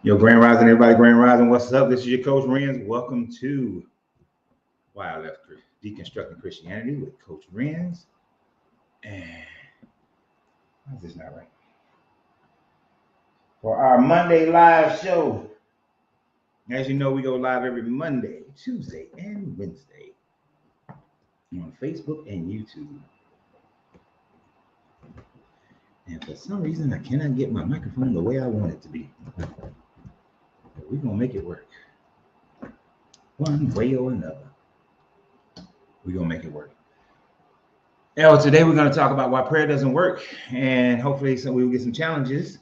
Yo, Grand Rising, everybody, Grand Rising, what's up? This is your Coach Renz. Welcome to Why I Left Deconstructing Christianity with Coach Renz. And how's this not right? For our Monday live show. As you know, we go live every Monday, Tuesday, and Wednesday on Facebook and YouTube. And for some reason, I cannot get my microphone the way I want it to be. But we're going to make it work. One way or another. We're going to make it work. Now, today we're going to talk about why prayer doesn't work. And hopefully we will get some challenges.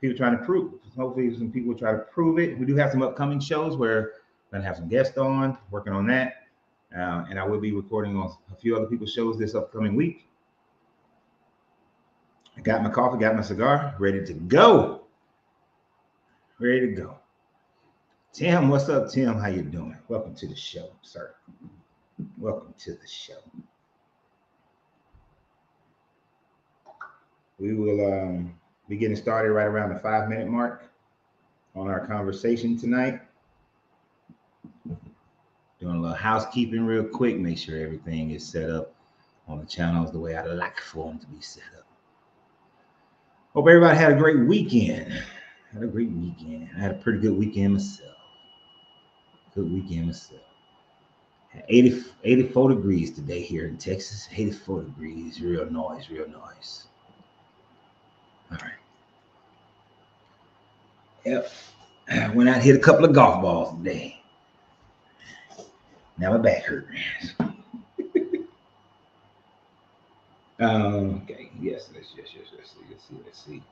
People trying to prove. Hopefully some people try to prove it. We do have some upcoming shows where we're going to have some guests on, working on that. And I will be recording on a few other people's shows this upcoming week. I got my coffee, got my cigar, ready to go. Ready to go. Tim, what's up, Tim? How you doing? Welcome to the show, sir. Welcome to the show. We will be getting started right around the 5-minute mark on our conversation tonight. Doing a little housekeeping real quick. Make sure everything is set up on the channels the way I like for them to be set up. Hope everybody had a great weekend. I had a pretty good weekend myself. Had 84 degrees today here in Texas. 84 degrees. Real nice. All right. Yep. I went out and hit a couple of golf balls today. Now my back hurts. Okay. Yes. Let's see.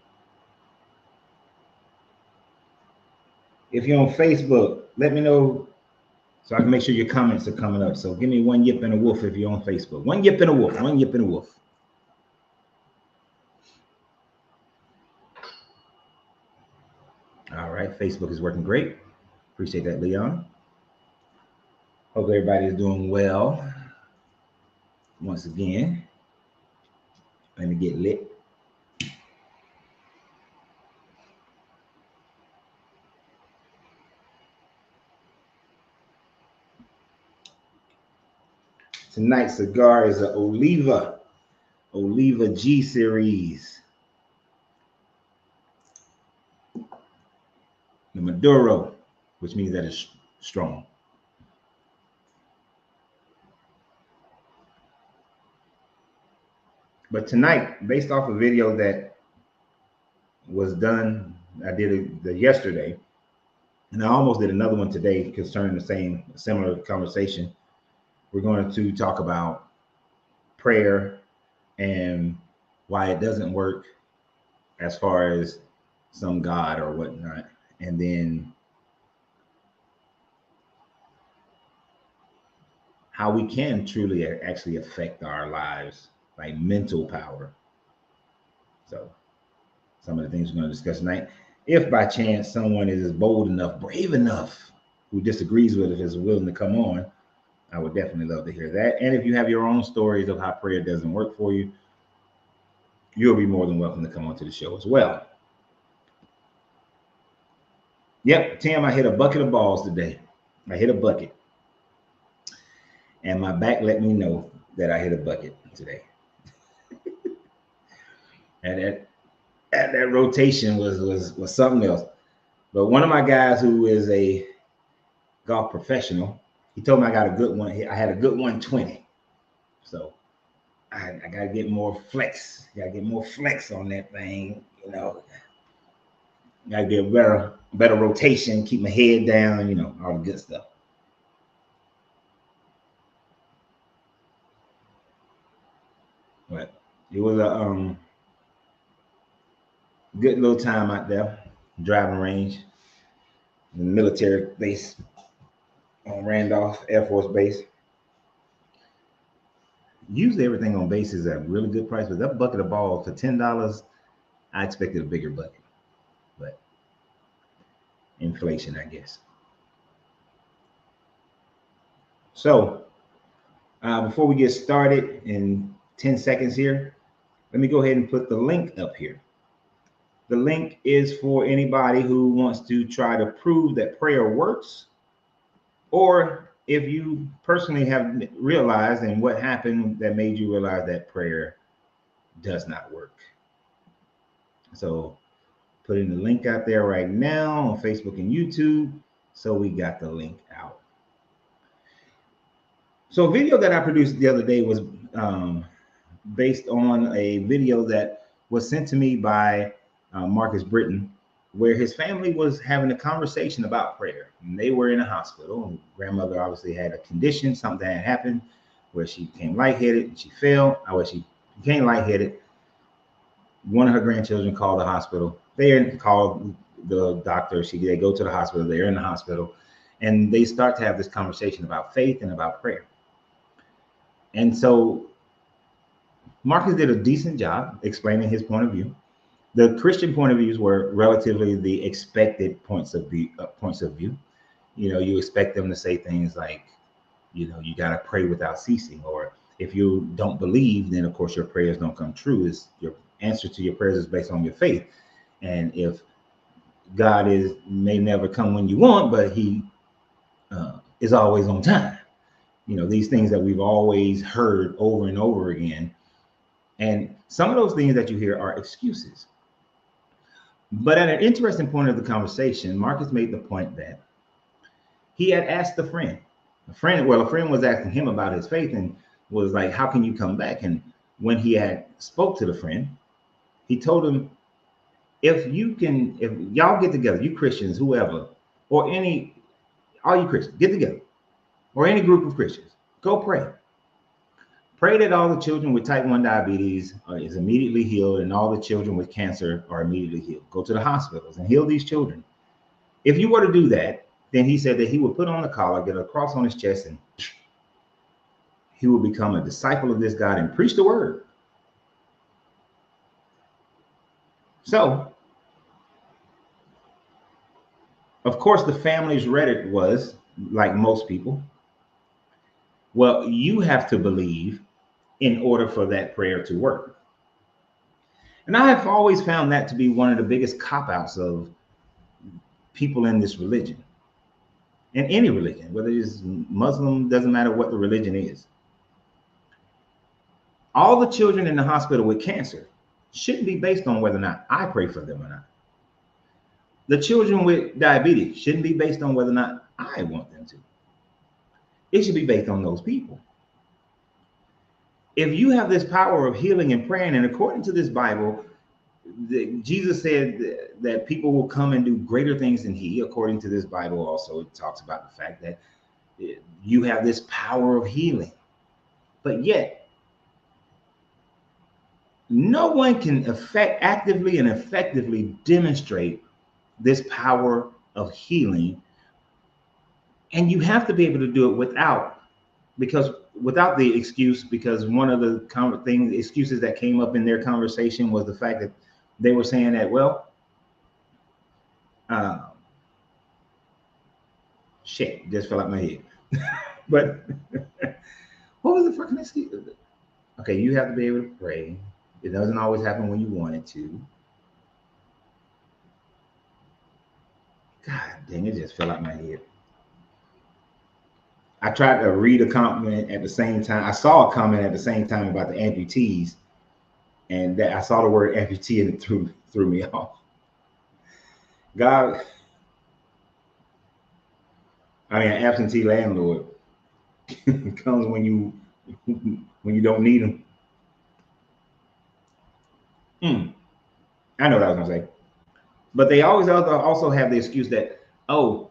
If you're on Facebook, let me know so I can make sure your comments are coming up. So give me one yip and a woof if you're on Facebook. One yip and a woof. All right. Facebook is working great. Appreciate that, Leon. Hope everybody is doing well. Once again, let me get lit. Tonight's cigar is an Oliva G series. The Maduro, which means that it's strong. But tonight, based off a video that was done, I did it yesterday, and I almost did another one today concerning the similar conversation. We're going to talk about prayer and why it doesn't work as far as some God or whatnot. And then how we can truly actually affect our lives, like mental power. So some of the things we're going to discuss tonight. If by chance someone is bold enough, brave enough, who disagrees with it, is willing to come on, I would definitely love to hear that. And if you have your own stories of how prayer doesn't work for you, you'll be more than welcome to come onto the show as well. Yep, Tim, I hit a bucket of balls today. I hit a bucket. And my back let me know that I hit a bucket today. And that rotation was something else. But one of my guys who is a golf professional, he told me I got a good one. I had a good 120. So I got to get more flex. Got to get more flex on that thing, you know. Got to get better rotation, keep my head down, you know, all the good stuff. But it was a good little time out there, driving range, the military base on Randolph Air Force Base. Usually everything on base is at a really good price, but that bucket of balls for $10, I expected a bigger bucket. But inflation, I guess. So before we get started in 10 seconds here, let me go ahead and put the link up here. The link is for anybody who wants to try to prove that prayer works, or if you personally have realized and what happened that made you realize that prayer does not work. So putting the link out there right now on Facebook and YouTube. So we got the link out. So a video that I produced the other day was based on a video that was sent to me by Marcus Britton, where his family was having a conversation about prayer. And they were in a hospital, and grandmother obviously had a condition, something had happened where she became lightheaded and she fell. She became lightheaded. One of her grandchildren called the hospital. They called the doctor. They go to the hospital. They're in the hospital, and they start to have this conversation about faith and about prayer. And so Marcus did a decent job explaining his point of view. The Christian point of views were relatively the expected points of view. You know, you expect them to say things like, you know, you got to pray without ceasing, or if you don't believe, then of course your prayers don't come true. Is your answer to your prayers is based on your faith, and if God may never come when you want, but He is always on time. You know, these things that we've always heard over and over again. And some of those things that you hear are excuses. But at an interesting point of the conversation, Marcus made the point that he had asked a friend. A friend was asking him about his faith and was like, how can you come back? And when he had spoke to the friend, he told him, if y'all get together, you Christians, whoever, or all you Christians, get together, or any group of Christians, go pray. Pray that all the children with type 1 diabetes is immediately healed, and all the children with cancer are immediately healed. Go to the hospitals and heal these children. If you were to do that, then he said that he would put on a collar, get a cross on his chest, and he would become a disciple of this God and preach the word. So, of course, the family's Reddit was, like most people, well, you have to believe in order for that prayer to work. And I have always found that to be one of the biggest cop-outs of people in this religion. In any religion, whether it's Muslim, doesn't matter what the religion is. All the children in the hospital with cancer shouldn't be based on whether or not I pray for them or not. The children with diabetes shouldn't be based on whether or not I want them to. It should be based on those people. If you have this power of healing and praying, and according to this Bible, Jesus said that people will come and do greater things than He. According to this Bible also, it talks about the fact that you have this power of healing. But yet, no one can actively and effectively demonstrate this power of healing. And you have to be able to do it without the excuse, because one of the excuses that came up in their conversation was the fact that they were saying that, well, shit, just fell out my head. But what was the fucking excuse? Okay, you have to be able to pray. It doesn't always happen when you want it to. God dang, it just fell out my head. I tried to read a comment at the same time. I saw a comment at the same time about the amputees, and that I saw the word amputee and it threw me off. God, an absentee landlord comes when you don't need him. I know what I was gonna say, but they always also have the excuse that, oh,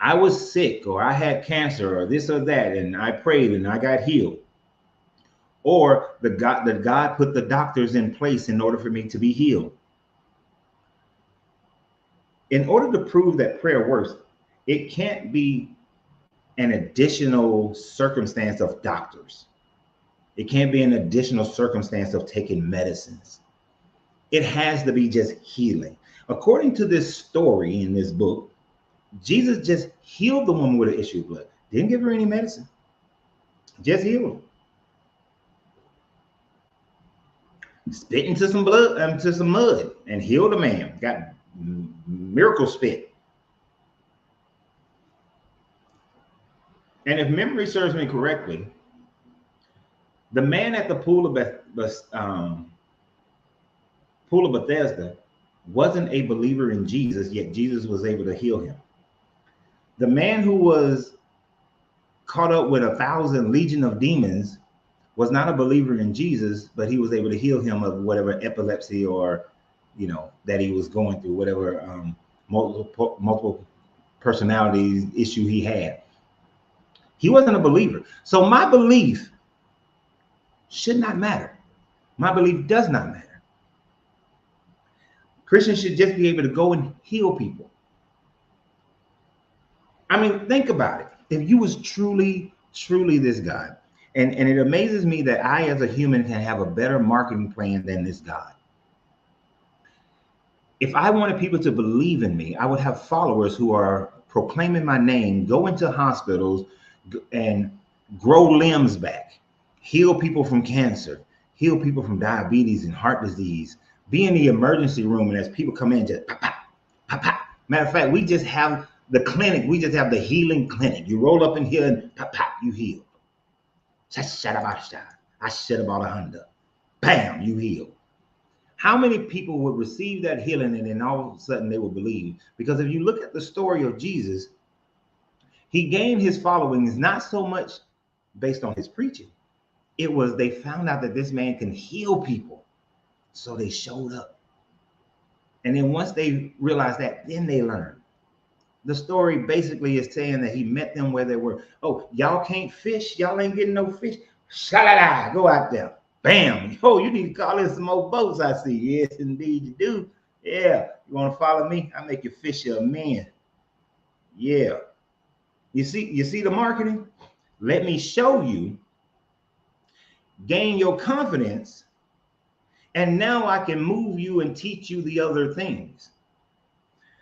I was sick, or I had cancer, or this or that, and I prayed and I got healed. Or that God put the doctors in place in order for me to be healed. In order to prove that prayer works, it can't be an additional circumstance of doctors. It can't be an additional circumstance of taking medicines. It has to be just healing. According to this story in this book, Jesus just healed the woman with an issue of blood. Didn't give her any medicine. Just healed her. Spit into some blood, into some mud. and healed a man, got miracle spit. And if memory serves me correctly, the man at the pool of Bethesda wasn't a believer in Jesus, yet Jesus was able to heal him. The man who was caught up with 1,000 legion of demons was not a believer in Jesus, but he was able to heal him of whatever epilepsy or, that he was going through, whatever multiple personalities issue he had. He wasn't a believer. So my belief should not matter. My belief does not matter. Christians should just be able to go and heal people. I mean, think about it. If you was truly this God, and it amazes me that I, as a human, can have a better marketing plan than this God. If I wanted people to believe in me, I would have followers who are proclaiming my name, go into hospitals and grow limbs back, heal people from cancer, heal people from diabetes and heart disease, be in the emergency room, and as people come in, just pop, pop, pop, pop. Matter of fact, we just have the clinic. We just have the healing clinic. You roll up in here and pop, pop, you heal. I said about 100. Bam, you heal. How many people would receive that healing and then all of a sudden they will believe? Because if you look at the story of Jesus, he gained his followings not so much based on his preaching. It was they found out that this man can heal people. So they showed up. And then once they realized that, then they learned. The story basically is saying that he met them where they were. Oh, y'all can't fish. Y'all ain't getting no fish. Sha-la-la, go out there. Bam. Oh, you need to call in some more boats, I see. Yes, indeed you do. Yeah. You want to follow me? I make you fisher of men. Yeah. You see the marketing? Let me show you. Gain your confidence. And now I can move you and teach you the other things.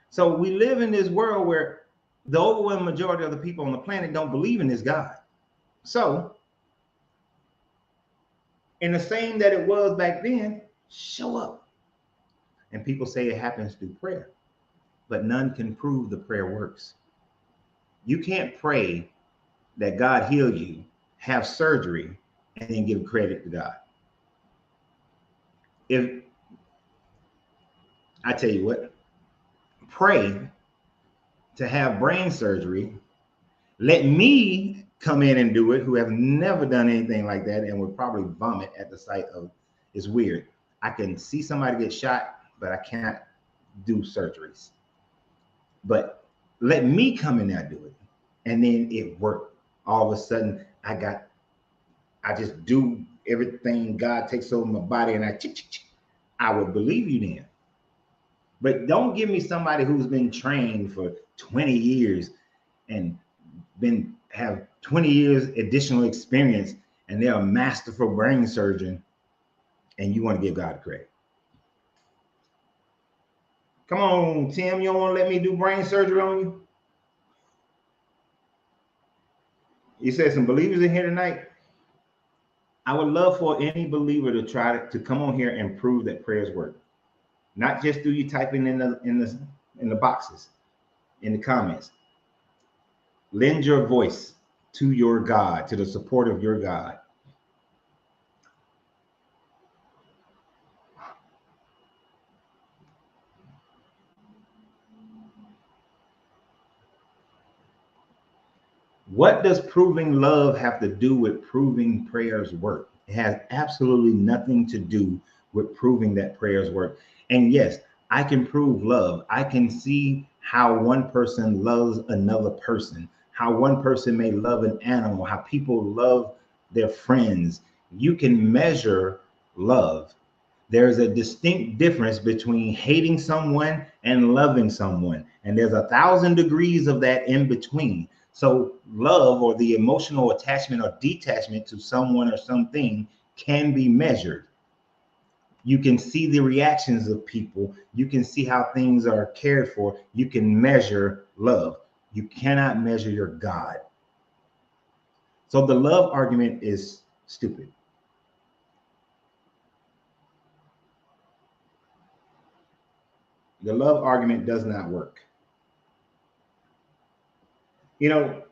So we live in this world where the overwhelming majority of the people on the planet don't believe in this God. So, in the same that it was back then, show up. And people say it happens through prayer, but none can prove the prayer works. You can't pray that God heal you, have surgery, and then give credit to God. If I tell you what, pray to have brain surgery, let me come in and do it, who have never done anything like that and would probably vomit at the sight of. It's weird. I can see somebody get shot, but I can't do surgeries. But let me come in there and do it. And then it worked. All of a sudden, I just do everything. God takes over my body and I would believe you then. But don't give me somebody who's been trained for 20 years and have 20 years additional experience and they're a masterful brain surgeon and you want to give God credit. Come on, Tim, you don't want to let me do brain surgery on you? You said some believers in here tonight. I would love for any believer to try to come on here and prove that prayers work. Not just through you typing in the boxes, in the comments. Lend your voice to your God, to the support of your God. What does proving love have to do with proving prayers work? It has absolutely nothing to do with proving that prayers work. And yes, I can prove love. I can see how one person loves another person, how one person may love an animal, how people love their friends. You can measure love. There's a distinct difference between hating someone and loving someone. And there's 1,000 degrees of that in between. So love, or the emotional attachment or detachment to someone or something, can be measured. You can see the reactions of people. You can see how things are cared for. You can measure love. You cannot measure your God. So the love argument is stupid. The love argument does not work. You know,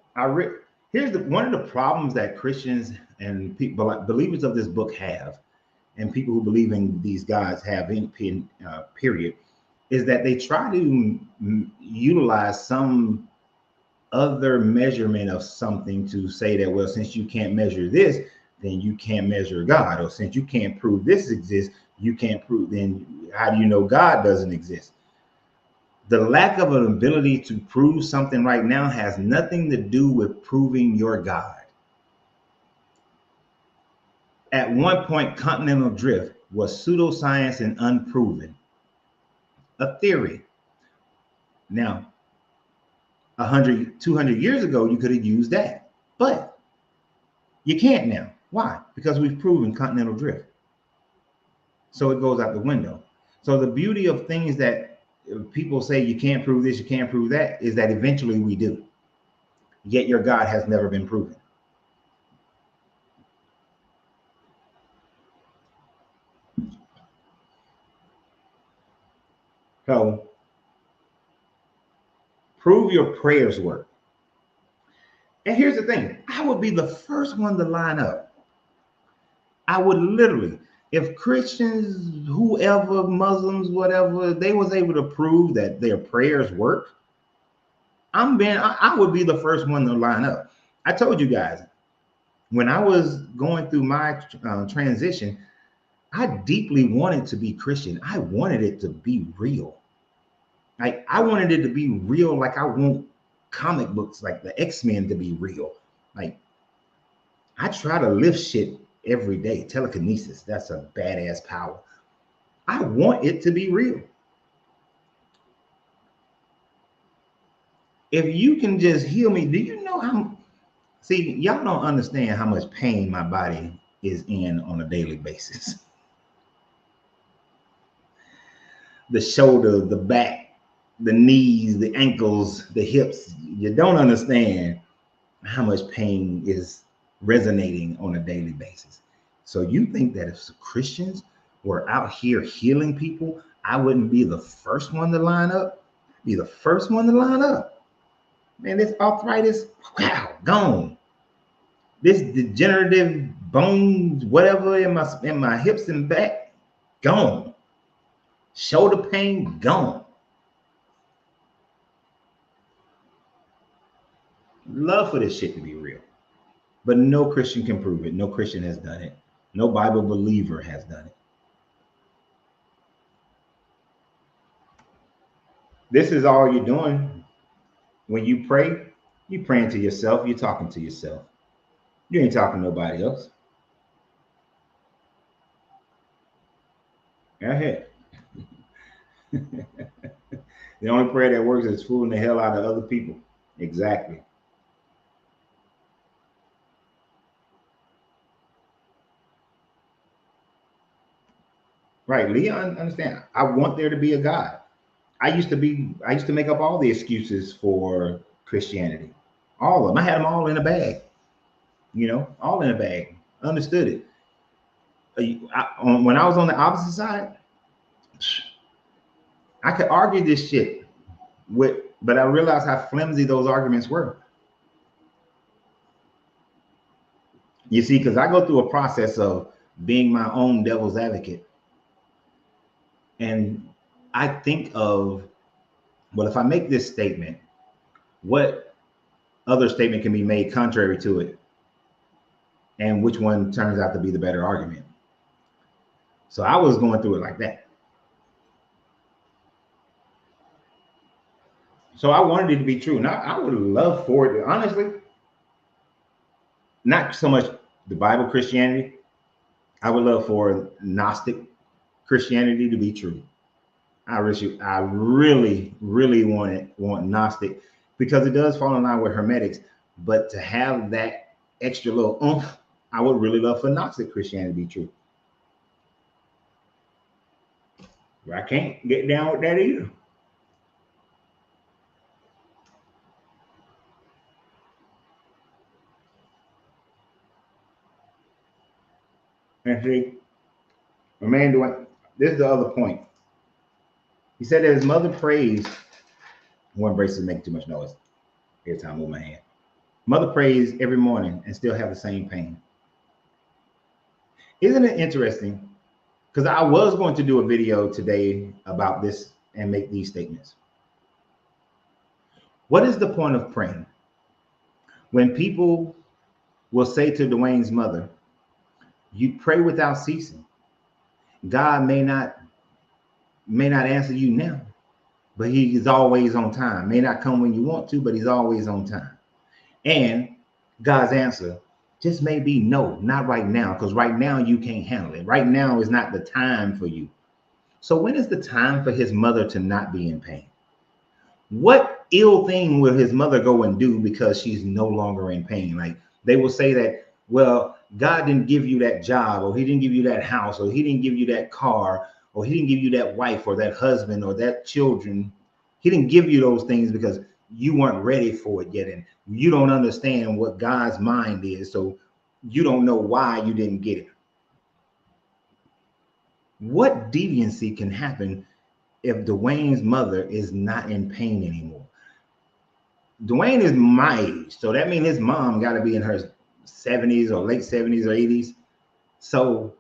here's one of the problems that Christians and people, like believers of this book, have, and people who believe in these gods have in period, is that they try to utilize some other measurement of something to say that, well, since you can't measure this, then you can't measure God, or since you can't prove this exists, you can't prove, then how do you know God doesn't exist? The lack of an ability to prove something right now has nothing to do with proving your God. At one point, continental drift was pseudoscience and unproven, a theory. Now, 100, 200 years ago, you could have used that, but you can't now. Why? Because we've proven continental drift. So it goes out the window. So the beauty of things that people say you can't prove this, you can't prove that, is that eventually we do. Yet your God has never been proven. So prove your prayers work. And here's the thing, I would be the first one to line up. I would literally, if Christians, whoever, Muslims, whatever, they was able to prove that their prayers work, I would be the first one to line up. I told you guys, when I was going through my transition, I deeply wanted to be Christian. I wanted it to be real. Like I wanted it to be real, like I want comic books like the X-Men to be real. Like I try to lift shit every day. Telekinesis, that's a badass power. I want it to be real. If you can just heal me, do you know how? See, y'all don't understand how much pain my body is in on a daily basis. The shoulder, the back, the knees, the ankles, the hips. You don't understand how much pain is resonating on a daily basis. So you think that if Christians were out here healing people, I wouldn't be the first one to line up? I'd be the first one to line up. Man, this arthritis, wow, gone. This degenerative bones, whatever in my hips and back, gone. Shoulder pain, gone. Love for this shit to be real. But no Christian can prove it. No Christian has done it. No Bible believer has done it. This is all you're doing. When you pray, you're praying to yourself. You're talking to yourself. You ain't talking to nobody else. Go ahead. The only prayer that works is fooling the hell out of other people. Exactly. Right. Leon, understand. I want there to be a God. I used to make up all the excuses for Christianity. All of them. I had them all in a bag. All in a bag. Understood it. When I was on the opposite side, I could argue this shit but I realized how flimsy those arguments were. You see, because I go through a process of being my own devil's advocate. And I think of, well, if I make this statement, what other statement can be made contrary to it? And which one turns out to be the better argument? So I was going through it like that. So I wanted it to be true. Now I would love for it, honestly, not so much the Bible Christianity. I would love for Gnostic Christianity to be true. I really want Gnostic because it does fall in line with Hermetics. But to have that extra little oomph, I would really love for Gnostic Christianity to be true. But I can't get down with that either. And see, man, this is the other point. He said that his mother prays. One braces make too much noise every time I move my hand. Mother prays every morning and still have the same pain. Isn't it interesting? Because I was going to do a video today about this and make these statements. What is the point of praying? When people will say to Dwayne's mother, you pray without ceasing. God may not answer you now, but he is always on time. May not come when you want to, but he's always on time. And God's answer just may be no, not right now, because right now you can't handle it. Right now is not the time for you. So when is the time for his mother to not be in pain? What ill thing will his mother go and do because she's no longer in pain? Like they will say that, well, God didn't give you that job, or he didn't give you that house, or he didn't give you that car, or he didn't give you that wife or that husband or that children. He didn't give you those things because you weren't ready for it yet. And you don't understand what God's mind is. So you don't know why you didn't get it. What deviancy can happen if Dwayne's mother is not in pain anymore? Dwayne is my age, so that means his mom got to be in her 70s or late 70s or 80s. So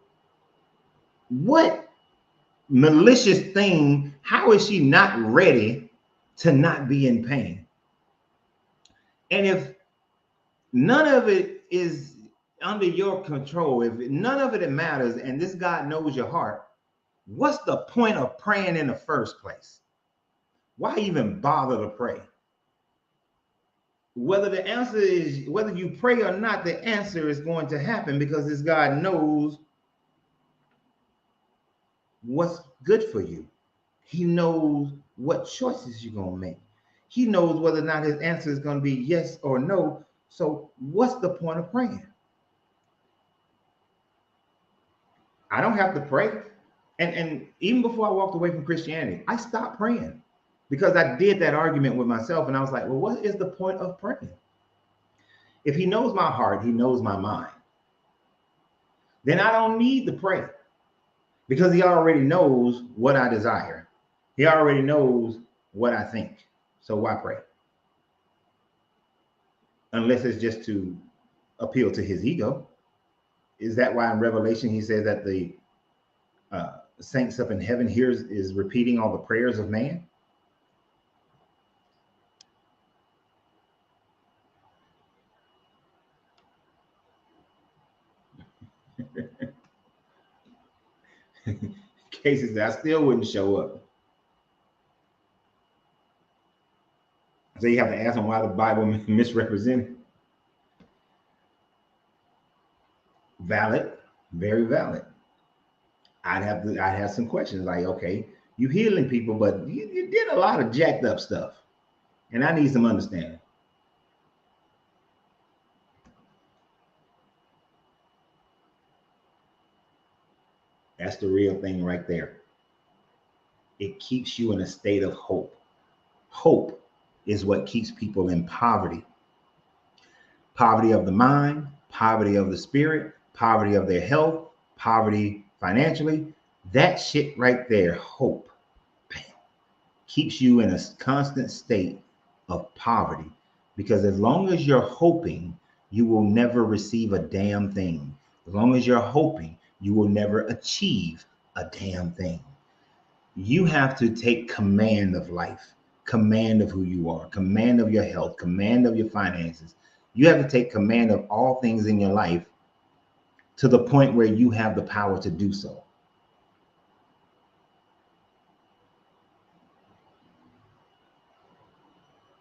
what malicious thing, how is she not ready to not be in pain? And if none of it is under your control, if none of it matters, and this God knows your heart, what's the point of praying in the first place? Why even bother to pray? Whether the answer is, whether you pray or not, the answer is going to happen because this God knows what's good for you. He knows what choices you're going to make. He knows whether or not his answer is going to be yes or no. So what's the point of praying? I don't have to pray. And even before I walked away from Christianity, I stopped praying because I did that argument with myself. And I was like, well, what is the point of praying? If he knows my heart, he knows my mind, then I don't need to pray because he already knows what I desire. He already knows what I think. So why pray? Unless it's just to appeal to his ego. Is that why in Revelation he says that the saints up in heaven here is repeating all the prayers of man? Cases that I still wouldn't show up. So you have to ask them why the Bible misrepresented. Valid, very valid. I'd have some questions like, okay, you healing people, but you did a lot of jacked up stuff, and I need some understanding. That's the real thing right there. It keeps you in a state of hope. Hope is what keeps people in poverty. Poverty of the mind, poverty of the spirit, poverty of their health, poverty financially. That shit right there, hope, keeps you in a constant state of poverty. Because as long as you're hoping, you will never receive a damn thing. As long as you're hoping, you will never achieve a damn thing. You have to take command of life, command of who you are, command of your health, command of your finances. You have to take command of all things in your life to the point where you have the power to do so.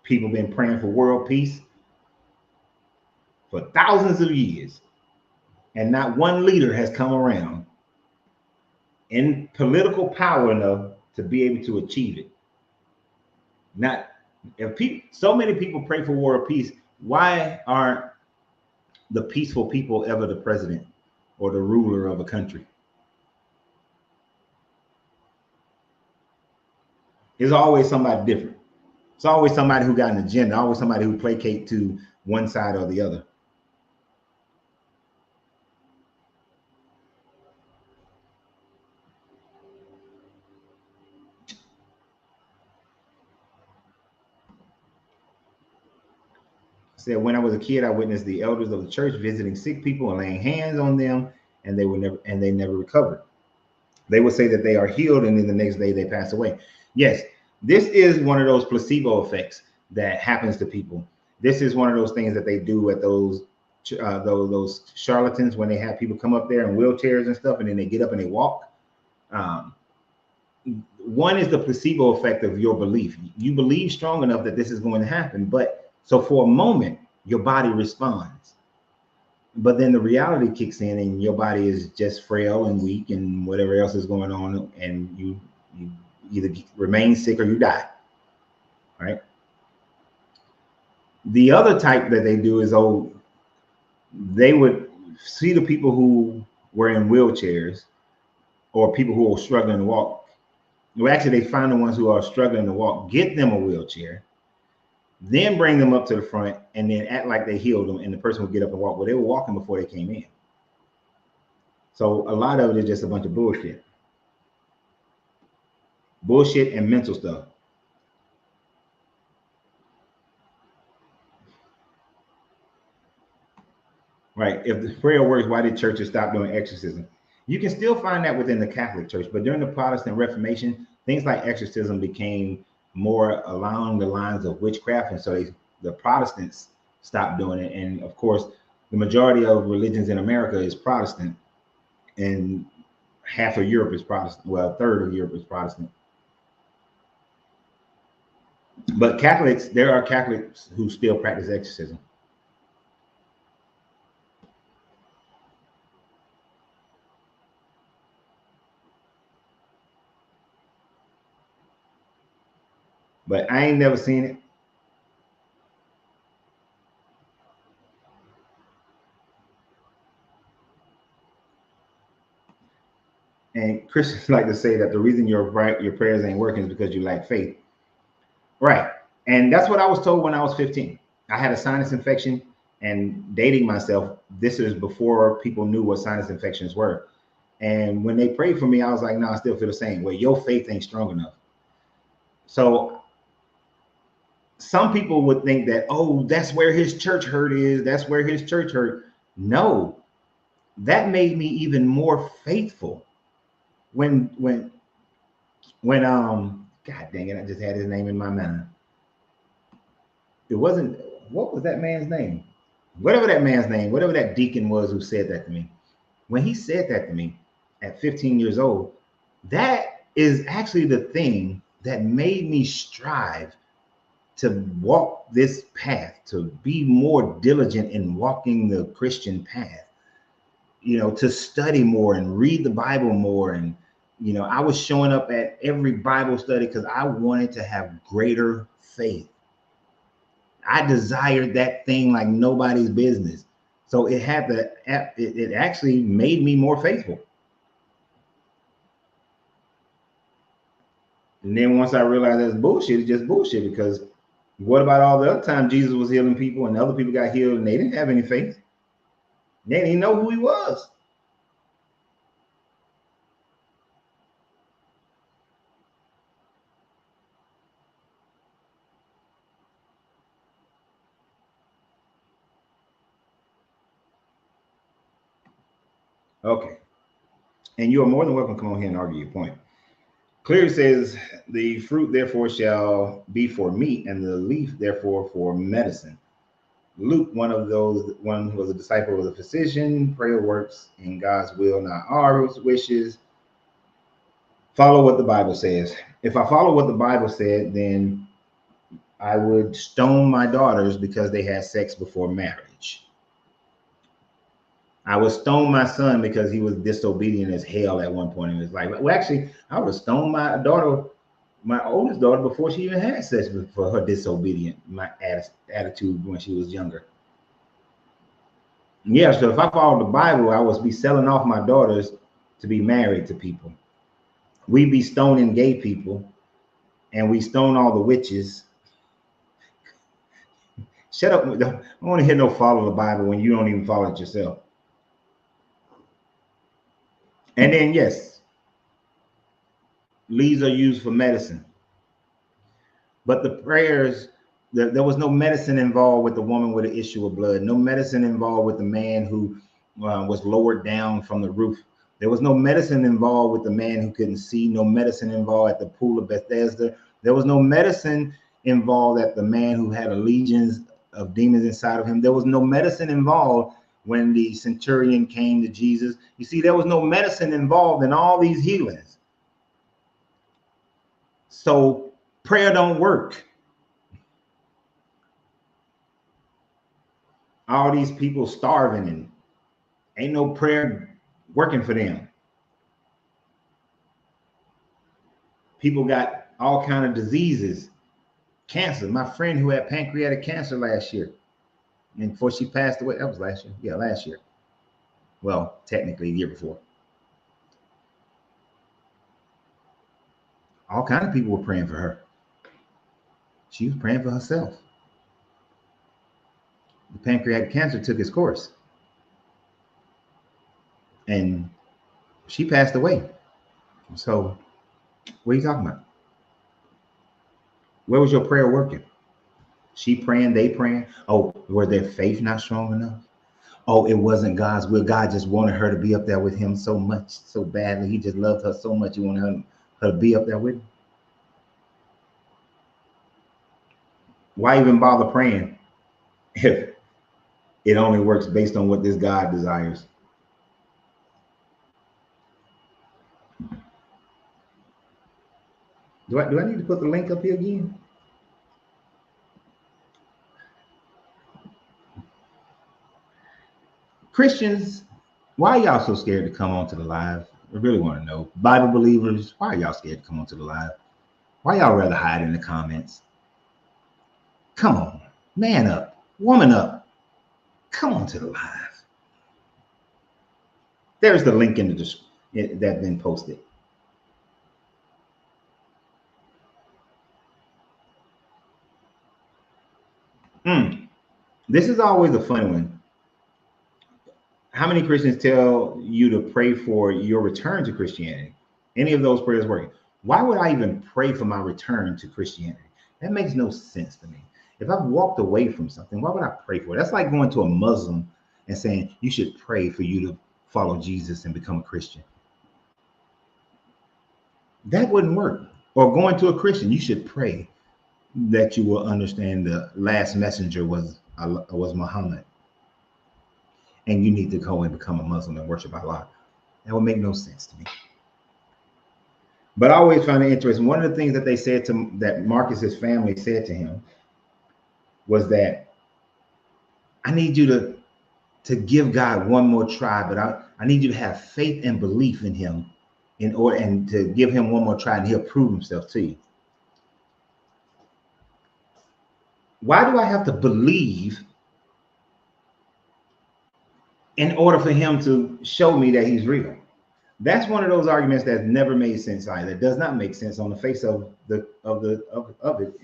People been praying for world peace for thousands of years, and not one leader has come around in political power enough to be able to achieve it. Not if people, so many people pray for world peace, why aren't the peaceful people ever the president or the ruler of a country? There's always somebody different. It's always somebody who got an agenda, always somebody who placate to one side or the other. said, when I was a kid, I witnessed the elders of the church visiting sick people and laying hands on them, and they never recovered. They would say that they are healed, and then the next day they pass away. Yes, this is one of those placebo effects that happens to people. This is one of those things that they do at those charlatans when they have people come up there in wheelchairs and stuff, and then they get up and they walk. One is the placebo effect of your belief. You believe strong enough that this is going to happen, but so for a moment your body responds, but then the reality kicks in and your body is just frail and weak and whatever else is going on, and you either remain sick or you die, right? The other type that they do is, they would see the people who were in wheelchairs or people who are struggling to walk. Well, actually, they find the ones who are struggling to walk, get them a wheelchair, then bring them up to the front, and then act like they healed them, and the person would get up and walk. Well, they were walking before they came in. So a lot of it is just a bunch of bullshit. Bullshit and mental stuff. Right. If the prayer works, why did churches stop doing exorcism? You can still find that within the Catholic Church, but during the Protestant Reformation, things like exorcism became more along the lines of witchcraft, and so the Protestants stopped doing it. And of course, the majority of religions in America is Protestant, and half of Europe is Protestant. Well, a third of Europe is Protestant. But Catholics, there are Catholics who still practice exorcism. But I ain't never seen it. And Christians like to say that the reason your prayers ain't working is because you lack faith. Right. And that's what I was told when I was 15. I had a sinus infection, and dating myself, this is before people knew what sinus infections were. And when they prayed for me, I was like, no, I still feel the same way. Your faith ain't strong enough. So some people would think that, oh, that's where his church hurt is. That's where his church hurt. No, that made me even more faithful. When God dang it, I just had his name in my mind. It wasn't, what was that man's name? Whatever that man's name, whatever that deacon was who said that to me. When he said that to me at 15 years old, that is actually the thing that made me strive to walk this path, to be more diligent in walking the Christian path, to study more and read the Bible more. And, I was showing up at every Bible study because I wanted to have greater faith. I desired that thing like nobody's business. So it actually made me more faithful. And then once I realized that's bullshit, it's just bullshit, because what about all the other time Jesus was healing people and other people got healed and they didn't have any faith? They didn't even know who he was. Okay. And you are more than welcome to come on here and argue your point. Clearly says, the fruit therefore shall be for meat, and the leaf therefore for medicine. Luke, one who was a disciple of the physician. Prayer works in God's will, not our wishes. Follow what the Bible says. If I follow what the Bible said, then I would stone my daughters because they had sex before marriage. I would stone my son because he was disobedient as hell at one point in his life. Well, actually, I would have stoned my daughter, my oldest daughter, before she even had sex, for her disobedient attitude when she was younger. Yeah, so if I followed the Bible, I would be selling off my daughters to be married to people. We'd be stoning gay people, and we stone all the witches. Shut up. I don't want to hear no follow the Bible when you don't even follow it yourself. And then, yes, leaves are used for medicine. But the prayers There was no medicine involved with the woman with an issue of blood. No medicine involved with the man who was lowered down from the roof. There was no medicine involved with the man who couldn't see. No medicine involved at the pool of Bethesda. There was no medicine involved at the man who had a legions of demons inside of him. There was no medicine involved when the centurion came to Jesus. You see, there was no medicine involved in all these healings. So prayer don't work. All these people starving and ain't no prayer working for them. People got all kind of diseases, cancer. My friend who had pancreatic cancer last year, and before she passed away, that was last year. Yeah, last year. Well, technically the year before. All kind of people were praying for her. She was praying for herself. The pancreatic cancer took its course. And she passed away. So what are you talking about? Where was your prayer working? She praying, they praying. Oh, were their faith not strong enough? Oh, it wasn't God's will. God just wanted her to be up there with him so much, so badly. He just loved her so much. He wanted her to be up there with him. Why even bother praying if it only works based on what this God desires? Do I need to put the link up here again? Christians, why are y'all so scared to come onto the live? I really want to know. Bible believers, why are y'all scared to come onto the live? Why y'all rather hide in the comments? Come on, man up, woman up. Come on to the live. There's the link in the description that's been posted. This is always a fun one. How many Christians tell you to pray for your return to Christianity? Any of those prayers working? Why would I even pray for my return to Christianity? That makes no sense to me. If I've walked away from something, why would I pray for it? That's like going to a Muslim and saying you should pray for you to follow Jesus and become a Christian. That wouldn't work. Or going to a Christian, you should pray that you will understand the last messenger was Muhammad, and you need to go and become a Muslim and worship Allah. That would make no sense to me. But I always find it interesting. One of the things that they said that Marcus's family said to him was that I need you to give God one more try, but I need you to have faith and belief in him and to give him one more try, and he'll prove himself to you. Why do I have to believe in order for him to show me that he's real? That's one of those arguments that never made sense either. It does not make sense on the face of it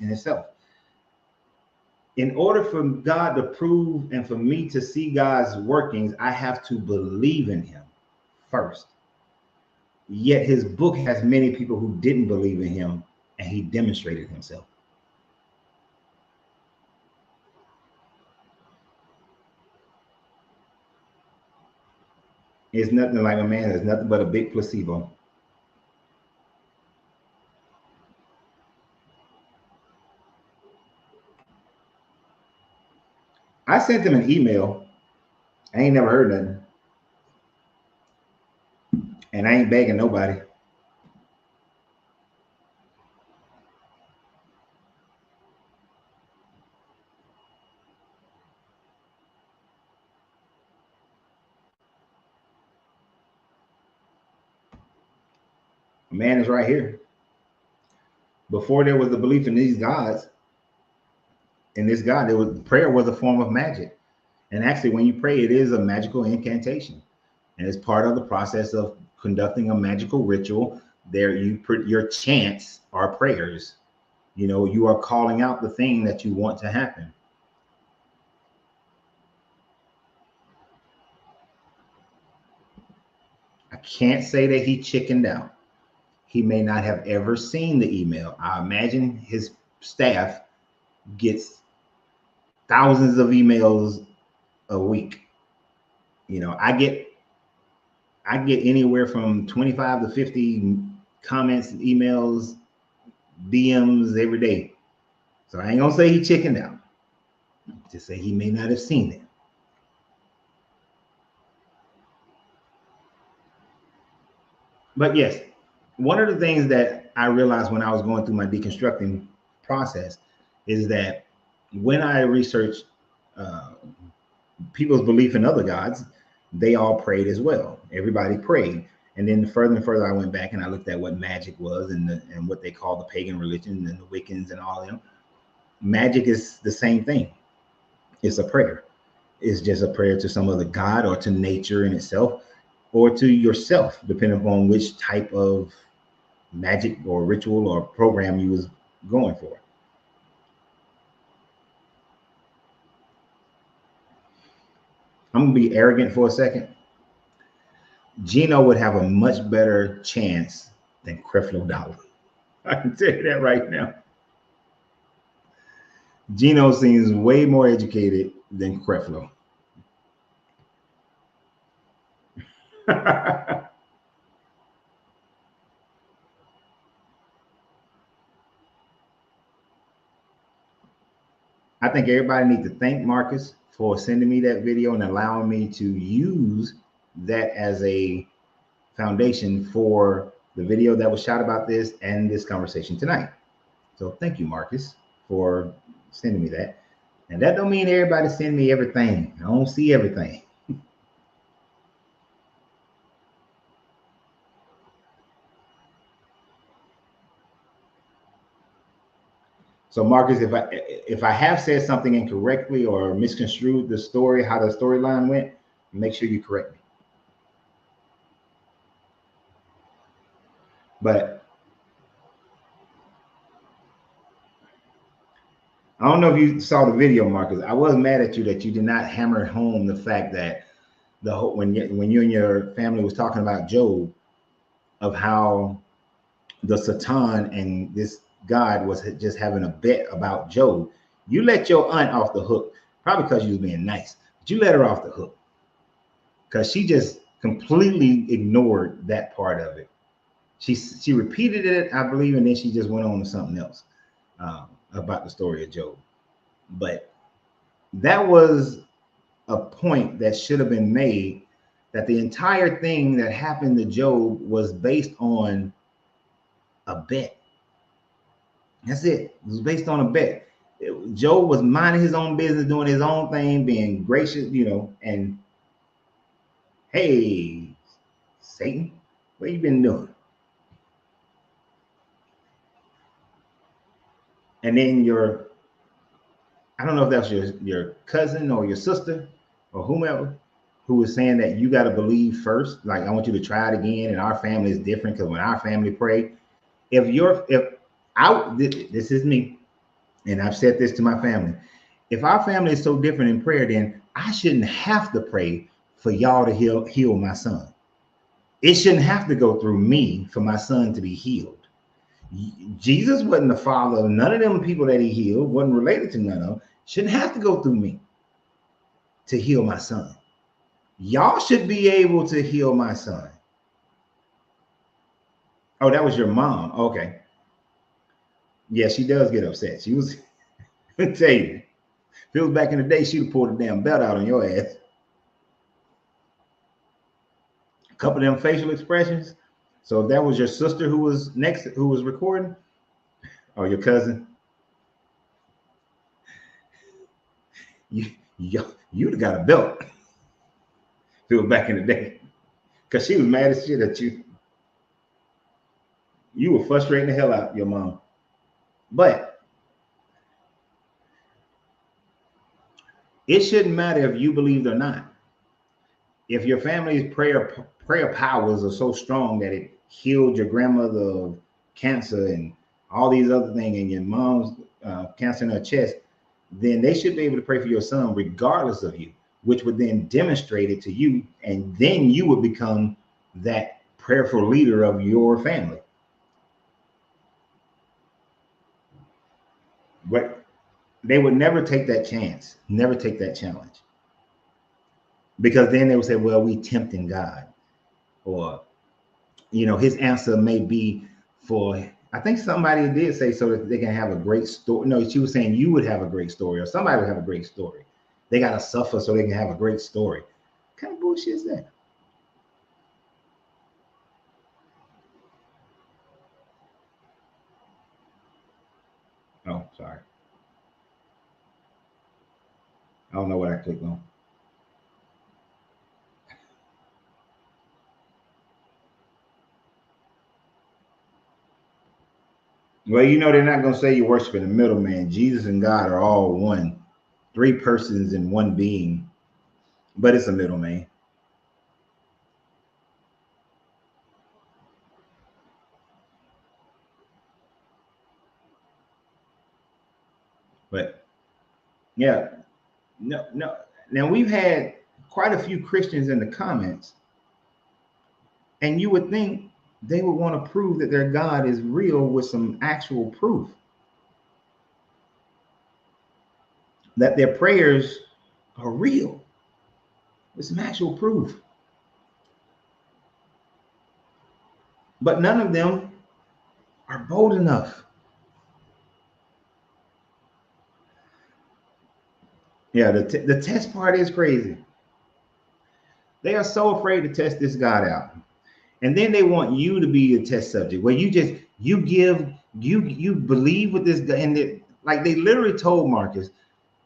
in itself. In order for God to prove and for me to see God's workings, I have to believe in him first. Yet his book has many people who didn't believe in him, and he demonstrated himself. It's nothing like a man that's nothing but a big placebo. I sent him an email. I ain't never heard nothing. And I ain't begging nobody. A man is right here. Before there was the belief in these gods, in this God, prayer was a form of magic. And actually, when you pray, it is a magical incantation. And it's part of the process of conducting a magical ritual. There, your chants are prayers. You know, you are calling out the thing that you want to happen. I can't say that he chickened out. He may not have ever seen the email. I imagine his staff gets thousands of emails a week. You know, I get anywhere from 25 to 50 comments, emails, DMs every day. So I ain't gonna say he chickened out. Just say he may not have seen them. But yes, one of the things that I realized when I was going through my deconstructing process is that when I researched people's belief in other gods, they all prayed as well. Everybody prayed. And then further and further, I went back and I looked at what magic was and what they call the pagan religion and the Wiccans and all of them. Magic is the same thing. It's a prayer. It's just a prayer to some other god or to nature in itself or to yourself, depending upon which type of magic or ritual or program you was going for. I'm gonna be arrogant for a second. Gino would have a much better chance than Creflo Dollar. I can tell you that right now. Gino seems way more educated than Creflo. I think everybody needs to thank Marcus for sending me that video and allowing me to use that as a foundation for the video that was shot about this and this conversation tonight. So thank you, Marcus, for sending me that. And that don't mean everybody send me everything. I don't see everything. So Marcus, if I have said something incorrectly or misconstrued the story, how the storyline went, make sure you correct me. But I don't know if you saw the video, Marcus. I was mad at you that you did not hammer home the fact that the whole when you and your family was talking about Job, of how the Satan and this God was just having a bet about Job. You let your aunt off the hook, probably because you was being nice, but you let her off the hook because she just completely ignored that part of it. She repeated it, I believe, and then she just went on to something else about the story of Job. But that was a point that should have been made, that the entire thing that happened to Job was based on a bet. That's it. It was based on a bet. Job was minding his own business, doing his own thing, being gracious, you know, and hey, Satan, what you been doing? And then I don't know if that's your cousin or your sister or whomever, who was saying that you got to believe first. Like, I want you to try it again. And our family is different because when our family pray, this is me, and I've said this to my family. If our family is so different in prayer, then I shouldn't have to pray for y'all to heal my son. It shouldn't have to go through me for my son to be healed. Jesus wasn't the father of none of them people that he healed, wasn't related to none of them. Shouldn't have to go through me to heal my son. Y'all should be able to heal my son. Oh, that was your mom. Okay. Yeah, she does get upset. She was, I tell you, if it was back in the day, she'd have pulled the damn belt out on your ass. A couple of them facial expressions. So if that was your sister who was next, who was recording, or your cousin, you'd have got a belt. If it was back in the day, because she was mad as shit at you. You were frustrating the hell out of your mom. But it shouldn't matter if you believed or not. If your family's prayer powers are so strong that it healed your grandmother of cancer and all these other things, and your mom's cancer in her chest, then they should be able to pray for your son regardless of you, which would then demonstrate it to you, and then you would become that prayerful leader of your family. But they would never take that chance, never take that challenge. Because then they would say, well, we tempting God. Or, you know, his answer may be for, I think somebody did say so that they can have a great story. No, she was saying you would have a great story, or somebody would have a great story. They got to suffer so they can have a great story. What kind of bullshit is that? Oh, sorry. I don't know what I clicked on. Well, you know, they're not going to say you're worshiping a middleman. Jesus and God are all one, three persons in one being, but it's a middleman. But yeah, no, no. Now we've had quite a few Christians in the comments, and you would think they would want to prove that their God is real with some actual proof. That their prayers are real with some actual proof. But none of them are bold enough. Yeah, the test part is crazy. They are so afraid to test this God out. And then they want you to be a test subject where you believe with this guy. And like they literally told Marcus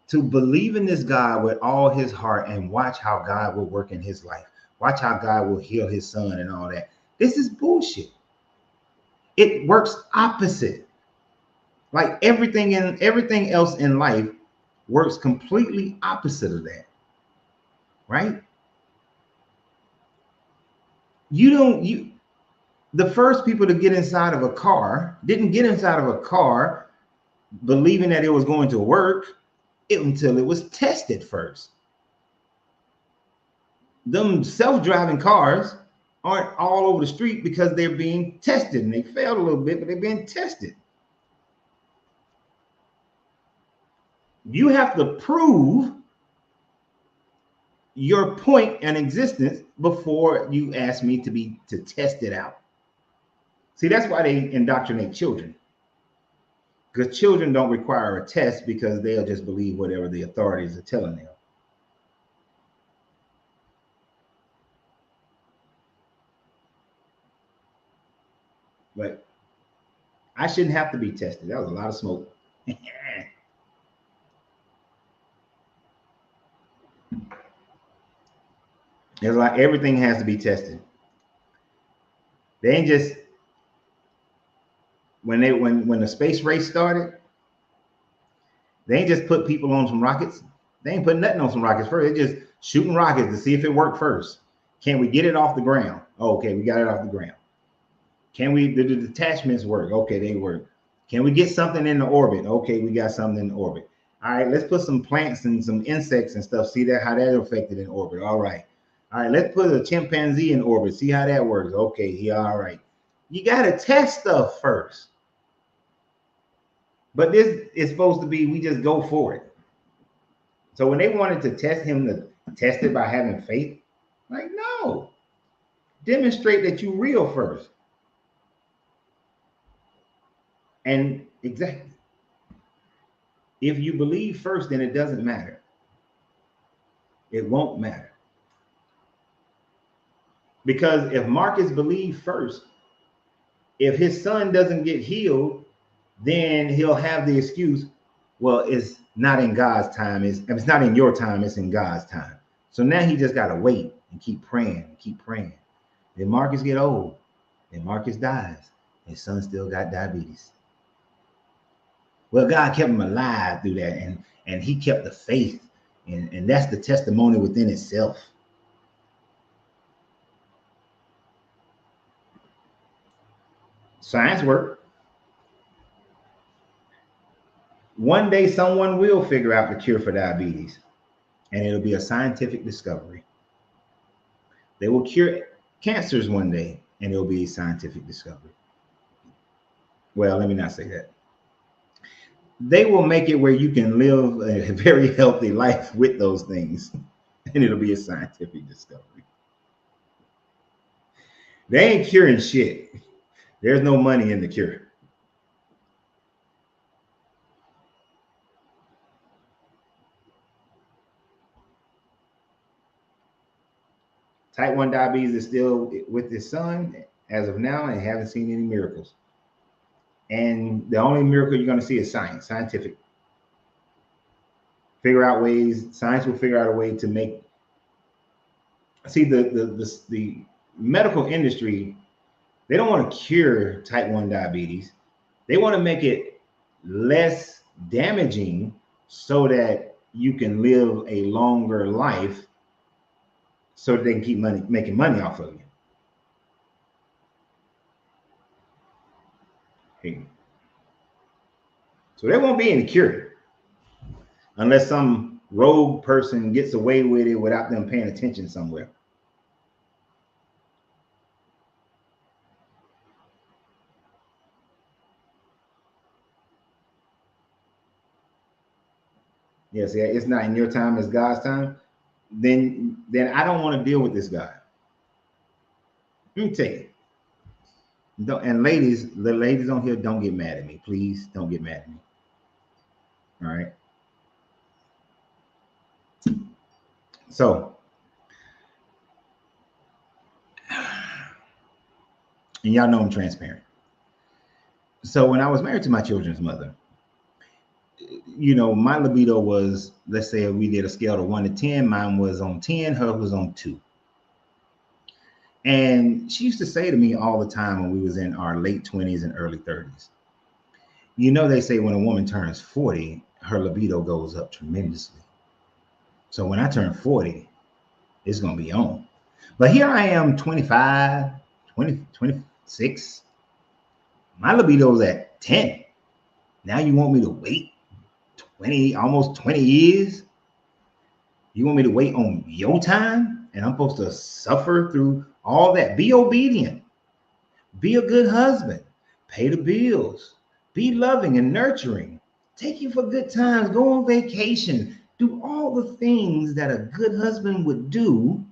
to believe in this God with all his heart and watch how God will work in his life. Watch how God will heal his son and all that. This is bullshit. It works opposite. Like everything else in life works completely opposite of that. Right? The first people to get inside of a car didn't get inside of a car believing that it was going to work until it was tested first. Them self-driving cars aren't all over the street because they're being tested, and they failed a little bit, but they're being tested. You have to prove your point and existence before you ask me to test it out. See, that's why they indoctrinate children. Because children don't require a test because they'll just believe whatever the authorities are telling them. But I shouldn't have to be tested. That was a lot of smoke. It's like everything has to be tested. They ain't just when the space race started, they ain't just put people on some rockets. They ain't put nothing on some rockets first. They just shooting rockets to see if it worked first. Can we get it off the ground? Oh, okay, we got it off the ground. Can we the detachments work? Okay, they work. Can we get something in the orbit? Okay, we got something in the orbit. All right, let's put some plants and some insects and stuff. See that how that affected in orbit. All right. All right, let's put a chimpanzee in orbit. See how that works. Okay, yeah, all right. You gotta test stuff first. But this is supposed to be we just go for it. So when they wanted to test him to test it by having faith, like no. Demonstrate that you real first. And exactly. If you believe first, then it doesn't matter. It won't matter. Because if Marcus believed first, if his son doesn't get healed, then he'll have the excuse, well, it's not in God's time. It's not in your time, it's in God's time. So now he just got to wait and keep praying and keep praying. Then Marcus get old, then Marcus dies. His son still got diabetes. Well, God kept him alive through that, and he kept the faith, and that's the testimony within itself. Science work. One day, someone will figure out the cure for diabetes, and it'll be a scientific discovery. They will cure cancers one day, and it'll be a scientific discovery. Well, let me not say that. they will make it where you can live a very healthy life with those things, and it'll be a scientific discovery. They ain't curing shit. There's no money in the cure. Type 1 diabetes is still with his son as of now and haven't seen any miracles. And the only miracle you're going to see is science, scientific. Figure out ways, science will figure out a way to make. See, the medical industry, they don't want to cure type 1 diabetes. They want to make it less damaging so that you can live a longer life so that they can keep making money off of you. Hey. So there won't be any cure unless some rogue person gets away with it without them paying attention somewhere. Yes, yeah, it's not in your time, it's God's time. Then I don't want to deal with this guy. Let me tell you. And ladies, the ladies on here, don't get mad at me. Please don't get mad at me. All right. So, and y'all know I'm transparent. So when I was married to my children's mother, you know, my libido was, let's say we did a scale of 1 to 10, mine was on 10, her was on 2. And she used to say to me all the time when we was in our late 20s and early 30s, you know, they say when a woman turns 40, her libido goes up tremendously. So when I turn 40, it's going to be on. But here I am, 25, 20, 26. My libido's at 10. Now you want me to wait 20, almost 20 years? You want me to wait on your time? And I'm supposed to suffer through all that? Be obedient. Be a good husband. Pay the bills. Be loving and nurturing. Take you for good times. Go on vacation. Do all the things that a good husband would do.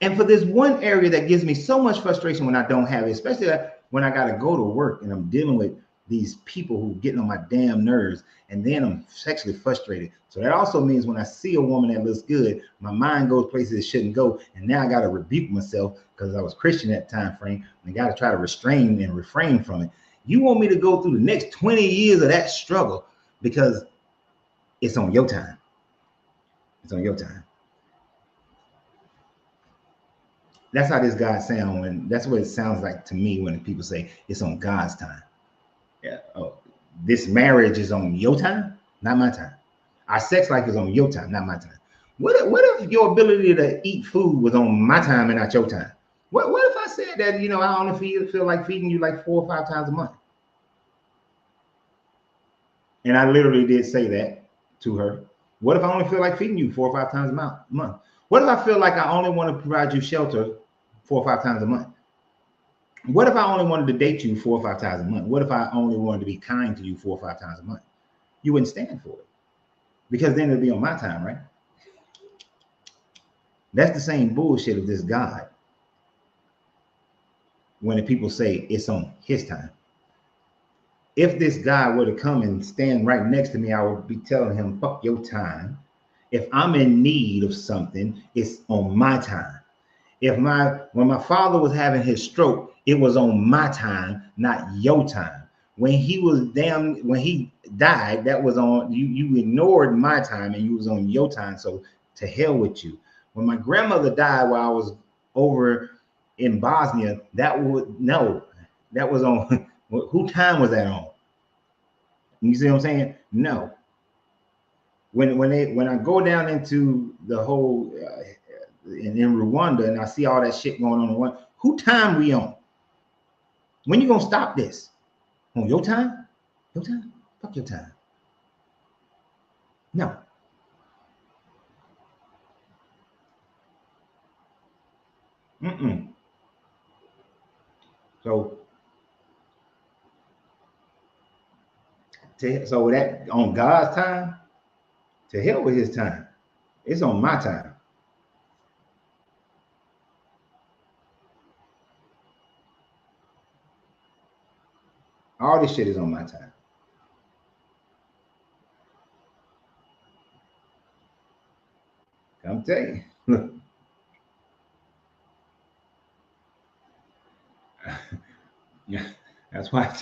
And for this one area that gives me so much frustration when I don't have it, especially when I got to go to work and I'm dealing with these people who getting on my damn nerves, and then I'm sexually frustrated. So that also means when I see a woman that looks good, my mind goes places it shouldn't go. And now I got to rebuke myself because I was Christian at that time frame and got to try to restrain and refrain from it. You want me to go through the next 20 years of that struggle because it's on your time. It's on your time. That's how this God sound when that's what it sounds like to me when people say it's on God's time. Yeah. Oh, this marriage is on your time, not my time. Our sex life is on your time, not my time. What if your ability to eat food was on my time and not your time? What if I said that, you know, I only feel like feeding you like 4 or 5 times a month? And I literally did say that to her. What if I only feel like feeding you 4 or 5 times a month? What if I feel like I only want to provide you shelter 4 or 5 times a month? What if I only wanted to date you 4 or 5 times a month? What if I only wanted to be kind to you 4 or 5 times a month? You wouldn't stand for it because then it'd be on my time, right? That's the same bullshit of this God. When the people say it's on his time. If this guy were to come and stand right next to me, I would be telling him, fuck your time. If I'm in need of something, it's on my time. When my father was having his stroke, it was on my time, not your time. When he died, that was on you ignored my time and you was on your time. So to hell with you. When my grandmother died while I was over in Bosnia, that was on who time was that on? You see what I'm saying? No. When I go down into the whole in Rwanda and I see all that shit going on, who time we on? When you gonna stop this? On your time? Your time? Fuck your time. No. Mm-mm. So So that on God's time, to hell with his time. It's on my time. All this shit is on my time. I'm telling you. Yeah, that's why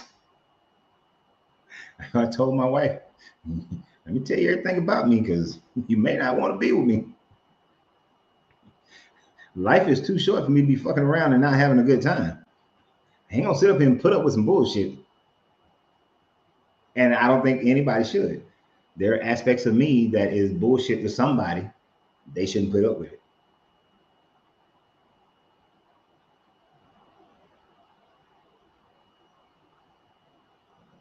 I told my wife, let me tell you everything about me because you may not want to be with me. Life is too short for me to be fucking around and not having a good time. I ain't gonna sit up here and put up with some bullshit. And I don't think anybody should. There are aspects of me that is bullshit to somebody. They shouldn't put up with it.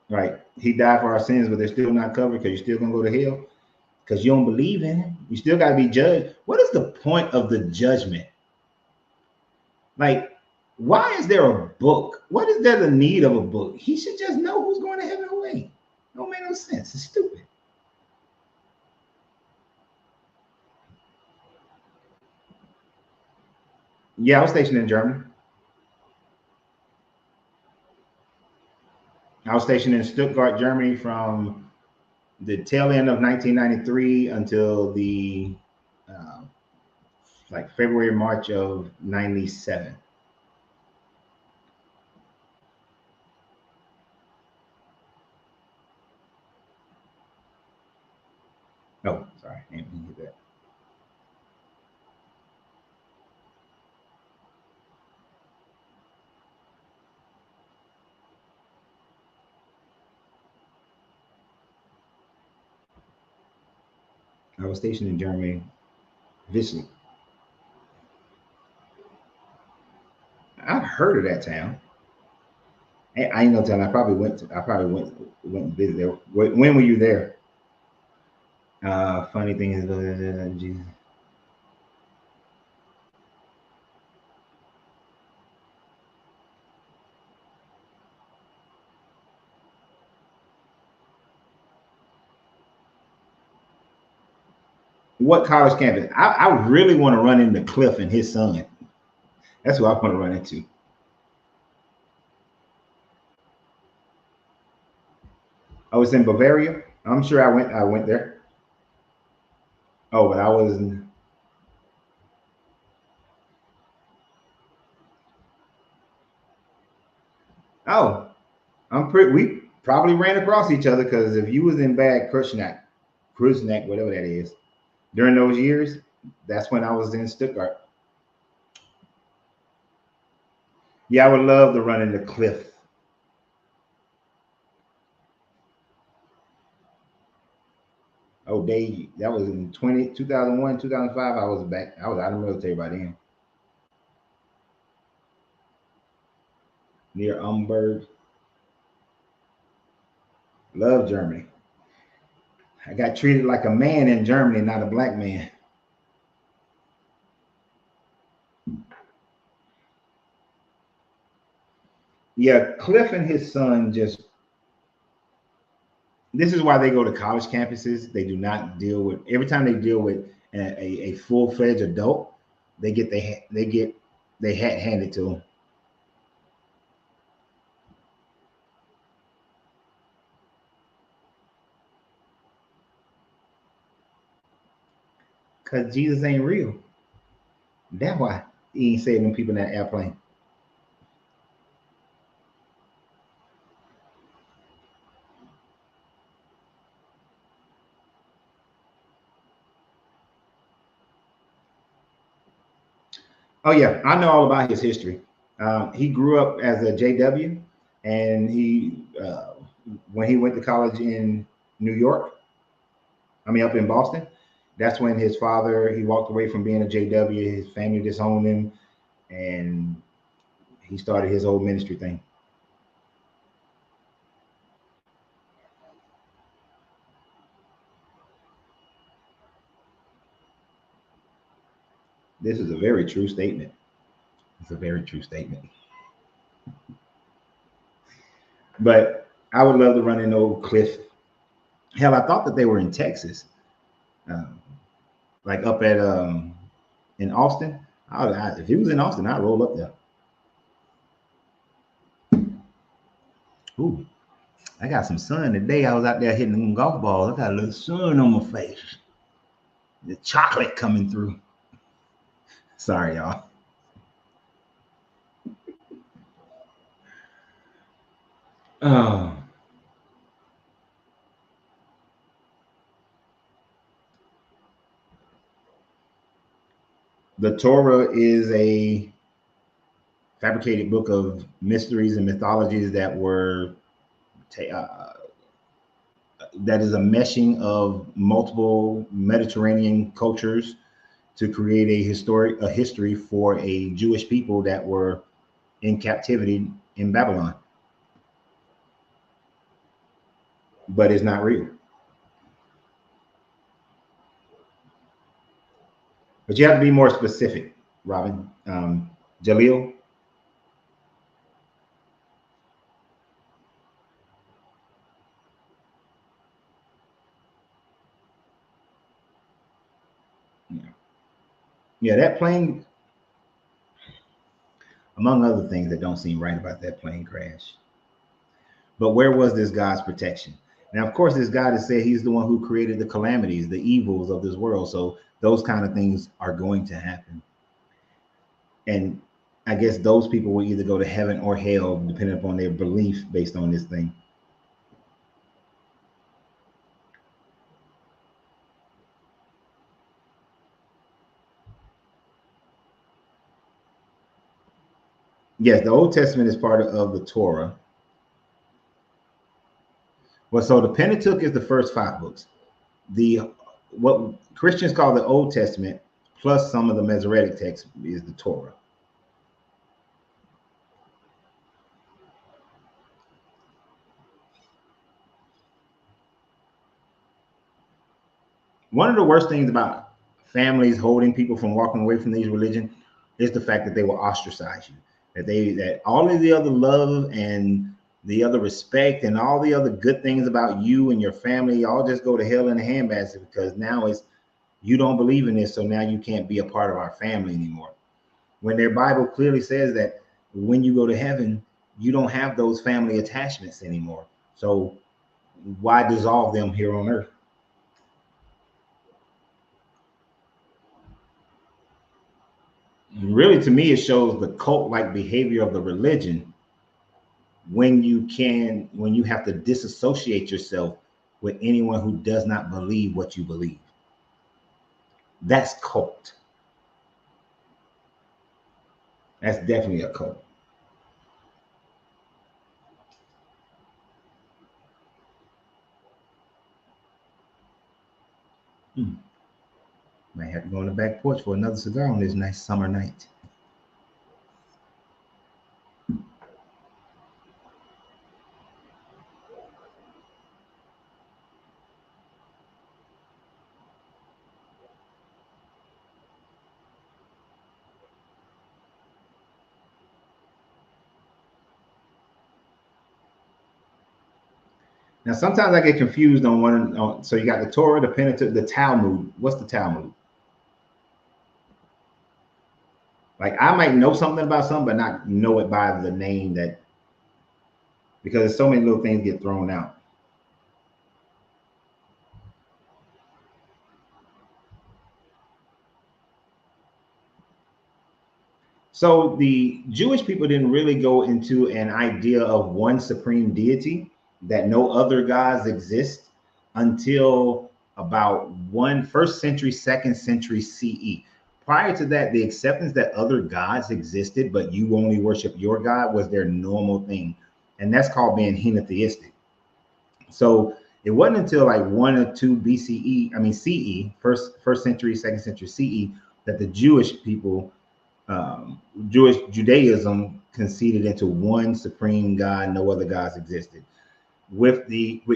Right. He died for our sins, but they're still not covered because you're still gonna go to hell because you don't believe in him. You still gotta be judged. What is the point of the judgment? Like, why is there a book? What is there the need of a book? He should just know who's going to heaven and away. Don't make no sense. It's stupid. Yeah, I was stationed in Germany. I was stationed in Stuttgart, Germany from the tail end of 1993 until the uh, like February, March of 97. Oh, sorry. I didn't mean to hit that. I was stationed in Germany, Vichy. I've heard of that town. I ain't no telling. I probably went. I probably went and visited there. When were you there? Funny thing is, Jesus. What college campus? I really want to run into Cliff and his son. That's who I want to run into. I was in Bavaria. I'm sure I went. I went there. Oh, but I was. Oh, I'm pretty. We probably ran across each other because if you was in Bad Kruznak, whatever that is, during those years, that's when I was in Stuttgart. Yeah, I would love to run into Cliff. Oh, that was in 2001, 2005. I was back. I was out of the military by then. Near Umberg. Love Germany. I got treated like a man in Germany, not a black man. Yeah, Cliff and his son just, this is why they go to college campuses. They do not deal with, every time they deal with a full-fledged adult, they get they hat handed to them. Because Jesus ain't real. That's why he ain't saving people in that airplane. Oh yeah, I know all about his history. He grew up as a JW, and he when he went to college in New York, I mean up in Boston, that's when his father he walked away from being a JW. His family disowned him, and he started his whole ministry thing. This is a very true statement. It's a very true statement. But I would love to run into old Cliff. Hell, I thought that they were in Texas, like up at in Austin. If he was in Austin, I'd roll up there. Ooh, I got some sun today. I was out there hitting them golf balls. I got a little sun on my face. The chocolate coming through. Sorry, y'all. Uh, the Torah is a fabricated book of mysteries and mythologies that were that is a meshing of multiple Mediterranean cultures to create a history for a Jewish people that were in captivity in Babylon. But it's not real. But you have to be more specific, Robin. Jaleel. Yeah, that plane, among other things that don't seem right about that plane crash. But where was this God's protection? Now, of course, this God has said he's the one who created the calamities, the evils of this world. So those kind of things are going to happen. And I guess those people will either go to heaven or hell, depending upon their belief based on this thing. Yes, the Old Testament is part of the Torah. Well, so the Pentateuch is the first 5 books. The what Christians call the Old Testament, plus some of the Masoretic text, is the Torah. One of the worst things about families holding people from walking away from these religion is the fact that they will ostracize you. That all of the other love and the other respect and all the other good things about you and your family all just go to hell in a handbasket because now it's you don't believe in this, so now you can't be a part of our family anymore. When their Bible clearly says that when you go to heaven, you don't have those family attachments anymore. So why dissolve them here on earth? Really, to me, it shows the cult-like behavior of the religion when you have to disassociate yourself with anyone who does not believe what you believe. That's cult. That's definitely a cult. Might have to go on the back porch for another cigar on this nice summer night. Now, sometimes I get confused on one. So you got the Torah, the Pentateuch, the Talmud. What's the Talmud? Like I might know something about something, but not know it by the name that because so many little things get thrown out. So the Jewish people didn't really go into an idea of one supreme deity, that no other gods exist until about first century, second century CE. Prior to that, the acceptance that other gods existed, but you only worship your God was their normal thing. And that's called being henotheistic. So it wasn't until like 1 or 2 BCE, I mean CE, first century, second century CE, that the Jewish people Judaism conceded into one supreme God, no other gods existed. With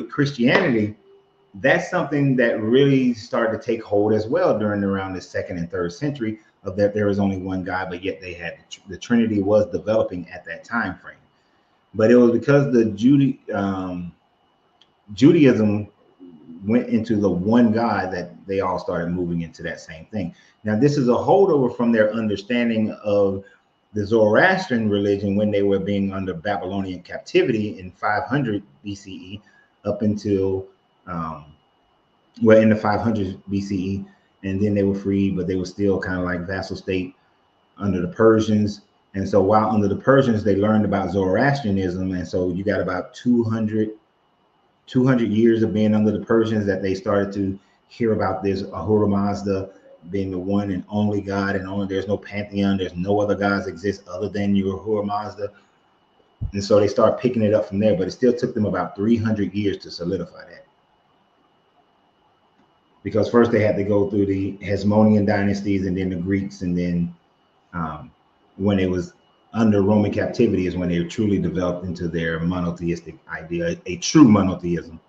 Christianity, that's something that really started to take hold as well during around the second and third century, of that there was only one God, but yet they had the Trinity was developing at that time frame. But it was because the Judaism went into the one God, that they all started moving into that same thing. Now, this is a holdover from their understanding of the Zoroastrian religion when they were being under Babylonian captivity in 500 BCE up until, in the 500s BCE, and then they were freed, but they were still kind of like vassal state under the Persians. And so while under the Persians, they learned about Zoroastrianism. And so you got about 200 years of being under the Persians that they started to hear about this Ahura Mazda being the one and only God, and only there's no pantheon, there's no other gods exist other than your Ahura Mazda. And so they start picking it up from there, but it still took them about 300 years to solidify that. Because first they had to go through the Hasmonean dynasties and then the Greeks, and then when it was under Roman captivity is when they truly developed into their monotheistic idea, a true monotheism,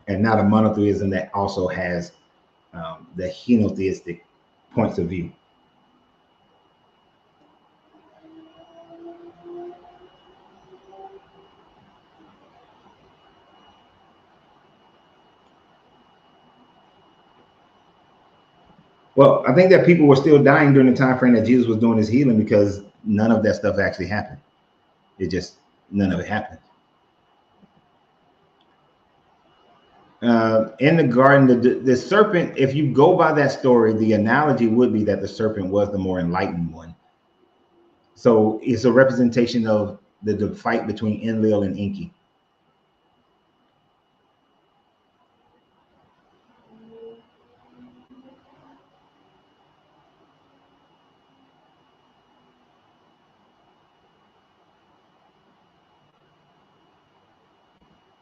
and not a monotheism that also has the henotheistic points of view. Well, I think that people were still dying during the time frame that Jesus was doing his healing, because none of that stuff actually happened. None of it happened. In the garden, the serpent, if you go by that story, the analogy would be that the serpent was the more enlightened one. So it's a representation of the fight between Enlil and Enki.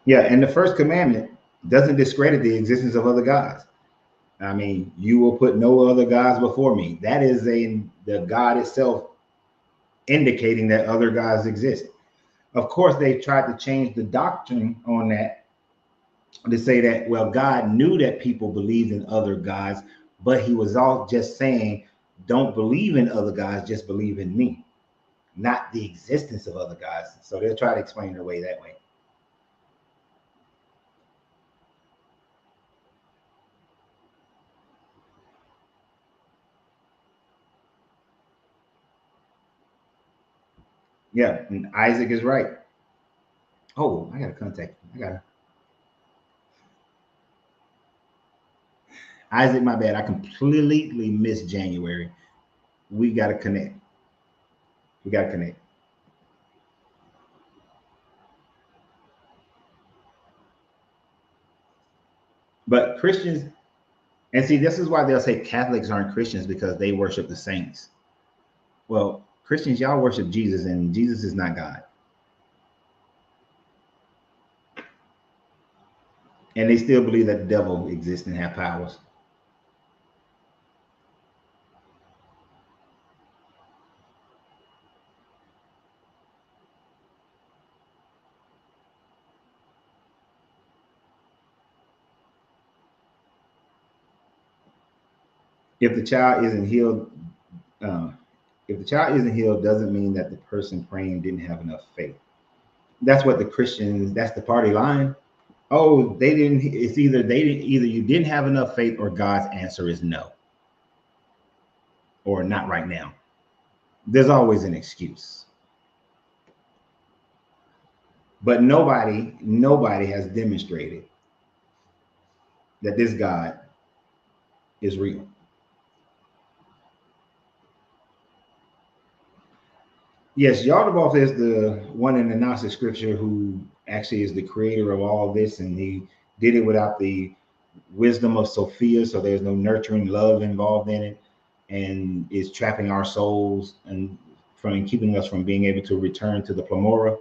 Yeah, and the first commandment doesn't discredit the existence of other gods. I mean, you will put no other gods before me. That is the God itself indicating that other gods exist. Of course, they tried to change the doctrine on that to say that, well, God knew that people believed in other gods, but he was all just saying, don't believe in other gods, just believe in me, not the existence of other gods. So they'll try to explain their way that way. Yeah, and Isaac is right. Oh, I gotta contact him. Isaac, my bad. I completely missed January. We gotta connect. We gotta connect. But Christians, and see, this is why they'll say Catholics aren't Christians, because they worship the saints. Well, Christians, y'all worship Jesus, and Jesus is not God. And they still believe that the devil exists and have powers. If the child isn't healed, if the child isn't healed, doesn't mean that the person praying didn't have enough faith. That's what the Christians. That's the party line. Oh, they didn't. It's either you didn't have enough faith, or God's answer is no, or not right now. There's always an excuse. But nobody has demonstrated that this God is real. Yes, Yaldabaoth is the one in the Gnostic scripture who actually is the creator of all this, and he did it without the wisdom of Sophia, so there's no nurturing love involved in it, and is trapping our souls and from keeping us from being able to return to the Plamora.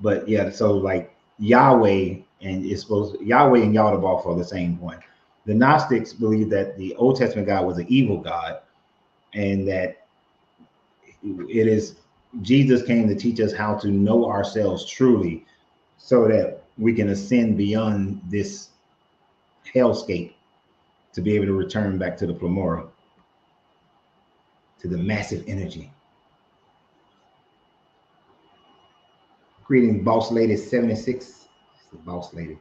But yeah, so like Yahweh and Yahweh and Yaldabaoth are the same one. The Gnostics believe that the Old Testament God was an evil God, and that it is Jesus came to teach us how to know ourselves truly, so that we can ascend beyond this hellscape to be able to return back to the Plamora, to the massive energy. Greetings, Boss Lady 76. It's the Boss Lady.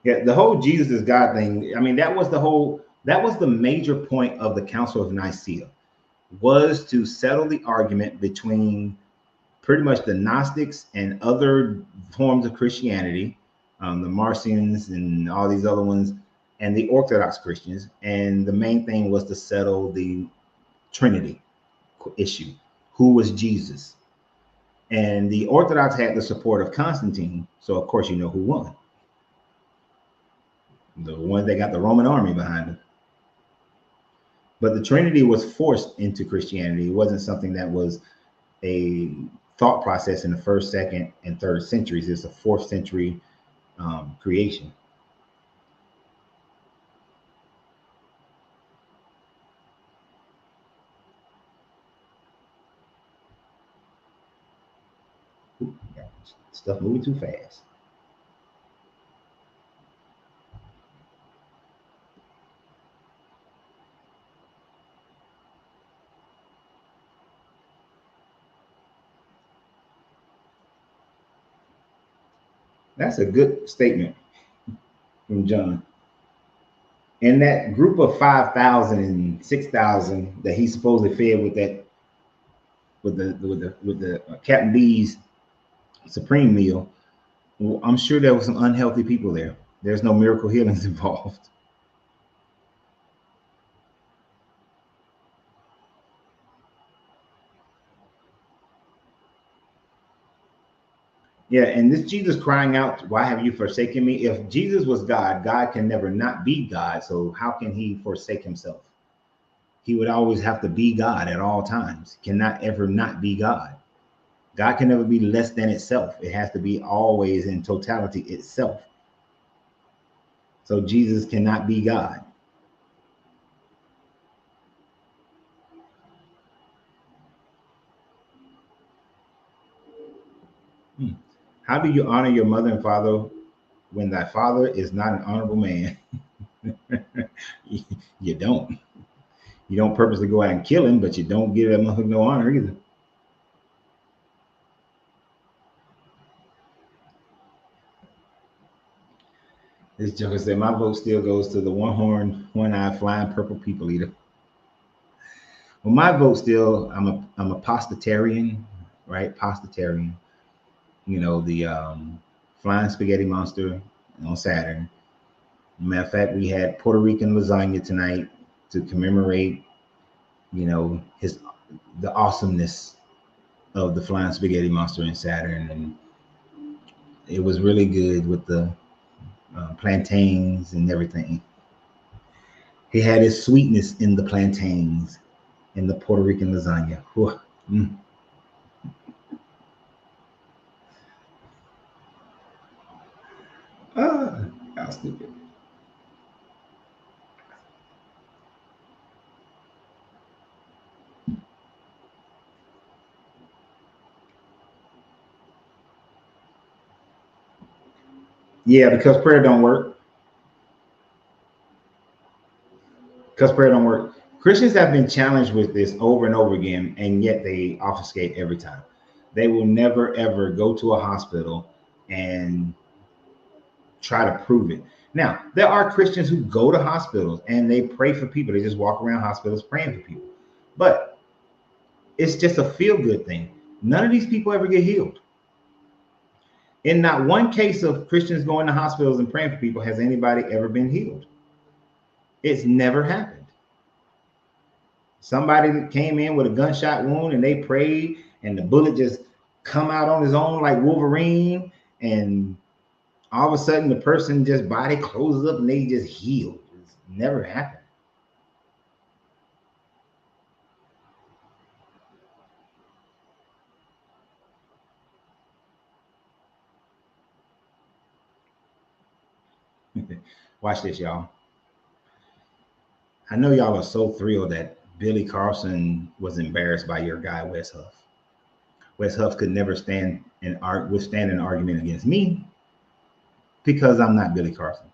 Yeah, the whole Jesus is God thing. I mean, that was the major point of the Council of Nicaea, was to settle the argument between pretty much the Gnostics and other forms of Christianity, the Marcions and all these other ones, and the Orthodox Christians. And the main thing was to settle the Trinity issue. Who was Jesus? And the Orthodox had the support of Constantine. So, of course, you know who won. The one that got the Roman army behind them. But the Trinity was forced into Christianity. It wasn't something that was a thought process in the first, second, and third centuries. It's a fourth century creation. Stuff moving too fast. That's a good statement from John. In that group of 5,000 and 6,000 that he supposedly fed with that, with the Captain B's supreme meal, well, I'm sure there were some unhealthy people there. There's no miracle healings involved. Yeah, and this Jesus crying out, "Why have you forsaken me?" If Jesus was God, God can never not be God. So how can he forsake himself? He would always have to be God at all times. Cannot ever not be God. God can never be less than itself. It has to be always in totality itself. So Jesus cannot be God. Hmm. How do you honor your mother and father when thy father is not an honorable man? You don't. You don't purposely go out and kill him, but you don't give that motherfucker no honor either. This joker said, "My vote still goes to the one horned, one eyed, flying purple people eater." Well, my vote still, I'm a pastitarian, right? Pastitarian. You know, the flying spaghetti monster on Saturn. Matter of fact, we had Puerto Rican lasagna tonight to commemorate, his the awesomeness of the flying spaghetti monster in Saturn, and it was really good with the plantains and everything. He had his sweetness in the plantains in the Puerto Rican lasagna. Whew. Mm. Ah, how stupid. Yeah, because prayer don't work. Because prayer don't work. Christians have been challenged with this over and over again, and yet they obfuscate every time. They will never ever go to a hospital and try to prove it. Now, there are Christians who go to hospitals and they pray for people. They just walk around hospitals praying for people. But it's just a feel good thing. None of these people ever get healed. In not one case of Christians going to hospitals and praying for people has anybody ever been healed. It's never happened. Somebody that came in with a gunshot wound and they prayed and the bullet just come out on his own like Wolverine, and all of a sudden the person just body closes up and they just healed. It's never happened. Watch this, y'all. I know y'all are so thrilled that Billy Carson was embarrassed by your guy Wes Huff. Wes Huff could never withstand an argument against me because I'm not Billy Carson.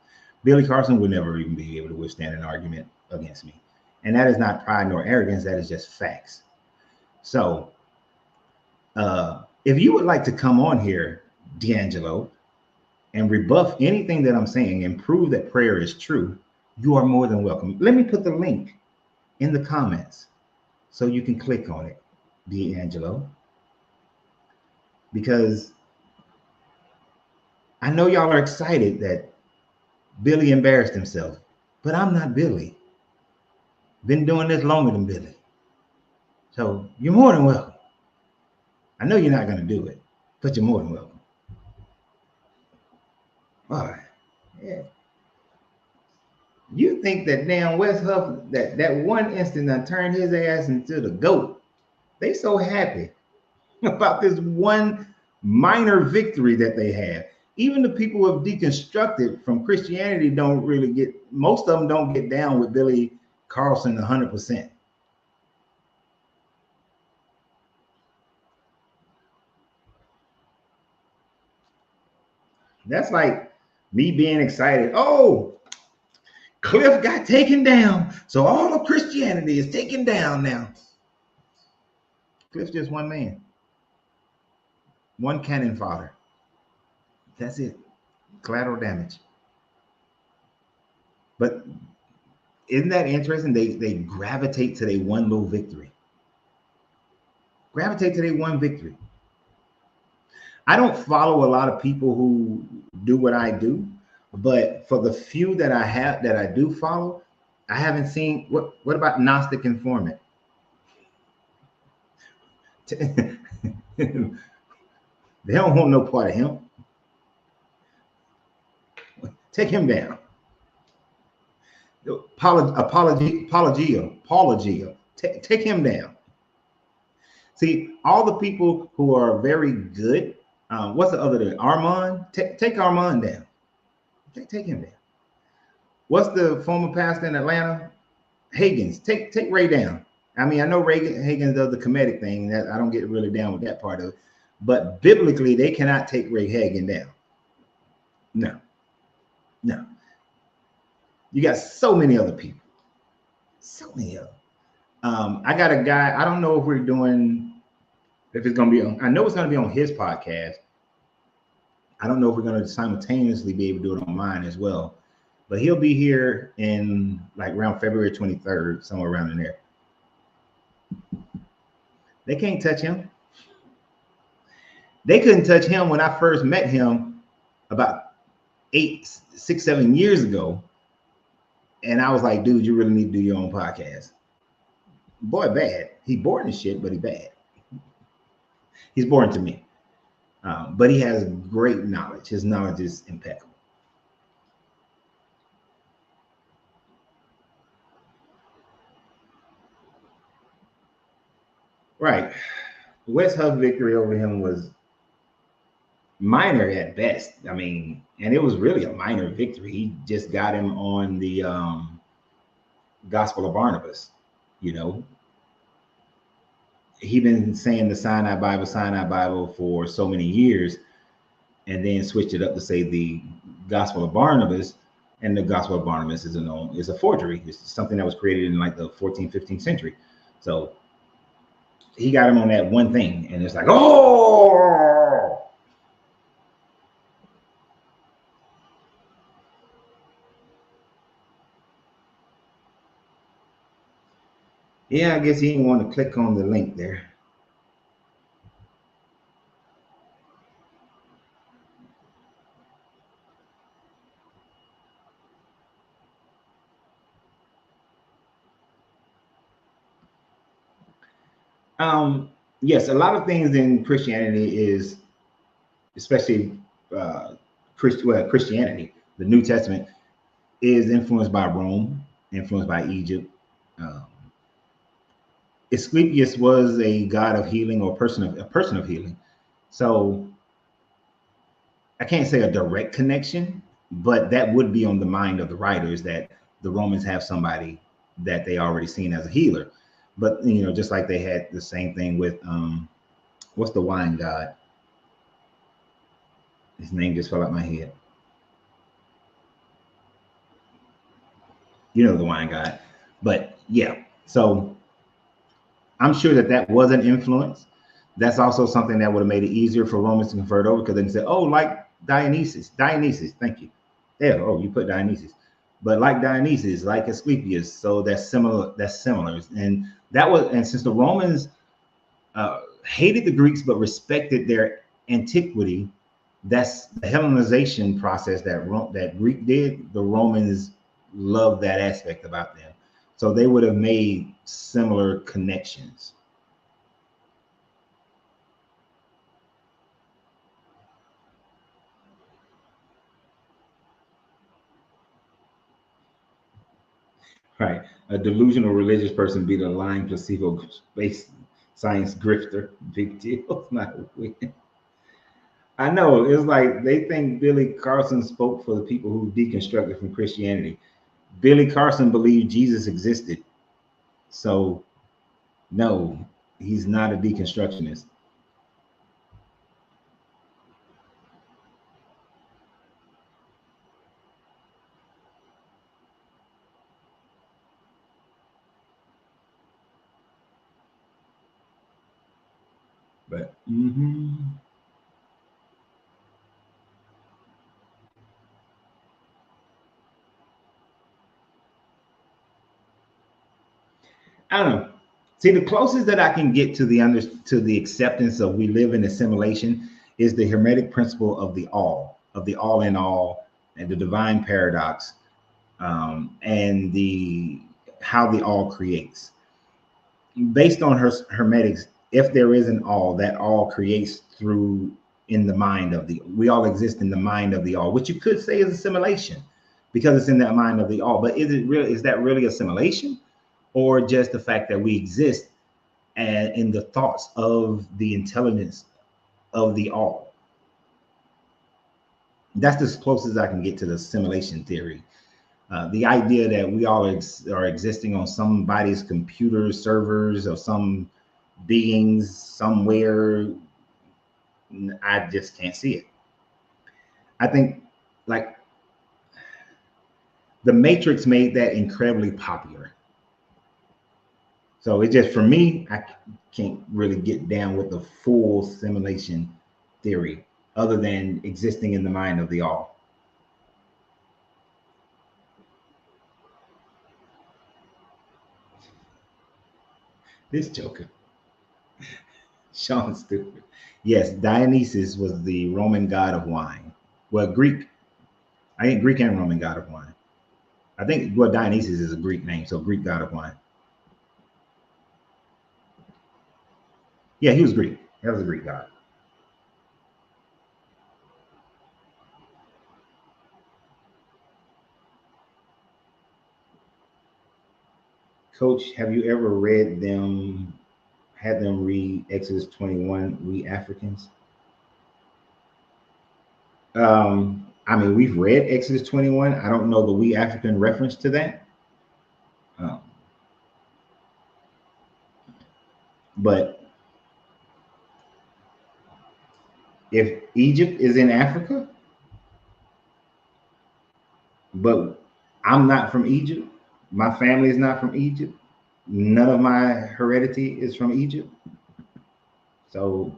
Billy Carson would never even be able to withstand an argument against me. And that is not pride nor arrogance, that is just facts. So if you would like to come on here, D'Angelo, and rebuff anything that I'm saying and prove that prayer is true, you are more than welcome. Let me put the link in the comments so you can click on it, D'Angelo, because I know y'all are excited that Billy embarrassed himself, but I'm not Billy. Been doing this longer than Billy. So you're more than welcome. I know you're not going to do it, but you're more than welcome. All right. Yeah. You think that damn West Huff, that one instant I turned his ass into the GOAT. They so happy about this one minor victory that they have. Even the people who have deconstructed from Christianity don't really get, most of them don't get down with Billy Carlson 100%. That's like me being excited. Oh, Cliff got taken down. So all of Christianity is taken down now. Cliff's just one man. One cannon fodder. That's it. Collateral damage. But isn't that interesting? They gravitate to their one little victory. Gravitate to their one victory. I don't follow a lot of people who do what I do, but for the few that I have that I do follow, I haven't seen what about Gnostic Informant? They don't want no part of him. Take him down. Apologia. Take him down. See, all the people who are very good. What's the other name? Armand. Take Armand down. Take him down. What's the former pastor in Atlanta? Higgins. Take Ray down. I mean, I know Higgins does the comedic thing. That I don't get really down with that part of it. But biblically, they cannot take Ray Hagen down. No. You got so many other people. So many of them. I got a guy. I don't know if we're doing, if it's going to be on. I know it's going to be on his podcast. I don't know if we're going to simultaneously be able to do it on mine as well. But he'll be here in like around February 23rd, somewhere around in there. They can't touch him. They couldn't touch him when I first met him about 6, 7 years ago. And I was like, dude, you really need to do your own podcast. Boy, bad. He boring as shit, but he bad. He's boring to me. But he has great knowledge. His knowledge is impeccable. Right. West Huff victory over him was minor at best. I mean, and it was really a minor victory. He just got him on the Gospel of Barnabas, you know. He'd been saying the Sinai Bible for so many years, and then switched it up to say the Gospel of Barnabas. And the Gospel of Barnabas is a forgery. It's something that was created in like the 14th, 15th century. So he got him on that one thing, and it's like, oh. Yeah, I guess he didn't want to click on the link there. Yes, a lot of things in Christianity is, especially Christianity, the New Testament, is influenced by Rome, influenced by Egypt. Asclepius was a god of healing or a person of healing. So I can't say a direct connection, but that would be on the mind of the writers that the Romans have somebody that they already seen as a healer. But you know, just like they had the same thing with what's the wine god? His name just fell out my head. You know the wine god. But yeah, so I'm sure that was an influence. That's also something that would have made it easier for Romans to convert over, because they can say, oh, like Dionysus, thank you. There, oh, you put Dionysus. But like Dionysus, like Asclepius, so that's similar. And that was, and since the Romans hated the Greeks but respected their antiquity, that's the Hellenization process that Greek did. The Romans loved that aspect about them. So they would have made similar connections. Right. A delusional religious person beat a lying placebo-based science grifter. Big deal. It's not weird. I know. It's like they think Billy Carson spoke for the people who deconstructed from Christianity. Billy Carson believed Jesus existed. So, no, he's not a deconstructionist. But I don't know. See, the closest that I can get to the acceptance of we live in assimilation is the Hermetic principle of the all in all, and the divine paradox, and the how the all creates. Based on Hermetics, if there is an all, that all creates through in the mind of the. We all exist in the mind of the all, which you could say is assimilation, because it's in that mind of the all. But is it really? Is that really assimilation, or just the fact that we exist and in the thoughts of the intelligence of the all? That's as close as I can get to the assimilation theory. The idea that we all are existing on somebody's computer servers or some beings somewhere, I just can't see it. I think like the Matrix made that incredibly popular. So it just, for me, I can't really get down with the full simulation theory other than existing in the mind of the all. This joker, Sean Stupid. Yes, Dionysus was the Roman god of wine. Well, Greek, I think Greek and Roman god of wine. I think, well, Dionysus is a Greek name, so Greek god of wine. Yeah, he was Greek. That was a Greek god. Coach, have you ever had them read Exodus 21, we Africans? I mean, we've read Exodus 21. I don't know the we African reference to that. Um, but if Egypt is in Africa, but I'm not from Egypt, my family is not from Egypt, none of my heredity is from Egypt, so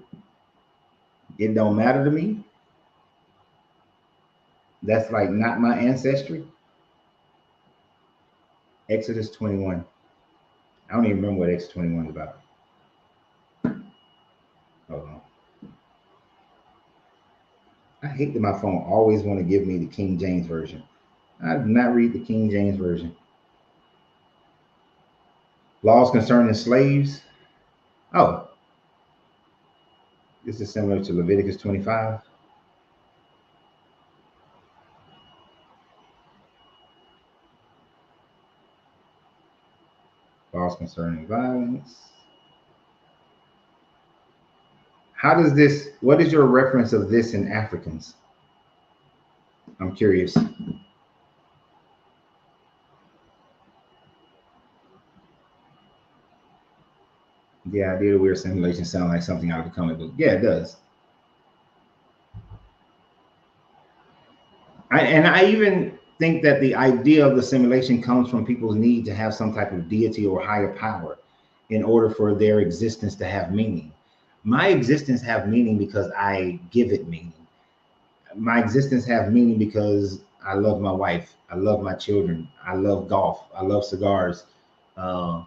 it don't matter to me. That's like not my ancestry. Exodus 21. I don't even remember what Exodus 21 is about. Hold on. I hate that my phone always want to give me the King James version. I do not read the King James version. Laws concerning slaves. Oh, this is similar to Leviticus 25. Laws concerning violence. How does this, what is your reference of this in Africans? I'm curious. The idea of weird simulation sound like something out of a comic book. Yeah, it does. I even think that the idea of the simulation comes from people's need to have some type of deity or higher power in order for their existence to have meaning. My existence have meaning because I give it meaning. my existence have meaning because I love my wife, I love my children, I love golf, I love cigars, uh,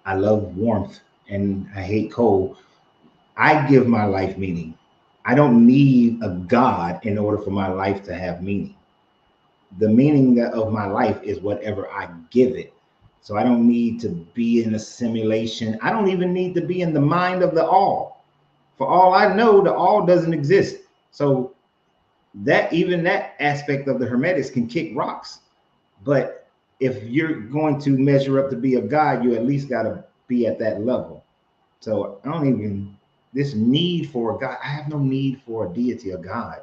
I love warmth, and I hate cold. I give my life meaning. I don't need a God in order for my life to have meaning. The meaning of my life is whatever I give it. So I don't need to be in a simulation. I don't even need to be in the mind of the all. For all I know, the all doesn't exist. So that even that aspect of the Hermetics can kick rocks. But if you're going to measure up to be a God, you at least got to be at that level. So I don't even this need for a God. I have no need for a deity, a God.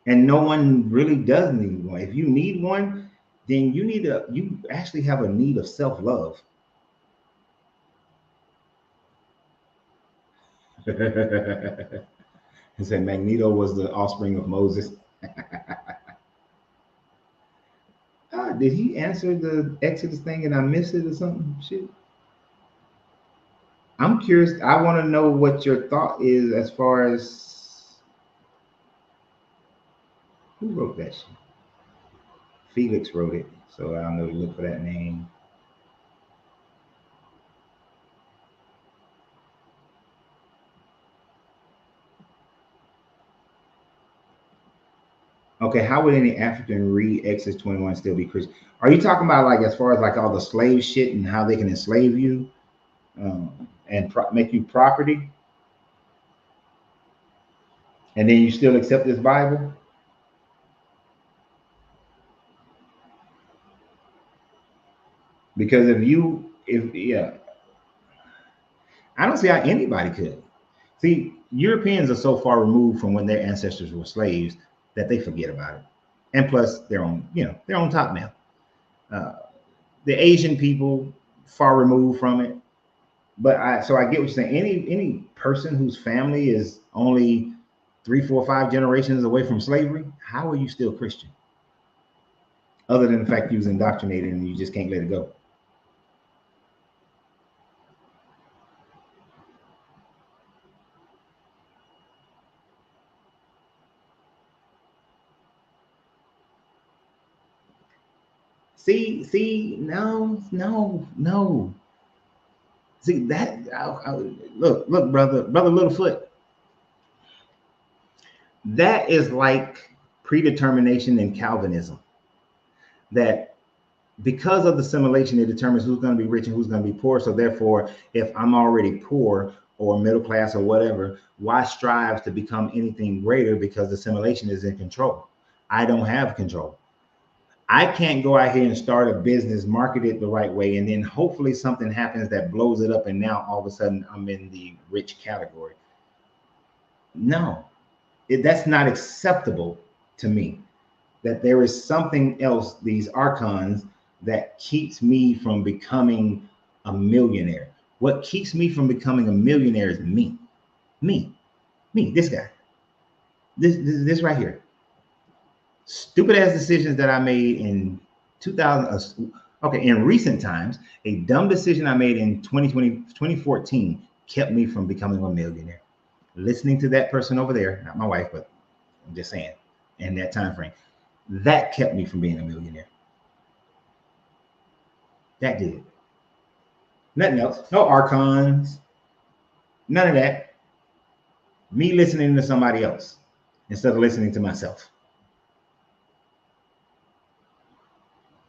And no one really does need one. If you need one, then you actually have a need of self-love. It said Magneto was the offspring of Moses. Did he answer the Exodus thing and I missed it or something? Shit. I'm curious. I want to know what your thought is as far as who wrote that shit. Felix wrote it, so I don't know to look for that name. Okay, how would any African read Exodus 21 and still be Christian? Are you talking about like as far as like all the slave shit and how they can enslave you and make you property, and then you still accept this Bible? Because if yeah, I don't see how anybody could. See, Europeans are so far removed from when their ancestors were slaves that they forget about it, and plus they're on top now. Uh, the Asian people far removed from it. But I get what you're saying. Any person whose family is only 3, 4, 5 generations away from slavery, how are you still Christian? Other than the fact you was indoctrinated and you just can't let it go. See, no, no, no. See that? Look, brother Littlefoot. That is like predetermination in Calvinism. That because of the simulation, it determines who's going to be rich and who's going to be poor. So therefore, if I'm already poor or middle class or whatever, why strive to become anything greater? Because the simulation is in control. I don't have control. I can't go out here and start a business, market it the right way, and then hopefully something happens that blows it up, and now all of a sudden I'm in the rich category. No, that's not acceptable to me. That there is something else, these archons, that keeps me from becoming a millionaire. What keeps me from becoming a millionaire is me, this guy, this right here. Stupid ass decisions that I made in 2000. Okay, in recent times, a dumb decision I made in 2020, 2014 kept me from becoming a millionaire. Listening to that person over there, not my wife, but I'm just saying, in that time frame, that kept me from being a millionaire. That did. Nothing else. No archons. None of that. Me listening to somebody else instead of listening to myself.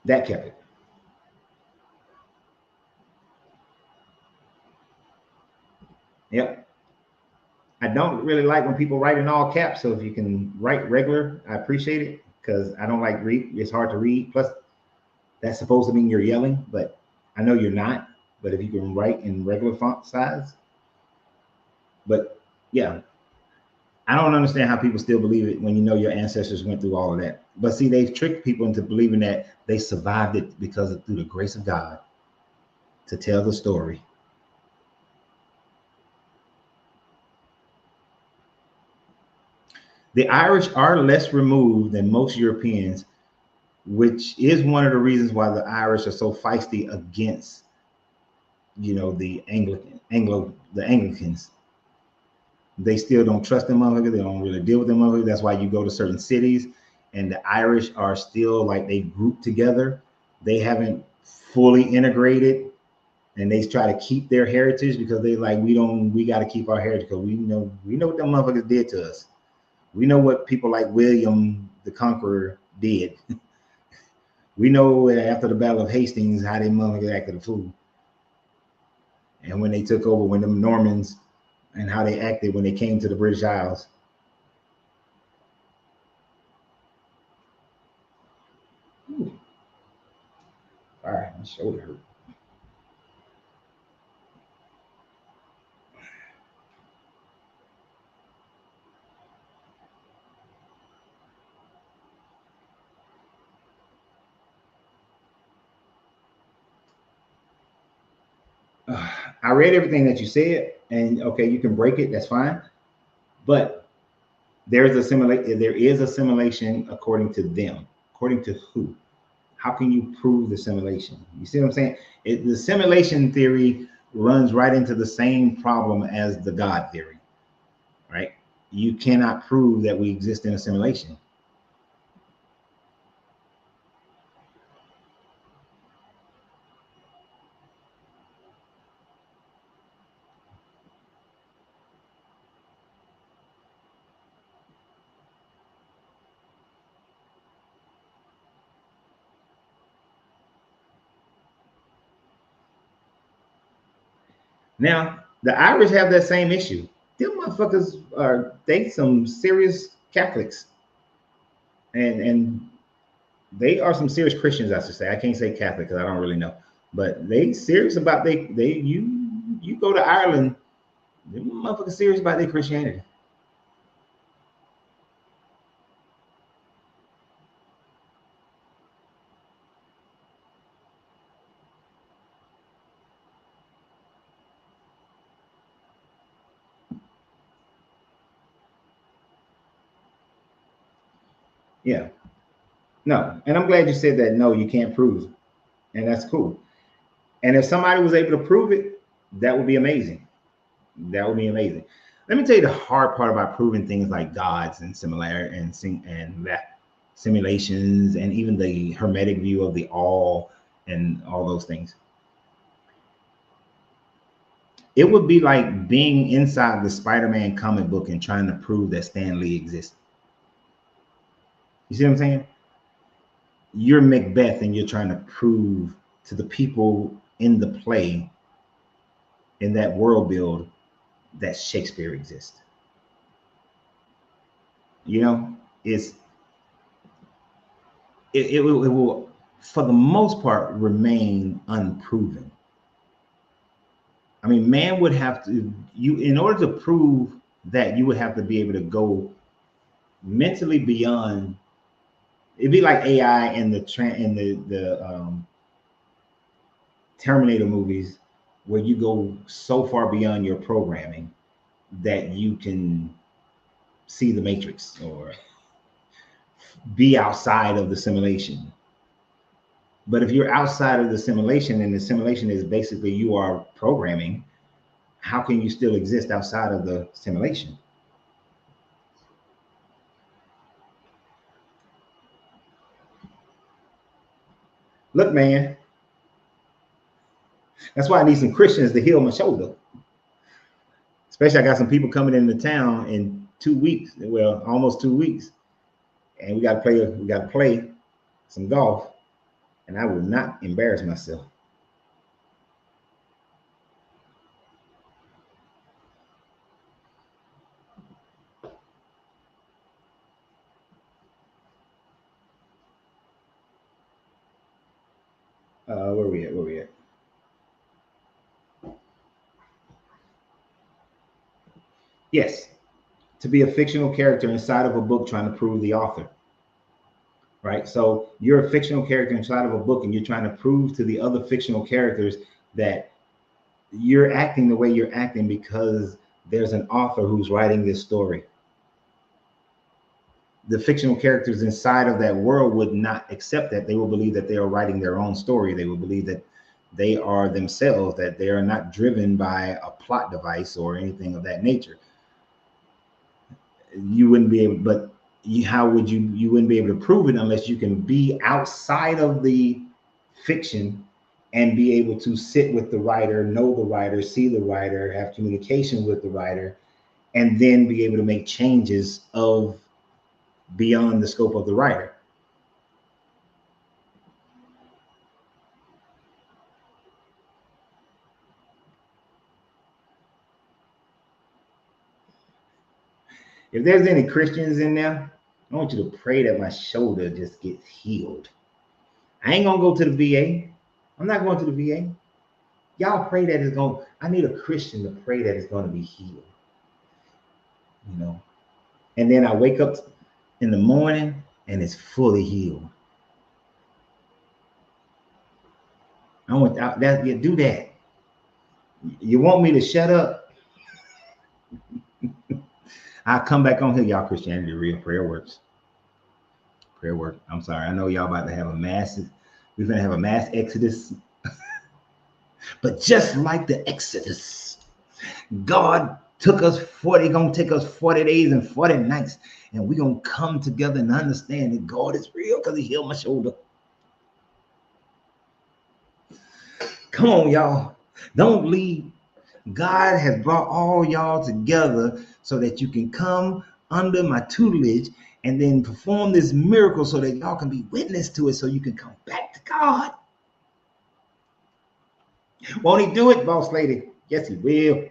That kept it. Yep. I don't really like when people write in all caps. So if you can write regular, I appreciate it because I don't like read. It's hard to read. Plus, that's supposed to mean you're yelling, but I know you're not. But if you can write in regular font size, but yeah, I don't understand how people still believe it when you know your ancestors went through all of that. But see, they've tricked people into believing that they survived it because of through the grace of God to tell the story. The Irish are less removed than most Europeans, which is one of the reasons why the Irish are so feisty against, the Anglicans. They still don't trust them motherfuckers. They don't really deal with them motherfuckers. That's why you go to certain cities, and the Irish are still like they group together. They haven't fully integrated, and they try to keep their heritage because they like we got to keep our heritage because we know what them motherfuckers did to us. We know what people like William the Conqueror did. We know after the Battle of Hastings how they motherfuckers acted a fool, and when they took over, when the Normans and how they acted when they came to the British Isles. Ooh. All right, my shoulder hurt. I read everything that you said, and okay, you can break it. That's fine, but there is a simulation according to them. According to who? How can you prove the simulation? You see what I'm saying? The simulation theory runs right into the same problem as the God theory, right? You cannot prove that we exist in a simulation. Now, the Irish have that same issue. Them motherfuckers are they some serious Catholics, and they are some serious Christians, I should say. I can't say Catholic because I don't really know, but they serious about you go to Ireland, them motherfuckers serious about their Christianity. Yeah, no, and I'm glad you said that. No, you can't prove, and that's cool. And if somebody was able to prove it, that would be amazing. That would be amazing. Let me tell you the hard part about proving things like gods and similarity and that simulations and even the hermetic view of the all and all those things. It would be like being inside the Spider-Man comic book and trying to prove that Stan Lee exists. You see what I'm saying? You're Macbeth and you're trying to prove to the people in the play in that world build that Shakespeare exists. You know, it will for the most part remain unproven. I mean, man would have to you in order to prove that you would have to be able to go mentally beyond. It'd be like AI in the Terminator movies, where you go so far beyond your programming that you can see the Matrix or be outside of the simulation. But if you're outside of the simulation and the simulation is basically you are programming, how can you still exist outside of the simulation? Look, man, that's why I need some Christians to heal my shoulder. Especially, I got some people coming into town in 2 weeks. Well, almost 2 weeks, and we got to play some golf, and I will not embarrass myself. Where we at? Where we at? Yes, to be a fictional character inside of a book trying to prove the author, right? So you're a fictional character inside of a book and you're trying to prove to the other fictional characters that you're acting the way you're acting because there's an author who's writing this story. The fictional characters inside of that world would not accept that. They will believe that they are writing their own story. They will believe that they are themselves, that they are not driven by a plot device or anything of that nature. you wouldn't be able, but how would you wouldn't be able to prove it unless you can be outside of the fiction and be able to sit with the writer, know the writer, see the writer, have communication with the writer, and then be able to make changes of beyond the scope of the writer. If there's any Christians in there, I want you to pray that my shoulder just gets healed. I ain't gonna go to the VA. I'm not going to the VA. Y'all pray that it's going. I need a Christian to pray that it's going to be healed. You know, and then I wake up in the morning and it's fully healed. I want that. You do that. You want me to shut up? I'll come back on here, y'all. Christianity real. Prayer works. Prayer work. I'm sorry. I know y'all about to have a mass. We're gonna have a mass exodus. But just like the Exodus, God took us 40, gonna take us 40 days and 40 nights, and we're gonna come together and understand that God is real because he healed my shoulder. Come on, y'all. Don't leave. God has brought all y'all together so that you can come under my tutelage and then perform this miracle so that y'all can be witness to it so you can come back to God. Won't he do it, boss lady? Yes, he will.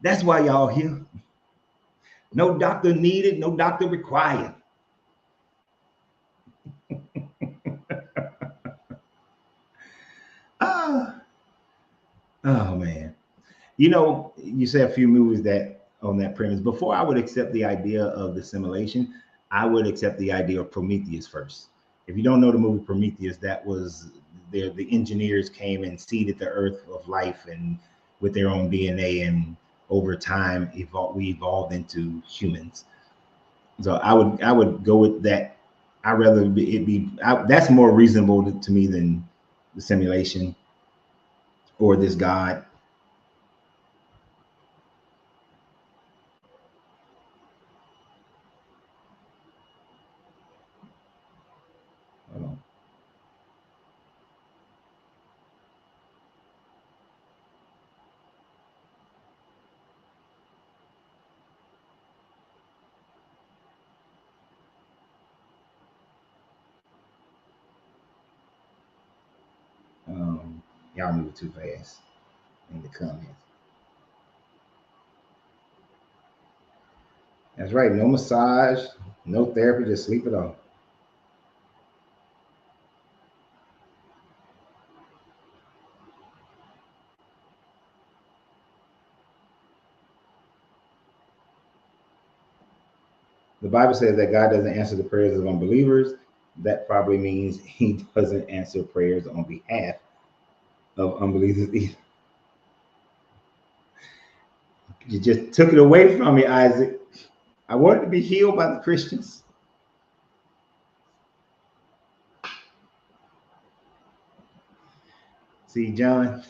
That's why y'all here. No doctor needed, no doctor required. Oh man. You know, you said a few movies that on that premise. Before I would accept the idea of the simulation, I would accept the idea of Prometheus first. If you don't know the movie Prometheus, that was the engineers came and seeded the earth of life and with their own DNA, and over time we evolved into humans. So I would go with that. I'd rather it be that's more reasonable to me than the simulation or this God. Y'all move too fast in the comments. That's right. No massage, no therapy, just sleep it off. The Bible says that God doesn't answer the prayers of unbelievers. That probably means he doesn't answer prayers on behalf of unbelievers either. You just took it away from me, Isaac. I wanted to be healed by the Christians. See, John.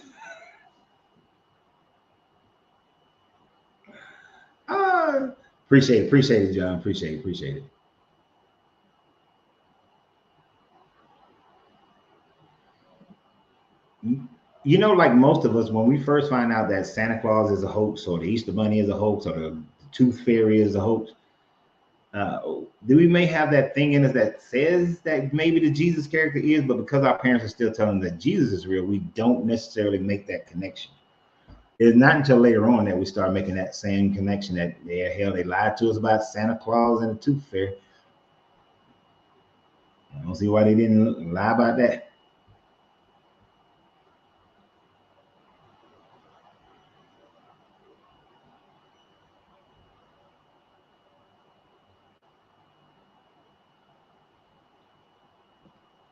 Appreciate it, John. Appreciate it. You know, like most of us, when we first find out that Santa Claus is a hoax, or the Easter Bunny is a hoax, or the Tooth Fairy is a hoax, do we may have that thing in us that says that maybe the Jesus character is, but because our parents are still telling us that Jesus is real, we don't necessarily make that connection. It's not until later on that we start making that same connection that they lied to us about Santa Claus and the Tooth Fairy. I don't see why they didn't lie about that.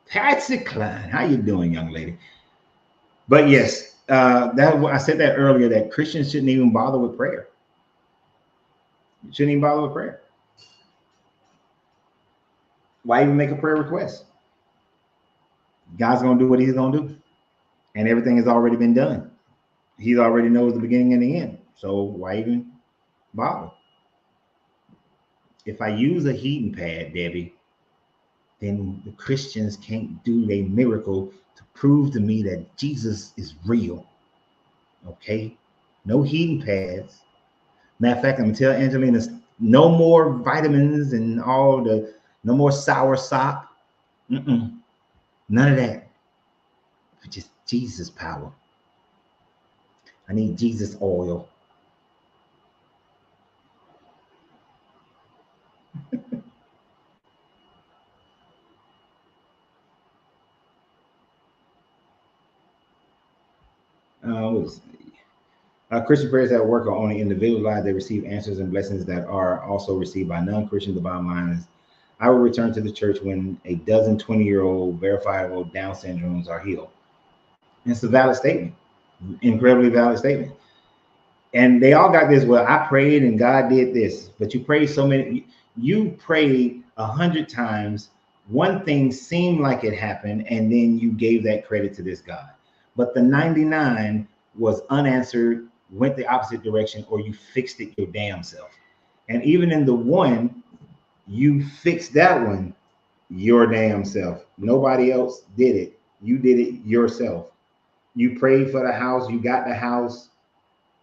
Patsy Cline, how you doing, young lady? But yes, that I said that earlier, that Christians shouldn't even bother with prayer. Shouldn't even bother with prayer. Why even make a prayer request? God's gonna do what he's gonna do. And everything has already been done. He already knows the beginning and the end. So why even bother? If I use a heating pad, Debbie, then the Christians can't do a miracle to prove to me that Jesus is real. Okay? No heating pads. Matter of fact, I'm gonna tell Angelina no more vitamins and all the no more sour sop. Mm-mm. None of that. Just Jesus power. I need Jesus oil. Let's see. Christian prayers at work are only individualized. They receive answers and blessings that are also received by non-Christians. The bottom line is, I will return to the church when a dozen 20-year-old verifiable Down syndromes are healed. And it's a valid statement, incredibly valid statement. And they all got this. Well, I prayed and God did this, but you prayed so many. You prayed 100 times. One thing seemed like it happened, and then you gave that credit to this God. But the 99 was unanswered, went the opposite direction, or you fixed it your damn self. And even in the one, you fixed that one your damn self. Nobody else did it. You did it yourself. You prayed for the house, you got the house,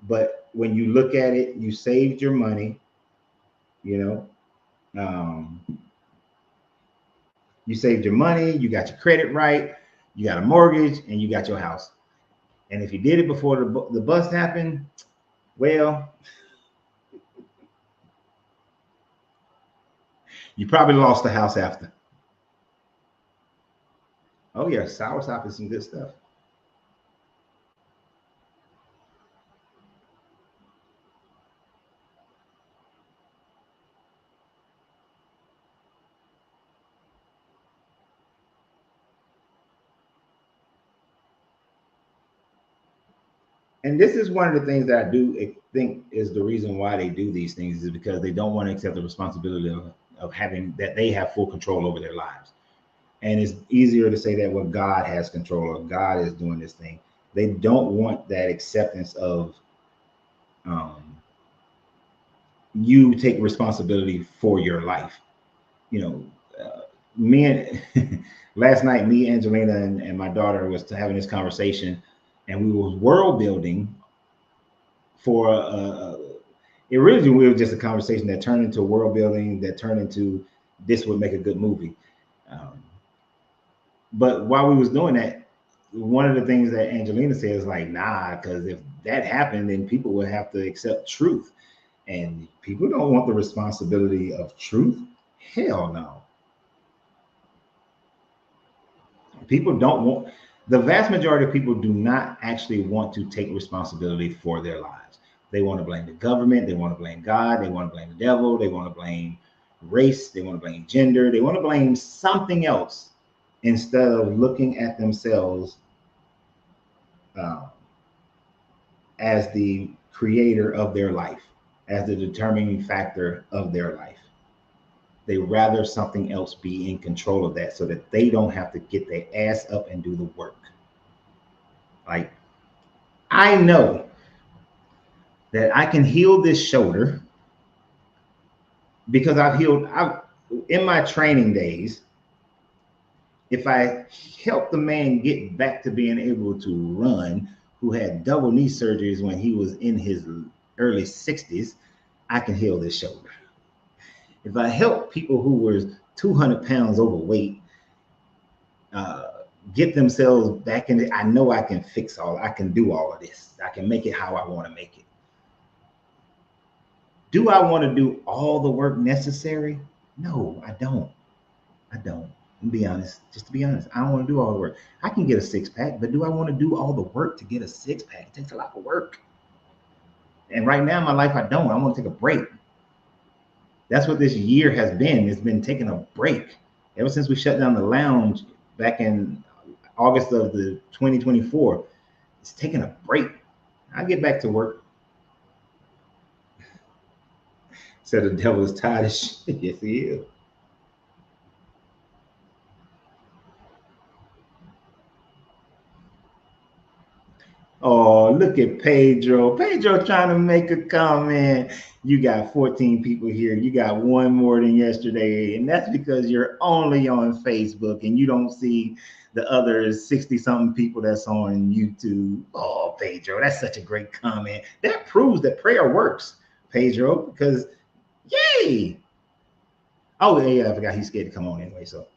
but when you look at it, you saved your money, you know, you saved your money, you got your credit right, you got a mortgage, and you got your house. And if you did it before the bust happened, well, you probably lost the house after. Oh yeah, soursop is some good stuff. And this is one of the things that I do think is the reason why they do these things, is because they don't want to accept the responsibility of having that they have full control over their lives. And it's easier to say that, well, God has control, or God is doing this thing. They don't want that acceptance of um, you take responsibility for your life. You know, me and last night, me, Angelina, and my daughter was having this conversation, and we was world building for originally we were just a conversation that turned into world building, that turned into this would make a good movie. Um, but while we was doing that, one of the things that Angelina said is like, nah, because if that happened, then people would have to accept truth. And people don't want the responsibility of truth. Hell no. People don't want, the vast majority of people do not actually want to take responsibility for their lives. They want to blame the government, they want to blame God, they want to blame the devil, they want to blame race, they want to blame gender, they want to blame something else instead of looking at themselves uh, as the creator of their life, as the determining factor of their life. They rather something else be in control of that so that they don't have to get their ass up and do the work. Like, I know that I can heal this shoulder because I've in my training days, if I help the man get back to being able to run, who had double knee surgeries when he was in his early 60s, I can heal this shoulder. If I help people who were 200 pounds overweight uh, get themselves back in it, I know I can fix I can do all of this. I can make it how I want to make it. Do I want to do all the work necessary? No, I don't. I don't. Be honest, just to be honest, I don't want to do all the work. I can get a six pack, but do I want to do all the work to get a six pack? It takes a lot of work. And right now in my life, I don't. I want to take a break. That's what this year has been. It's been taking a break. Ever since we shut down the lounge back in August of the 2024, it's taking a break. I get back to work. Said the devil is tired of shit. Yes, he is. Oh, look at Pedro. Pedro trying to make a comment. You got 14 people here. You got one more than yesterday. And that's because you're only on Facebook and you don't see the other 60 something people that's on YouTube. Oh, Pedro, that's such a great comment. That proves that prayer works, Pedro, because yay. Oh, yeah, I forgot he's scared to come on anyway. So,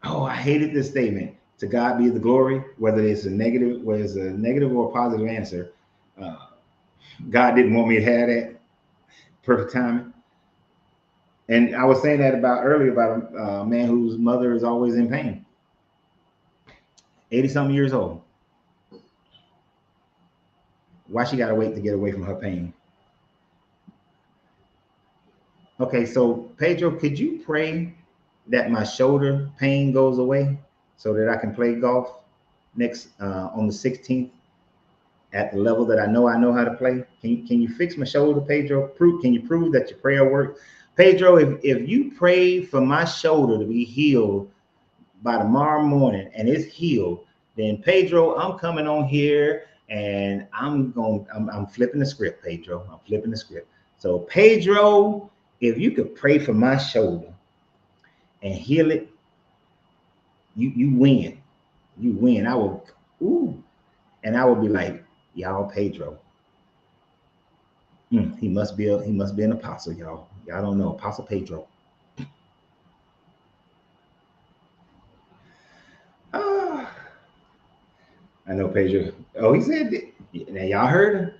oh, I hated this statement. To God be the glory, whether it's a negative or a positive answer. Uh, God didn't want me to have that perfect timing. And I was saying that about earlier about a man whose mother is always in pain, 80 something years old. Why she got to wait to get away from her pain? Okay, so Pedro, could you pray that my shoulder pain goes away so that I can play golf next on the 16th at the level that I know how to play? Can you fix my shoulder, Pedro? Can you prove that your prayer works? Pedro, if you pray for my shoulder to be healed by tomorrow morning and it's healed, then Pedro, I'm coming on here and I'm flipping the script, Pedro. I'm flipping the script. So Pedro, if you could pray for my shoulder and heal it, you win. You win. I will ooh, and I will be like, y'all, Pedro. He must be an apostle, y'all. Y'all don't know Apostle Pedro. Ah, I know Pedro. Oh, he said that. Now y'all heard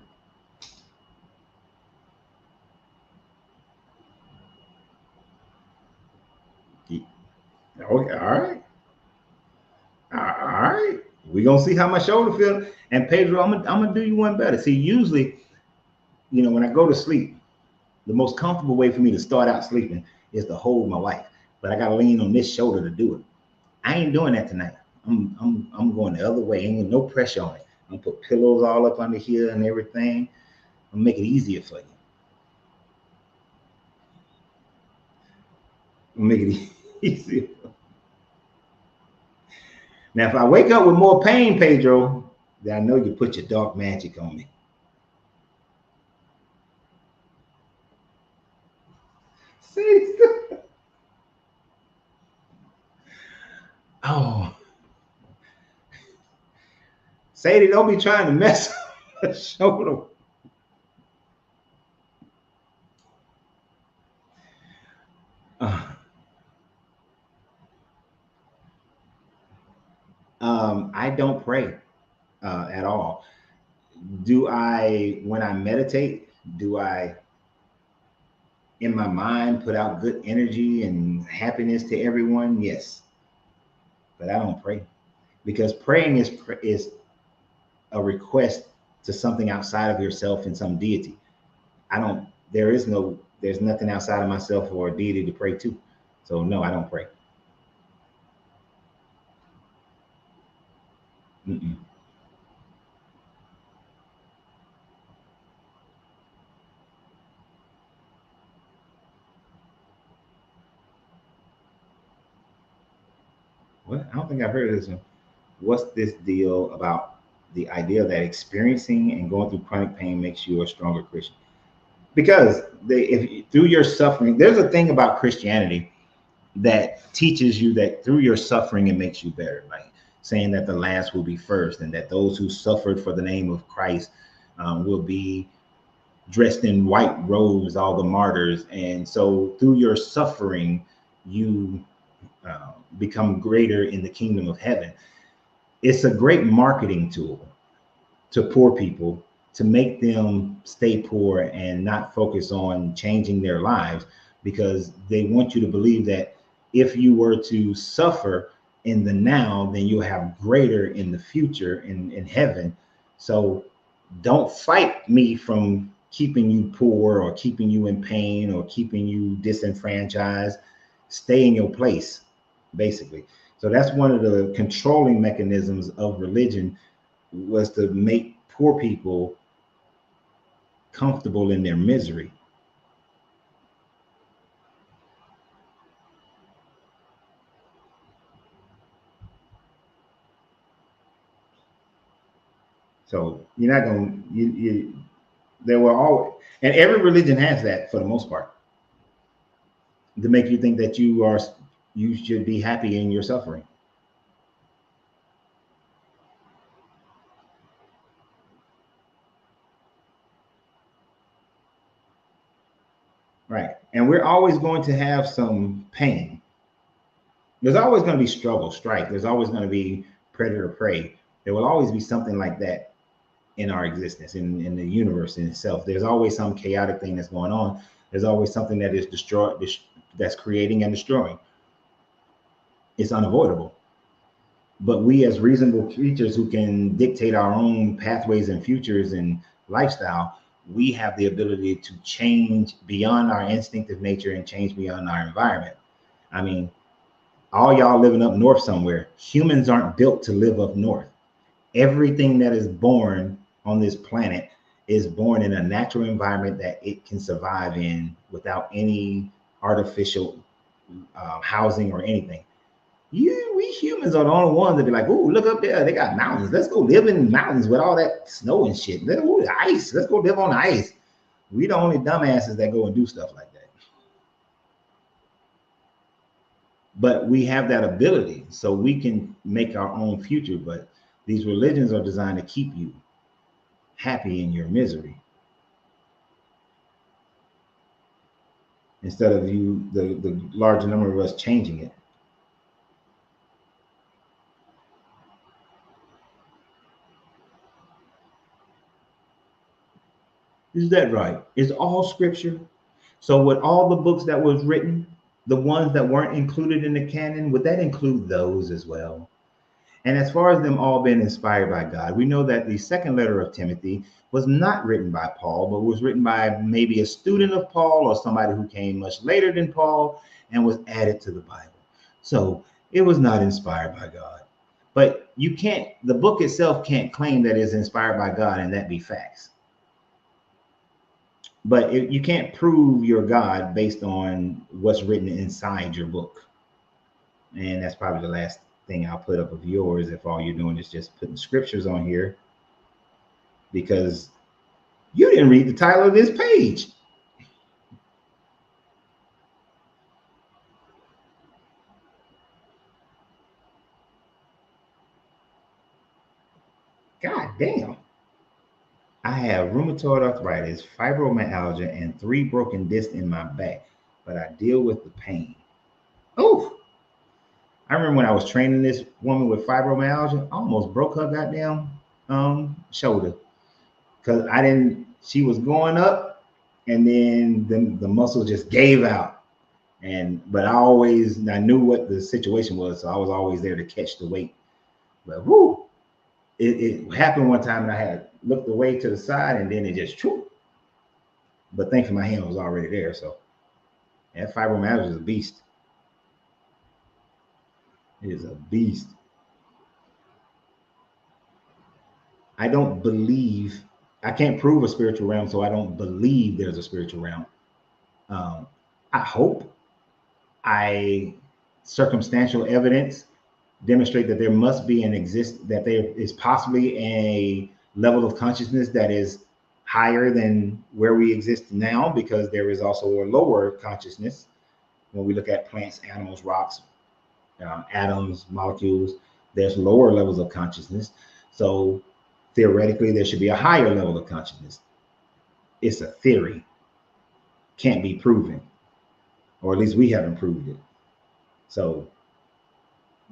him. Okay, all right. All right. We're gonna see how my shoulder feel. And Pedro, I'm gonna do you one better. See, usually, when I go to sleep, the most comfortable way for me to start out sleeping is to hold my wife. But I gotta lean on this shoulder to do it. I ain't doing that tonight. I'm going the other way. Ain't no pressure on it. I'm gonna put pillows all up under here and everything. I'm gonna make it easier for you. I'm gonna make it easier. Now, if I wake up with more pain, Pedro, then I know you put your dark magic on me. See? Oh, Sadie, don't be trying to mess up the shoulder. Uh, I don't pray at all. When I meditate, do I, in my mind, put out good energy and happiness to everyone? Yes, but I don't pray because praying is a request to something outside of yourself and some deity. I don't. There's nothing outside of myself or a deity to pray to. So no, I don't pray. Mm-mm. What? I don't think I've heard of this one. What's this deal about the idea that experiencing and going through chronic pain makes you a stronger Christian? Because if through your suffering, there's a thing about Christianity that teaches you that through your suffering it makes you better, like saying that the last will be first, and that those who suffered for the name of Christ will be dressed in white robes, all the martyrs. And so through your suffering, you become greater in the kingdom of heaven. It's a great marketing tool to poor people to make them stay poor and not focus on changing their lives, because they want you to believe that if you were to suffer in the now, then you'll have greater in the future in heaven. So don't fight me from keeping you poor or keeping you in pain or keeping you disenfranchised. Stay in your place, basically. So that's one of the controlling mechanisms of religion, was to make poor people comfortable in their misery. So you're not going to, there will always, and every religion has that for the most part, to make you think that you should be happy in your suffering. Right. And we're always going to have some pain. There's always going to be struggle, strife. There's always going to be predator prey. There will always be something like that in our existence, in the universe in itself. There's always some chaotic thing that's going on. There's always something that is that's creating and destroying. It's unavoidable. But we as reasonable creatures who can dictate our own pathways and futures and lifestyle, we have the ability to change beyond our instinctive nature and change beyond our environment. I mean, all y'all living up north somewhere, humans aren't built to live up north. Everything that is born on this planet is born in a natural environment that it can survive in without any artificial housing or anything. We humans are the only ones that be like, "Ooh, look up there, they got mountains. Let's go live in mountains with all that snow and shit. Ooh, ice. Let's go live on ice." We the only dumbasses that go and do stuff like that. But we have that ability, so we can make our own future. But these religions are designed to keep you happy in your misery, instead of the larger number of us changing it. Is that right? Is all scripture? So with all the books that was written, the ones that weren't included in the canon, would that include those as well? And as far as them all being inspired by God, we know that the second letter of Timothy was not written by Paul, but was written by maybe a student of Paul or somebody who came much later than Paul and was added to the Bible. So it was not inspired by God. But you can't, the book itself can't claim that it's inspired by God and that be facts. But you can't prove your God based on what's written inside your book. And that's probably the last thing I'll put up of yours if all you're doing is just putting scriptures on here, because you didn't read the title of this page. God damn. I have rheumatoid arthritis, fibromyalgia, and 3 broken discs in my back, but I deal with the pain. Oh, I remember when I was training this woman with fibromyalgia, I almost broke her goddamn shoulder, because she was going up and then the muscle just gave out. But I knew what the situation was, so I was always there to catch the weight. But whoo, it happened one time and I had looked away to the side and then it just choo. But thankfully my hand was already there. So that fibromyalgia is a beast. It is a beast. I don't believe, I can't prove a spiritual realm, so I don't believe there's a spiritual realm. I hope circumstantial evidence demonstrate that there must be that there is possibly a level of consciousness that is higher than where we exist now, because there is also a lower consciousness when we look at plants, animals, rocks, atoms, molecules. There's lower levels of consciousness. So theoretically, there should be a higher level of consciousness. It's a theory, can't be proven, or at least we haven't proved it. So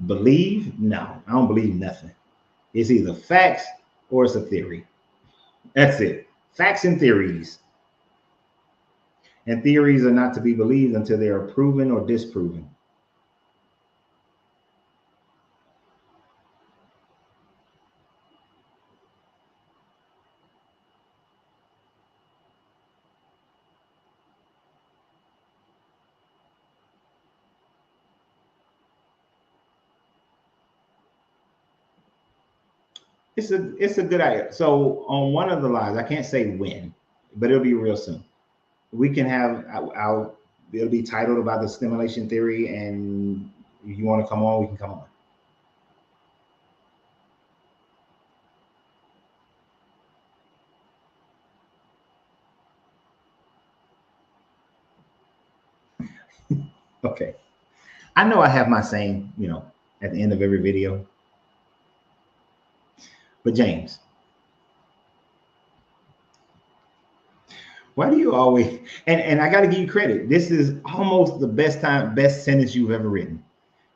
believe? No, I don't believe nothing. It's either facts or it's a theory. That's it. Facts and theories. And theories are not to be believed until they are proven or disproven. It's a good idea. So on one of the lives, I can't say when, but it'll be real soon. We can have it'll be titled about the stimulation theory, and if you want to come on, we can come on. Okay. I know I have my saying, at the end of every video, but James, why do you always, and I got to give you credit. This is almost the best sentence you've ever written.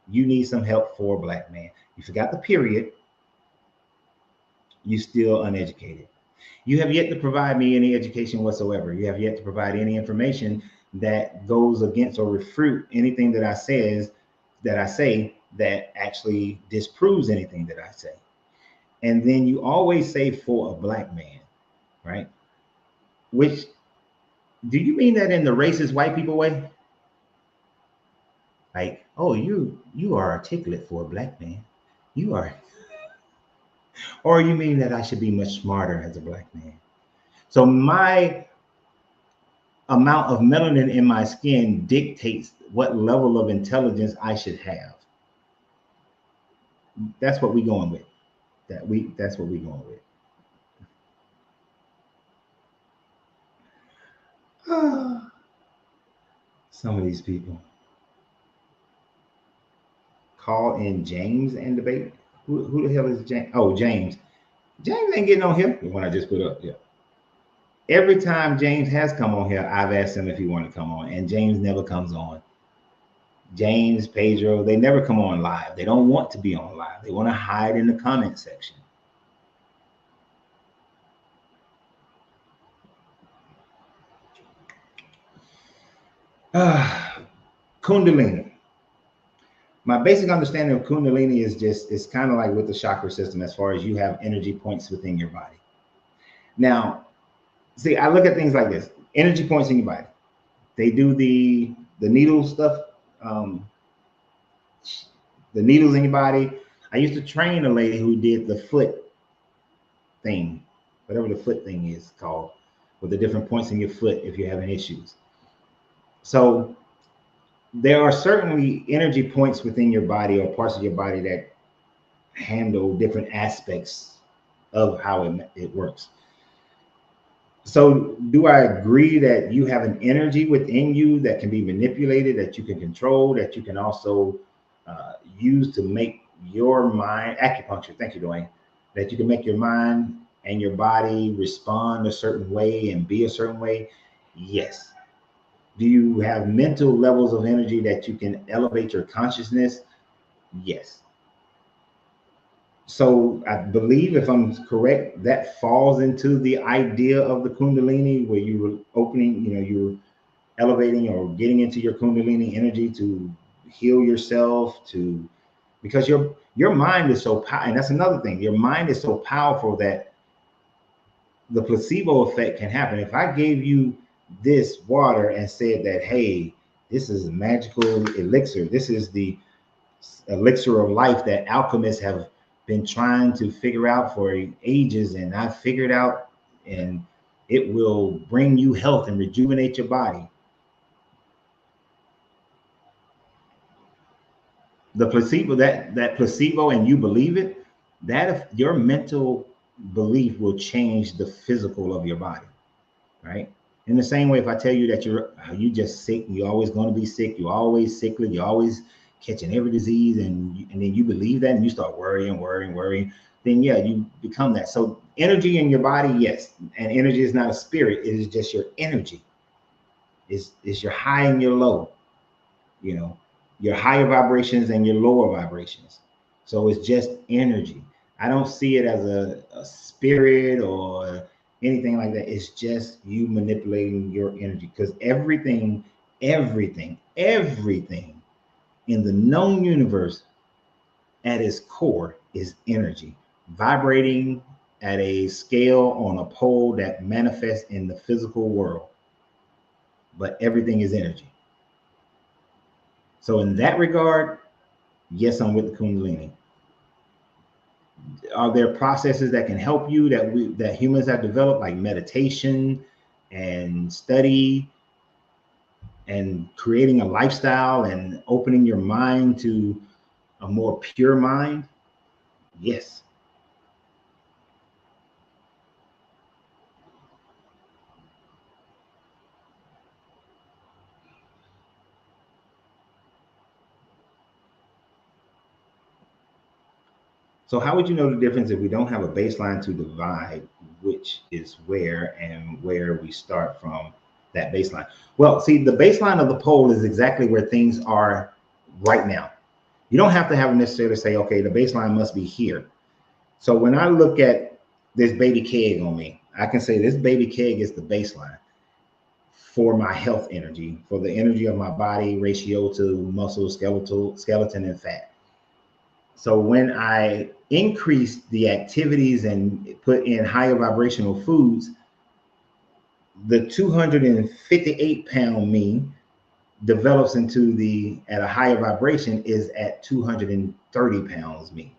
You need some help for a black man. You forgot the period. You still uneducated. You have yet to provide me any education whatsoever. You have yet to provide any information that goes against or refute anything that I say that actually disproves anything that I say. And then you always say for a black man, right? Which, do you mean that in the racist white people way? Like, oh, you are articulate for a black man. You are, or you mean that I should be much smarter as a black man? So my amount of melanin in my skin dictates what level of intelligence I should have. That's what we're going with. That's what we're going with. Some of these people call in James and debate. Who the hell is James? Oh, James. James ain't getting on here. The one I just put up. Yeah. Every time James has come on here, I've asked him if he wanted to come on, and James never comes on. James, Pedro, they never come on live. They don't want to be on live. They want to hide in the comment section. Kundalini. My basic understanding of Kundalini is it's kind of like with the chakra system as far as you have energy points within your body. Now, see, I look at things like this: energy points in your body. They do the needle stuff, the needles in your body. I used to train a lady who did the foot thing, whatever the foot thing is called, with the different points in your foot if you're having issues. So there are certainly energy points within your body or parts of your body that handle different aspects of how it works. So do I agree that you have an energy within you that can be manipulated, that you can control, that you can also use to make your mind, acupuncture, thank you, Dwayne, that you can make your mind and your body respond a certain way and be a certain way? Yes. Do you have mental levels of energy that you can elevate your consciousness? Yes. So I believe, if I'm correct, that falls into the idea of the Kundalini, where you were opening, you're elevating or getting into your Kundalini energy to heal yourself, because your mind is so powerful. And that's another thing. Your mind is so powerful that the placebo effect can happen. If I gave you this water and said that, hey, this is a magical elixir, this is the elixir of life that alchemists have been trying to figure out for ages, and I figured out, and it will bring you health and rejuvenate your body. The placebo, that placebo, and you believe it, that if your mental belief will change the physical of your body, right? In the same way, if I tell you that you just sick, you're always going to be sick, you're always sickly, you're always catching every disease, and then you believe that and you start worrying, then yeah, you become that. So energy in your body, yes, and energy is not a spirit; it is just your energy. Is your high and your low, your higher vibrations and your lower vibrations. So it's just energy. I don't see it as a spirit or anything like that. It's just you manipulating your energy, because everything in the known universe at its core is energy, vibrating at a scale on a pole that manifests in the physical world. But everything is energy. So in that regard, yes, I'm with the Kundalini. Are there processes that can help you that humans have developed, like meditation and study and creating a lifestyle and opening your mind to a more pure mind? Yes. So how would you know the difference if we don't have a baseline to divide which is where and where we start from that baseline? Well, see, the baseline of the pole is exactly where things are right now. You don't have to have necessarily say, okay, the baseline must be here. So when I look at this baby keg on me, I can say this baby keg is the baseline for my health energy, for the energy of my body ratio to muscle, skeleton, and fat. So when I increase the activities and put in higher vibrational foods, the 258-pound me develops into at a higher vibration is at 230 pounds me.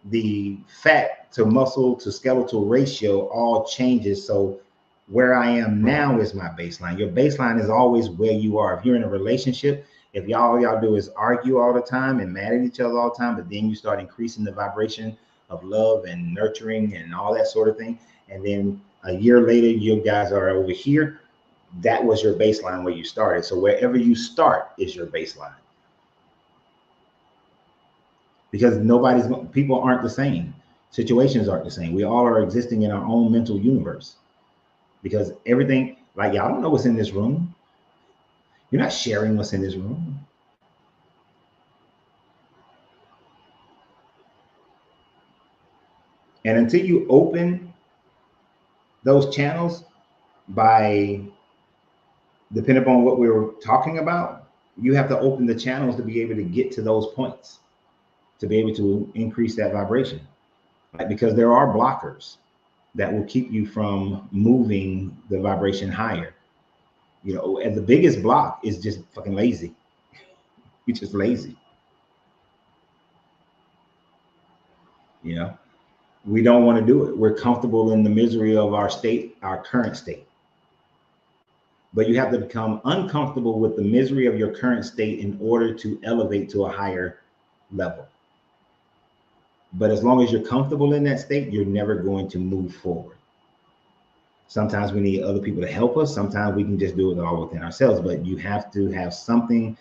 The fat to muscle to skeletal ratio all changes. So where I am now is my baseline. Your baseline is always where you are. If you're in a relationship, if y'all do is argue all the time and mad at each other all the time, but then you start increasing the vibration of love and nurturing and all that sort of thing, and then a year later you guys are over here, that was your baseline where you started. So wherever you start is your baseline, because people aren't the same, situations aren't the same. We all are existing in our own mental universe, because everything, like, y'all don't know what's in this room. You're not sharing what's in this room. And until you open those channels, by depending upon what we were talking about, you have to open the channels to be able to get to those points, to be able to increase that vibration. Like, because there are blockers that will keep you from moving the vibration higher. You know, and the biggest block is just fucking lazy. You're just lazy. You know, we don't want to do it. We're comfortable in the misery of our state, our current state. But you have to become uncomfortable with the misery of your current state in order to elevate to a higher level. But as long as you're comfortable in that state, you're never going to move forward. Sometimes we need other people to help us. Sometimes we can just do it all within ourselves. But you have to have something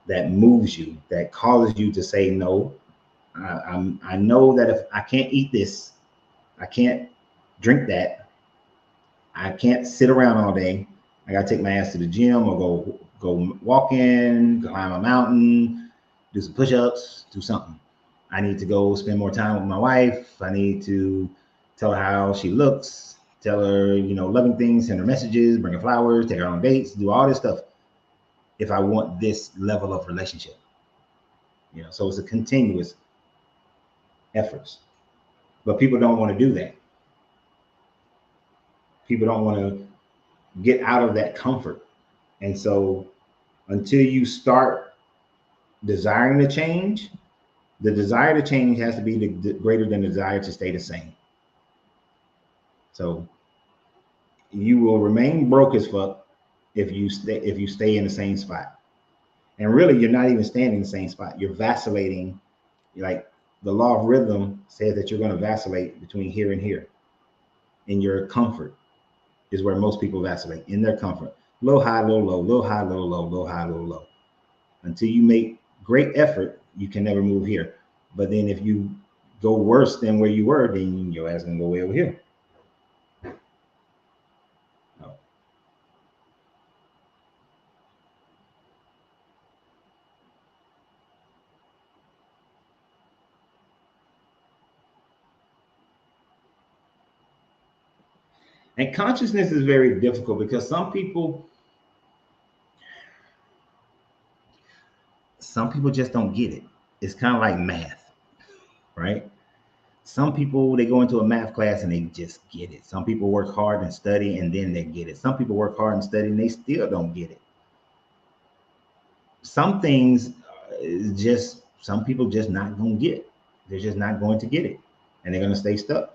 that moves you, that causes you to say, no, I know that if I can't eat this, I can't drink that, I can't sit around all day. I gotta take my ass to the gym or go walking, climb a mountain, do some push-ups, do something. I need to go spend more time with my wife. I need to tell her how she looks, tell her, you know, loving things, send her messages, bring her flowers, take her on dates, do all this stuff if I want this level of relationship. You know, so it's a continuous efforts. But people don't want to do that. People don't want to get out of that comfort. And so until you start desiring to change, the desire to change has to be greater than the desire to stay the same. So you will remain broke as fuck if you stay in the same spot. And really, you're not even staying in the same spot. You're vacillating. Like, the law of rhythm says that you're going to vacillate between here and here. In your comfort is where most people vacillate, in their comfort. Low, high, low, low, low, high, low, low, low, high, low, low. Until you make great effort, you can never move here. But then if you go worse than where you were, then your ass gonna go way over here. No. And consciousness is very difficult because some people just don't get it. It's kind of like math, right? Some people, they go into a math class and they just get it. Some people work hard and study and then they get it. Some people work hard and study and they still don't get it. Some things some people just not gonna get. They're just not going to get it, and they're gonna stay stuck.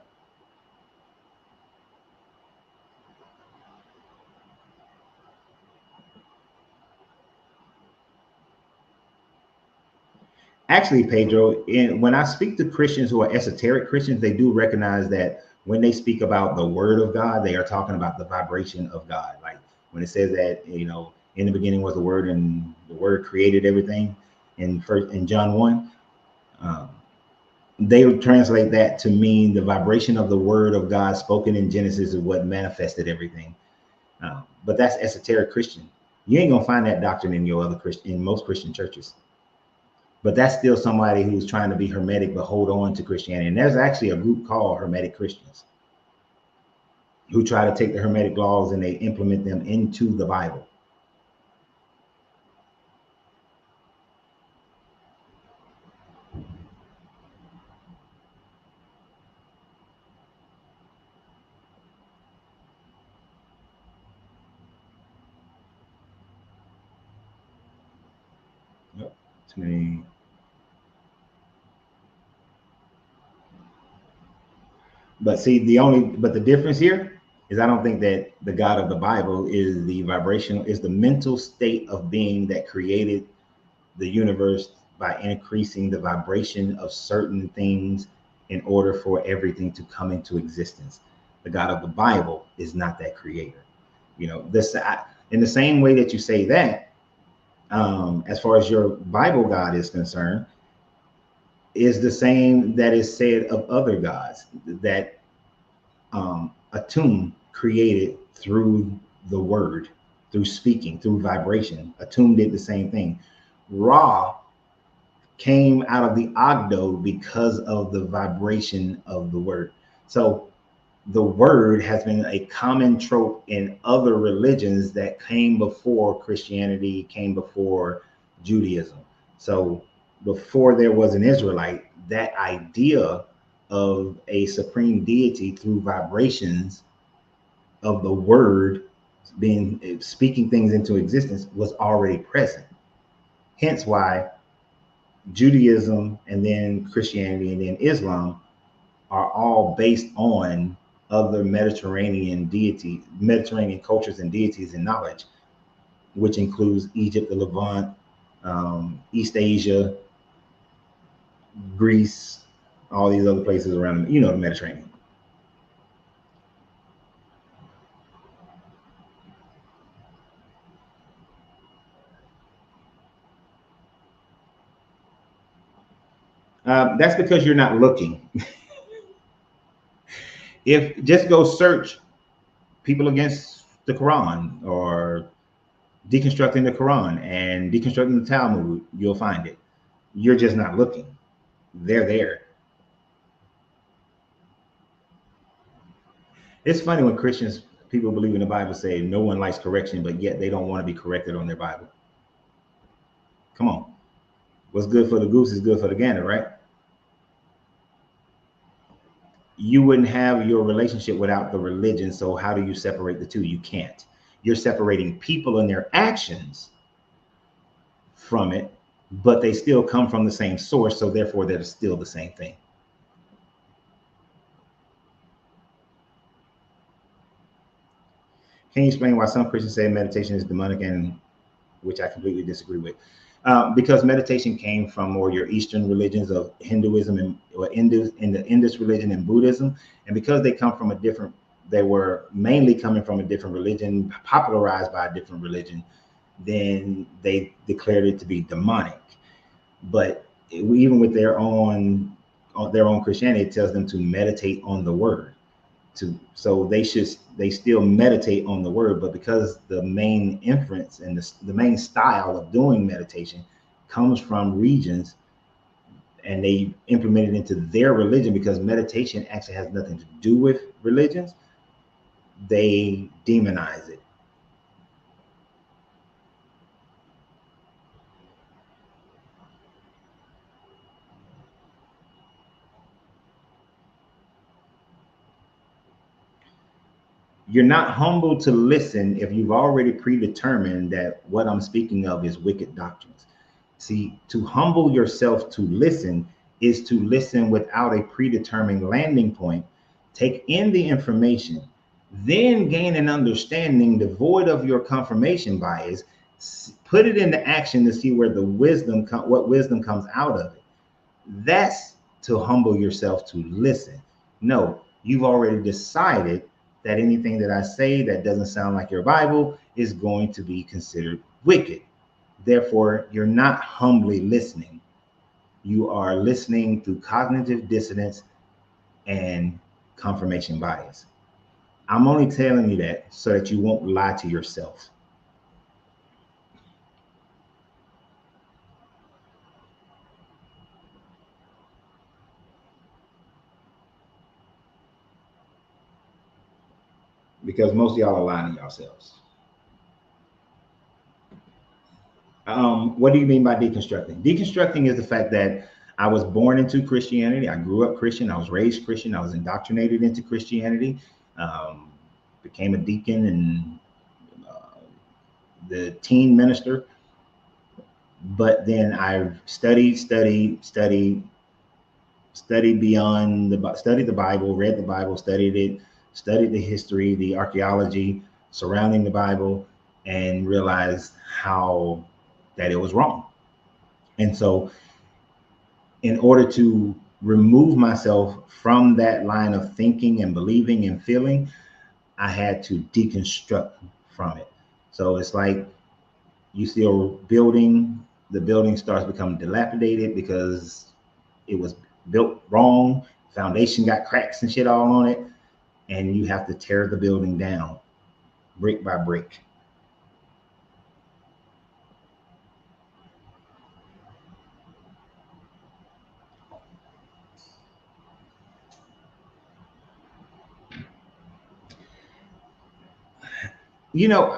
Actually, Pedro, when I speak to Christians who are esoteric Christians, they do recognize that when they speak about the word of God, they are talking about the vibration of God. Like when it says that, you know, in the beginning was the word and the word created everything in John 1. they would translate that to mean the vibration of the word of God spoken in Genesis is what manifested everything. But that's esoteric Christian. You ain't gonna find that doctrine in your other Christian, in most Christian churches. But that's still somebody who's trying to be Hermetic but hold on to Christianity. And there's actually a group called Hermetic Christians who try to take the Hermetic laws and they implement them into the Bible. Yep. Too many. But see, the difference here is I don't think that the God of the Bible is the vibrational, is the mental state of being that created the universe by increasing the vibration of certain things in order for everything to come into existence. The God of the Bible is not that creator. You know, this in the same way that you say that, as far as your Bible God is concerned, is the same that is said of other gods, that Atum created through the word, through speaking, through vibration. Atum did the same thing. Ra came out of the Ogdo because of the vibration of the word. So the word has been a common trope in other religions that came before Christianity, came before Judaism. So before there was an Israelite, that idea of a supreme deity through vibrations of the word being speaking things into existence was already present. Hence why Judaism and then Christianity and then Islam are all based on other Mediterranean cultures and deities and knowledge, which includes Egypt, the Levant, East Asia, Greece, all these other places around, the Mediterranean. That's because you're not looking. If just go search people against the Quran or deconstructing the Quran and deconstructing the Talmud, you'll find it. You're just not looking. They're there. It's funny when Christians, people believe in the Bible, say no one likes correction, but yet they don't want to be corrected on their Bible. Come on. What's good for the goose is good for the gander, right? You wouldn't have your relationship without the religion. So how do you separate the two? You can't. You're separating people and their actions from it, but they still come from the same source. So therefore, they're still the same thing. Can you explain why some Christians say meditation is demonic, and which I completely disagree with? Because meditation came from more your Eastern religions of Hinduism in the Indus religion and Buddhism, and because they were mainly coming from a different religion, popularized by a different religion, then they declared it to be demonic. But even with their own Christianity, it tells them to meditate on the word. So they still meditate on the word, but because the main inference and the main style of doing meditation comes from regions, and they implement it into their religion, because meditation actually has nothing to do with religions, they demonize it. You're not humble to listen if you've already predetermined that what I'm speaking of is wicked doctrines. See, to humble yourself to listen is to listen without a predetermined landing point, take in the information, then gain an understanding devoid of your confirmation bias, put it into action to see where what wisdom comes out of it. That's to humble yourself to listen. No, you've already decided that anything that I say that doesn't sound like your Bible is going to be considered wicked. Therefore, you're not humbly listening. You are listening through cognitive dissonance and confirmation bias. I'm only telling you that so that you won't lie to yourself. Because most of y'all are lying to yourselves. What do you mean by deconstructing? Deconstructing is the fact that I was born into Christianity. I grew up Christian. I was raised Christian. I was indoctrinated into Christianity. Became a deacon and the teen minister. But then I studied beyond studied the Bible, read the Bible, studied it, studied the history, the archaeology surrounding the Bible, and realized how that it was wrong. And so in order to remove myself from that line of thinking and believing and feeling, I had to deconstruct from it. So it's like you see a building, the building starts becoming dilapidated because it was built wrong, foundation got cracks and shit all on it, and you have to tear the building down brick by brick. You know,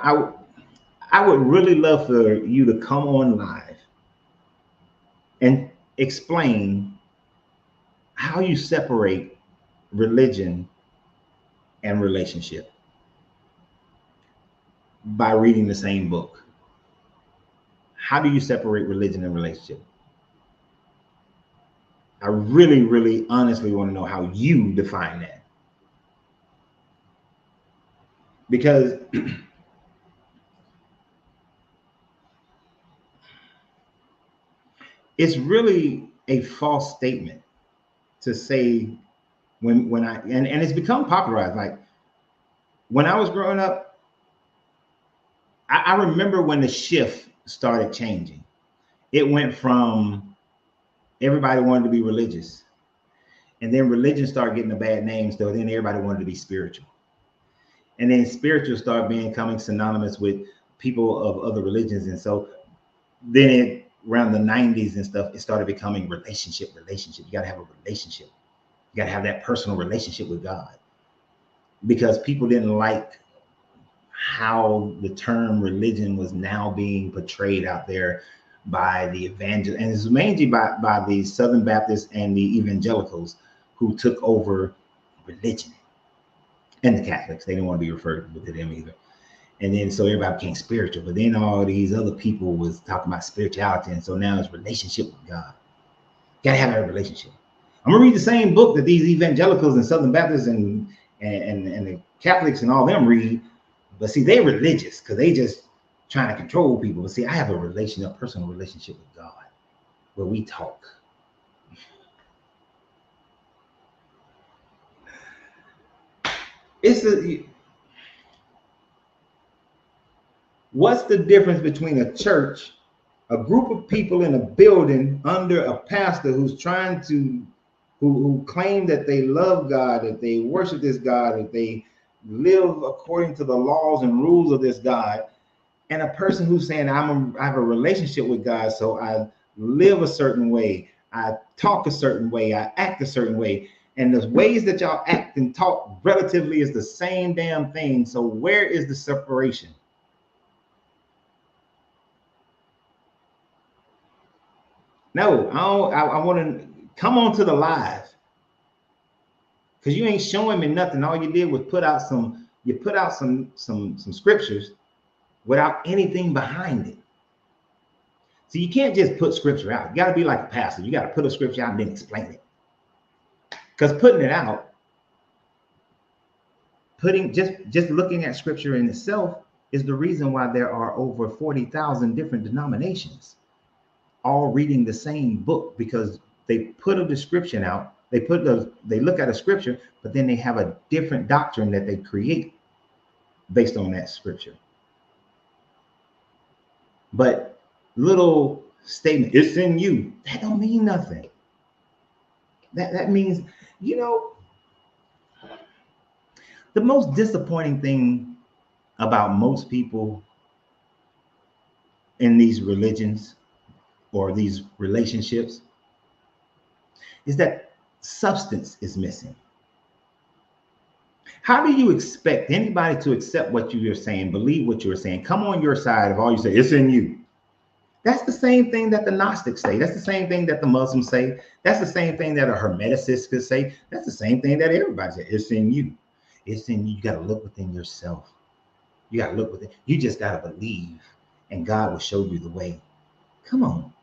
I would really love for you to come on live and explain how you separate religion and relationship by reading the same book. How do you separate religion and relationship? I really, really honestly want to know how you define that. Because it's really a false statement to say when I and it's become popularized. Like when I was growing up, I remember when the shift started changing. It went from everybody wanted to be religious, and then religion started getting a bad name, so then everybody wanted to be spiritual. And then spiritual started becoming synonymous with people of other religions. And so then around the 90s and stuff, it started becoming relationship. You got to have a relationship. You got to have that personal relationship with God, because people didn't like how the term religion was now being portrayed out there by the evangel, and it's mainly by the Southern Baptists and the evangelicals who took over religion, and the Catholics. They didn't want to be referred to them either. And then so everybody became spiritual, but then all these other people was talking about spirituality, and so now it's relationship with God. You gotta have a relationship. I'm gonna read the same book that these evangelicals and Southern Baptists and the Catholics and all them read, but see, they religious because they just trying to control people. But see, I have a personal relationship with God, where we talk. What's the difference between a church, a group of people in a building under a pastor who's trying to, who claim that they love God, that they worship this God, that they live according to the laws and rules of this God, and a person who's saying, I have a relationship with God, so I live a certain way, I talk a certain way, I act a certain way. And the ways that y'all act and talk relatively is the same damn thing. So where is the separation? No, I want to come on to the live, because you ain't showing me nothing. All you did was put out some scriptures without anything behind it. So you can't just put scripture out. You got to be like a pastor. You got to put a scripture out and then explain it. Because putting it out, just looking at scripture in itself is the reason why there are over 40,000 different denominations, all reading the same book, because they put a description out. They look at a scripture, but then they have a different doctrine that they create based on that scripture. But little statement, it's in you, that don't mean nothing. That means, you know, the most disappointing thing about most people in these religions or these relationships is that substance is missing. How do you expect anybody to accept what you're saying, believe what you're saying, come on your side if all you say, it's in you? That's the same thing that the Gnostics say. That's the same thing that the Muslims say. That's the same thing that a Hermeticist could say. That's the same thing that everybody says. It's in you. It's in you. You got to look within yourself. You got to look within. You just got to believe, and God will show you the way. Come on.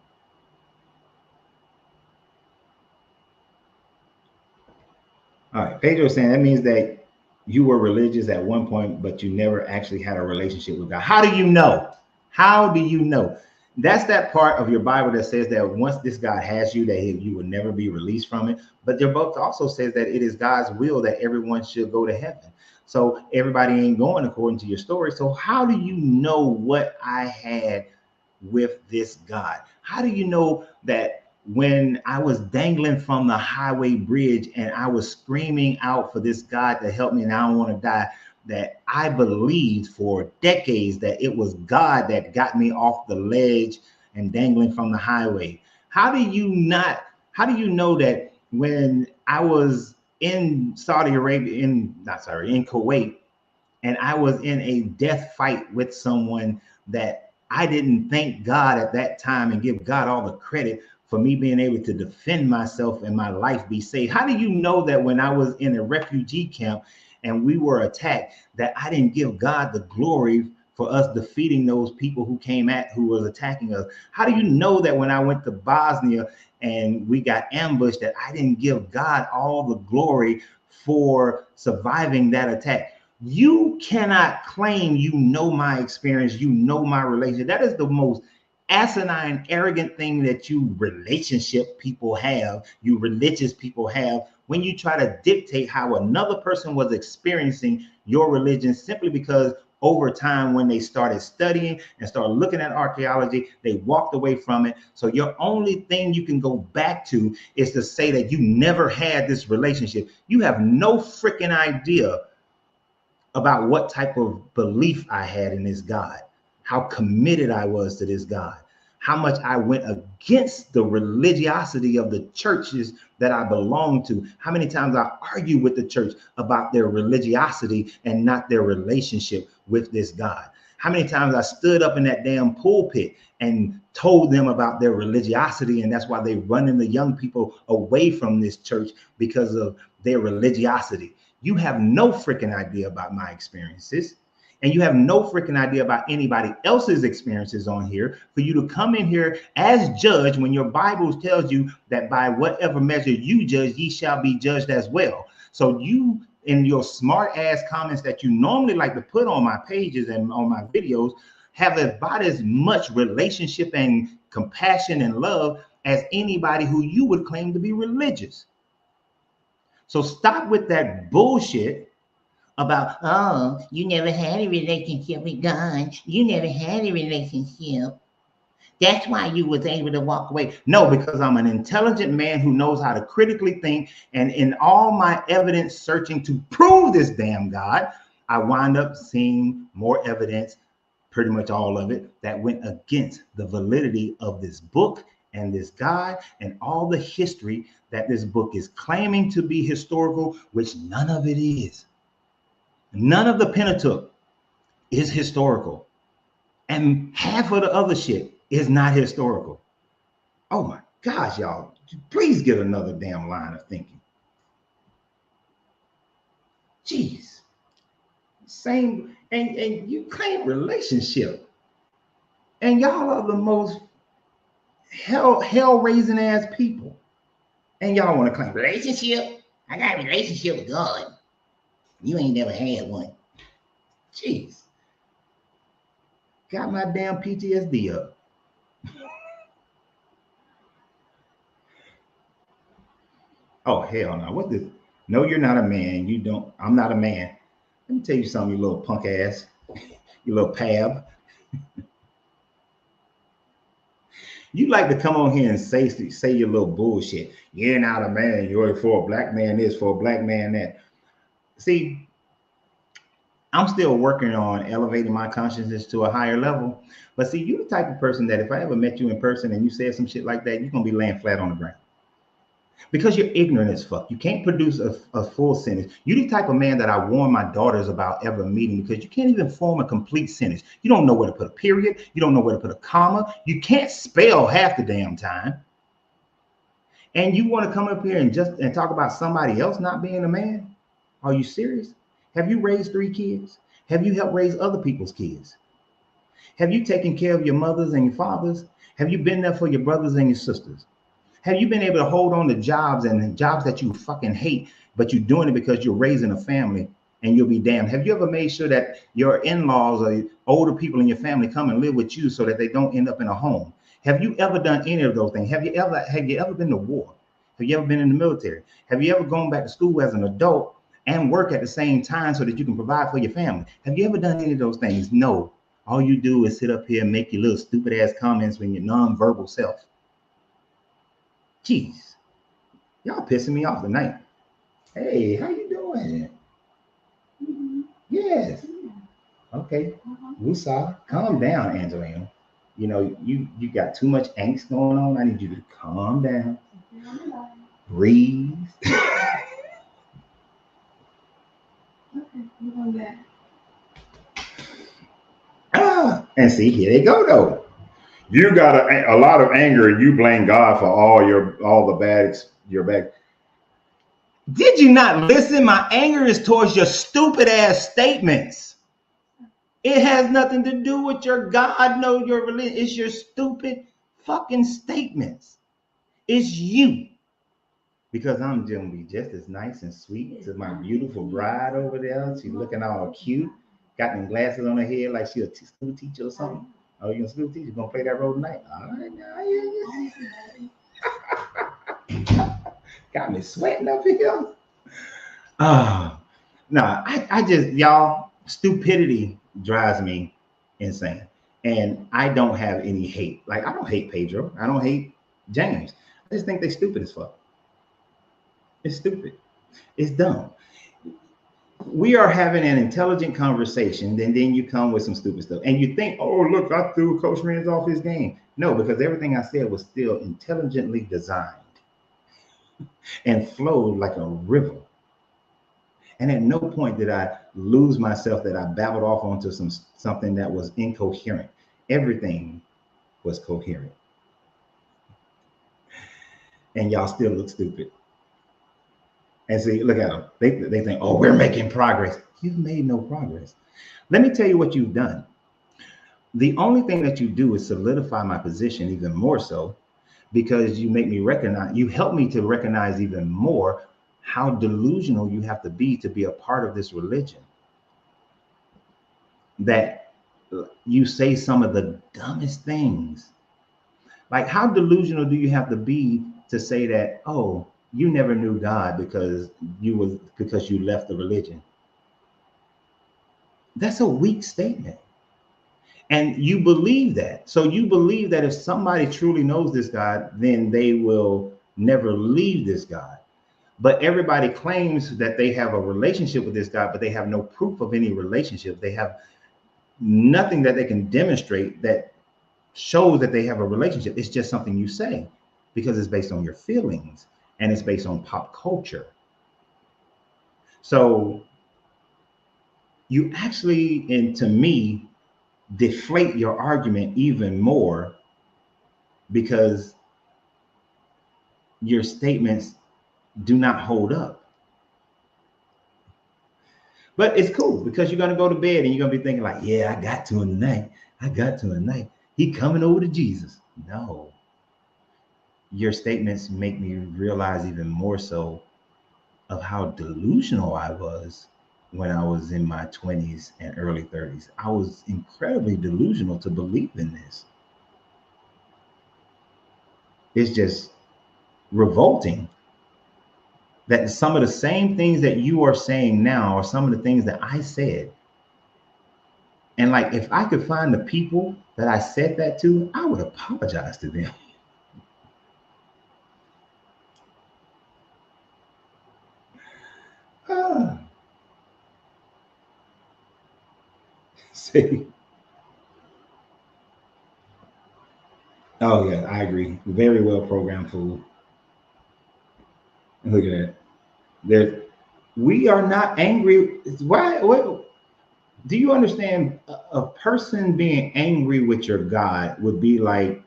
All right. Pedro is saying that means that you were religious at one point, but you never actually had a relationship with God. How do you know? How do you know? That's that part of your Bible that says that once this God has you, that you will never be released from it. But their book also says that it is God's will that everyone should go to heaven. So everybody ain't going according to your story. So how do you know what I had with this God? How do you know that when I was dangling from the highway bridge and I was screaming out for this God to help me and I don't want to die, that I believed for decades that it was God that got me off the ledge and dangling from the highway? How do you know that when I was in Saudi Arabia, in Kuwait, and I was in a death fight with someone, that I didn't thank God at that time and give God all the credit for me being able to defend myself and my life be saved? How do you know that when I was in a refugee camp and we were attacked, that I didn't give God the glory for us defeating those people who was attacking us? How do you know that when I went to Bosnia and we got ambushed, that I didn't give God all the glory for surviving that attack? You cannot claim you know my experience, you know my relationship. That is the most asinine, arrogant thing that you relationship people have, you religious people have, when you try to dictate how another person was experiencing your religion simply because over time, when they started studying and started looking at archaeology, they walked away from it. So your only thing you can go back to is to say that you never had this relationship. You have no freaking idea about what type of belief I had in this God, how committed I was to this God, how much I went against the religiosity of the churches that I belonged to, how many times I argued with the church about their religiosity and not their relationship with this God. How many times I stood up in that damn pulpit and told them about their religiosity, and that's why they're running the young people away from this church, because of their religiosity. You have no freaking idea about my experiences, and you have no freaking idea about anybody else's experiences on here for you to come in here as judge when your Bible tells you that by whatever measure you judge, ye shall be judged as well. So you, in your smart ass comments that you normally like to put on my pages and on my videos, have about as much relationship and compassion and love as anybody who you would claim to be religious. So stop with that bullshit about, oh, you never had a relationship with God. You never had a relationship. That's why you was able to walk away. No, because I'm an intelligent man who knows how to critically think. And in all my evidence searching to prove this damn God, I wind up seeing more evidence, pretty much all of it, that went against the validity of this book and this God and all the history that this book is claiming to be historical, which none of it is. None of the Pentateuch is historical. And half of the other shit is not historical. Oh my gosh, y'all, please get another damn line of thinking. Jeez. Same, and you claim relationship. And y'all are the most hell-raising ass people. And y'all want to claim relationship? I got a relationship with God. You ain't never had one. Jeez. Got my damn PTSD up. Oh, hell no. What this? No, you're not a man. You don't. I'm not a man. Let me tell you something, you little punk ass. You little pab. You like to come on here and say your little bullshit. You're not a man. You're for a black man this, for a black man that. See, I'm still working on elevating my consciousness to a higher level. But see, you're the type of person that if I ever met you in person and you said some shit like that, you're going to be laying flat on the ground. Because you're ignorant as fuck. You can't produce a full sentence. You're the type of man that I warn my daughters about ever meeting because you can't even form a complete sentence. You don't know where to put a period. You don't know where to put a comma. You can't spell half the damn time. And you want to come up here and talk about somebody else not being a man? Are you serious? Have you raised 3 kids? Have you helped raise other people's kids? Have you taken care of your mothers and your fathers? Have you been there for your brothers and your sisters? Have you been able to hold on to jobs that you fucking hate, but you're doing it because you're raising a family and you'll be damned? Have you ever made sure that your in-laws or older people in your family come and live with you so that they don't end up in a home? Have you ever done any of those things? Have you ever been to war? Have you ever been in the military? Have you ever gone back to school as an adult and work at the same time so that you can provide for your family? Have you ever done any of those things? No. All you do is sit up here and make your little stupid ass comments when you're non-verbal self. Jeez, y'all pissing me off tonight. Hey, how you doing? Yes. Okay. Woosah. Calm down, Angelina. You know, you got too much angst going on. I need you to calm down. Breathe. And see, here they go though. You got a lot of anger and you blame God for all the bad, your bad. Did you not listen? My anger is towards your stupid ass statements. It has nothing to do with your God, no, your religion. It's your stupid fucking statements. It's you. Because I'm going to be just as nice and sweet to my beautiful bride over there. She's looking all cute. Got them glasses on her head like she's a school teacher or something. Oh, you're a school teacher? You're going to play that role tonight? All right, now. Got me sweating up here. No, I just, y'all, stupidity drives me insane. And I don't have any hate. Like, I don't hate Pedro. I don't hate James. I just think they're stupid as fuck. It's stupid. It's dumb. We are having an intelligent conversation, and then you come with some stupid stuff. And you think, oh, look, I threw Coach Renz off his game. No, because everything I said was still intelligently designed and flowed like a river. And at no point did I lose myself that I babbled off onto something that was incoherent. Everything was coherent. And y'all still look stupid. And see, look at them. They think, oh, we're making progress. You've made no progress. Let me tell you what you've done. The only thing that you do is solidify my position even more so, because you make me recognize, you help me to recognize even more how delusional you have to be a part of this religion. That you say some of the dumbest things. Like, how delusional do you have to be to say that, oh, you never knew God because you left the religion? That's a weak statement. And you believe that. So you believe that if somebody truly knows this God, then they will never leave this God. But everybody claims that they have a relationship with this God, but they have no proof of any relationship. They have nothing that they can demonstrate that shows that they have a relationship. It's just something you say because it's based on your feelings and it's based on pop culture. So you actually, and to me, deflate your argument even more because your statements do not hold up. But it's cool because you're going to go to bed and you're going to be thinking like, yeah, I got to him tonight. He coming over to Jesus. No. Your statements make me realize even more so of how delusional I was when I was in my 20s and early 30s. I was incredibly delusional to believe in this. It's just revolting that some of the same things that you are saying now are some of the things that I said And like, if I could find the people that I said that to, I would apologize to them. Ah, see. Oh yeah, I agree. Very well programmed fool. Look at that. There, we are not angry. Why? What? Do you understand? A person being angry with your God would be like,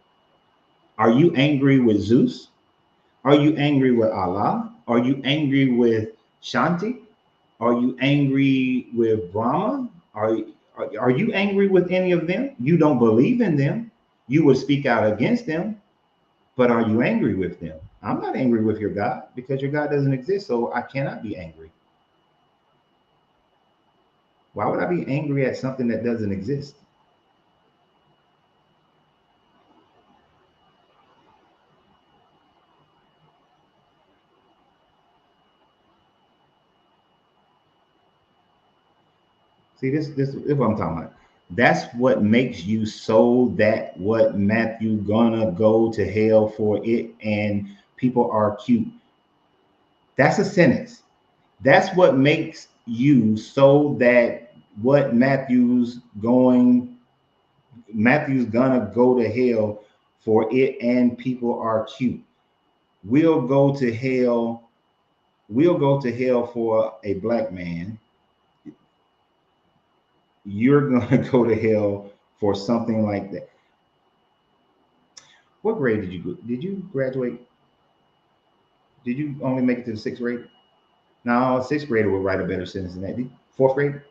are you angry with Zeus? Are you angry with Allah? Are you angry with Shanti? Are you angry with Brahma? Are you angry with any of them? You don't believe in them. You would speak out against them, but are you angry with them? I'm not angry with your God because your God doesn't exist, so I cannot be angry. Why would I be angry at something that doesn't exist? See, this is what I'm talking about. That's what makes you so that what Matthew gonna go to hell for it and people are cute. That's a sentence. That's what makes you so that what Matthew's gonna go to hell for it and people are cute. We'll go to hell. We'll go to hell for a black man. You're gonna go to hell for something like that. What grade did you go? Did you graduate? Did you only make it to the sixth grade? No, a sixth grader would write a better sentence than that. Fourth grade?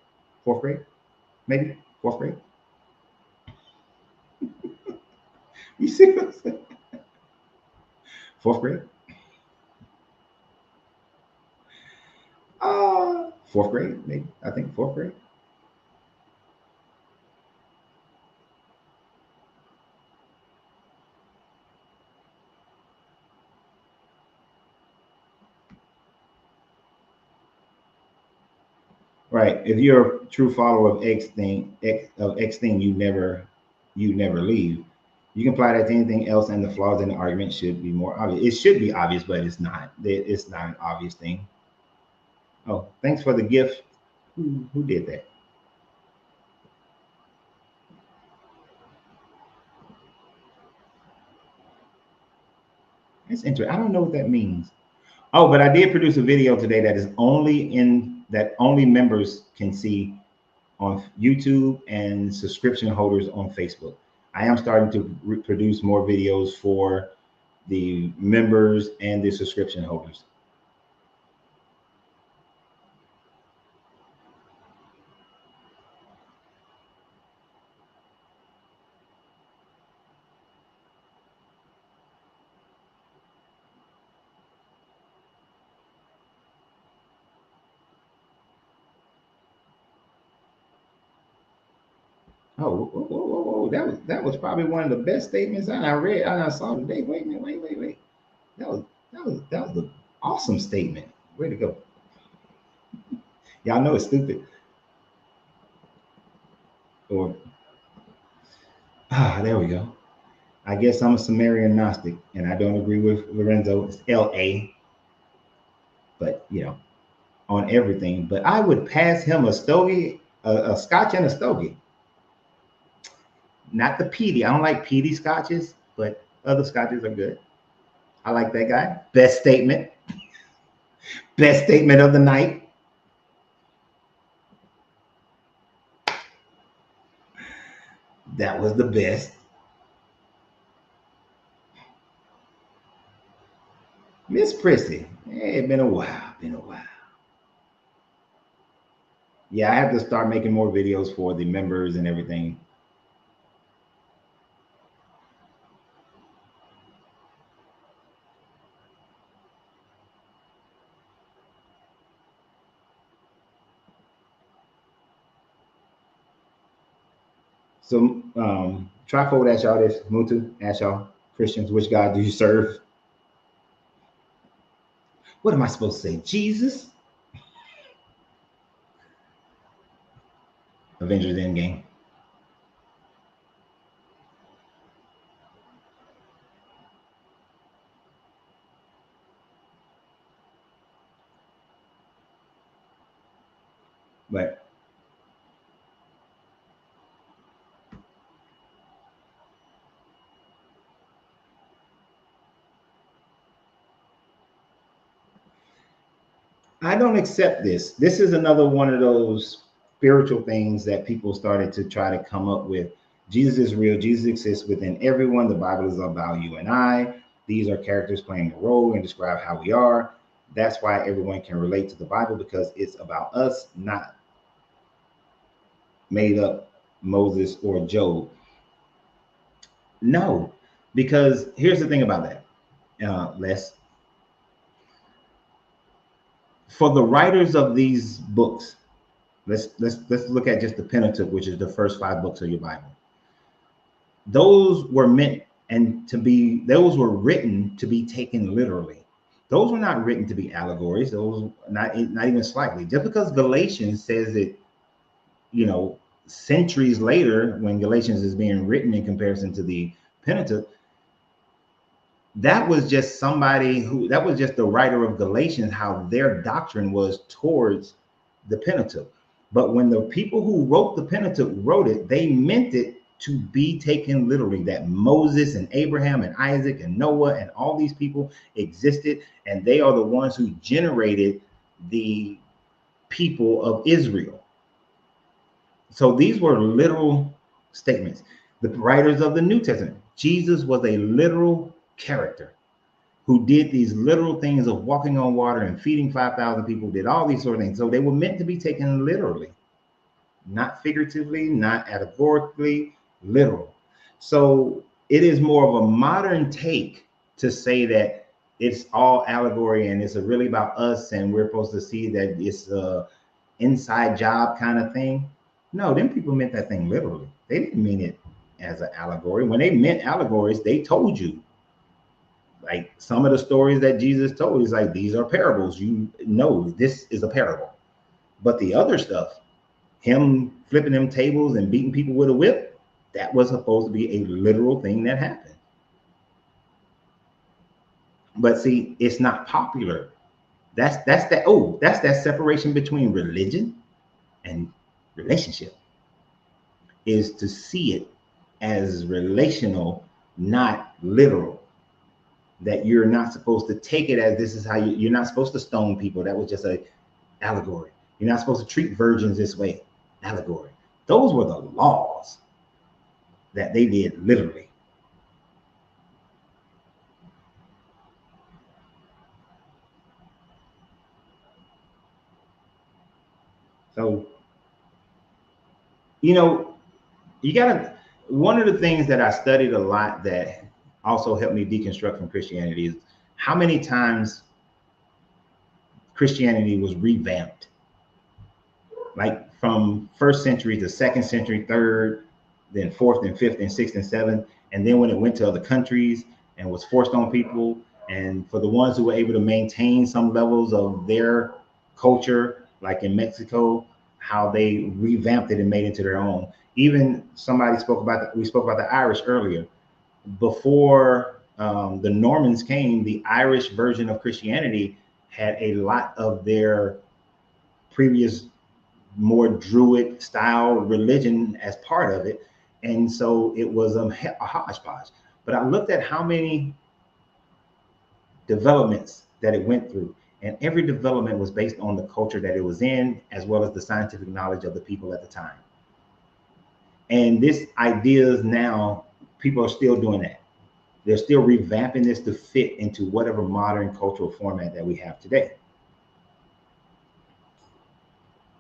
Fourth grade? Maybe? Fourth grade? You see what I'm saying? Fourth grade? Fourth grade, maybe. I think fourth grade. Right. If you're a true follower of X thing, you never leave. You can apply that to anything else, and the flaws in the argument should be more obvious. It should be obvious, but it's not. It's not an obvious thing. Oh, thanks for the gift. Who did that? That's interesting. I don't know what that means. Oh, but I did produce a video today that only members can see on YouTube and subscription holders on Facebook. I am starting to produce more videos for the members and the subscription holders. Oh, whoa, whoa, whoa, whoa. That was probably one of the best statements I read and I saw today. Wait a minute, wait. That was the awesome statement. Way to go. Y'all know it's stupid. Or there we go. I guess I'm a Sumerian Gnostic and I don't agree with Lorenzo. It's LA, but on everything. But I would pass him a stogie, a scotch and a stogie. Not the peaty. I don't like peaty scotches, but other scotches are good. I like that guy. Best statement. Best statement of the night. That was the best. Miss Prissy. Hey, it's been a while. Been a while. Yeah, I have to start making more videos for the members and everything. So trifold ask y'all this. Mutu ask y'all Christians, which God do you serve? What am I supposed to say? Jesus? Avengers Endgame. But I don't accept this. This is another one of those spiritual things that people started to try to come up with. Jesus is real. Jesus exists within everyone. The Bible is about you and I. These are characters playing a role and describe how we are. That's why everyone can relate to the Bible, because it's about us, not made up Moses or Job. No, because here's the thing about that, Les. For the writers of these books, let's look at just the Pentateuch, which is the first 5 books of your Bible. Those were meant and to be, those were written to be taken literally. Those were not written to be allegories. Those not even slightly. Just because Galatians says it, you know, centuries later, when Galatians is being written in comparison to the Pentateuch, that was just somebody who, that was just the writer of Galatians, how their doctrine was towards the Pentateuch. But when the people who wrote the Pentateuch wrote it, they meant it to be taken literally, that Moses and Abraham and Isaac and Noah and all these people existed, and they are the ones who generated the people of Israel. So these were literal statements. The writers of the New Testament, Jesus was a literal character who did these literal things of walking on water and feeding 5,000 people, did all these sort of things. So they were meant to be taken literally, not figuratively, not allegorically, literal. So it is more of a modern take to say that it's all allegory and it's really about us and we're supposed to see that it's a inside job kind of thing. No, them people meant that thing literally. They didn't mean it as an allegory. When they meant allegories, they told you. Like some of the stories that Jesus told is like, these are parables. You know, this is a parable. But the other stuff, him flipping them tables and beating people with a whip, that was supposed to be a literal thing that happened. But see, it's not popular. That's that separation between religion and relationship, is to see it as relational, not literal. That you're not supposed to take it as this is how you're not supposed to stone people. That was just a allegory. You're not supposed to treat virgins this way. Allegory. Those were the laws that they did literally. So, you know, you gotta, one of the things that I studied a lot that also helped me deconstruct from Christianity is how many times Christianity was revamped. Like from first century to second century, third, then fourth and fifth and sixth and seventh. And then when it went to other countries and was forced on people, and for the ones who were able to maintain some levels of their culture, like in Mexico, how they revamped it and made it into their own. Even somebody spoke about, we spoke about the Irish earlier. Before the Normans came, the Irish version of Christianity had a lot of their previous more Druid style religion as part of it. And so it was a hodgepodge. But I looked at how many developments that it went through, and every development was based on the culture that it was in, as well as the scientific knowledge of the people at the time. And this ideas now, people are still doing that. They're still revamping this to fit into whatever modern cultural format that we have today.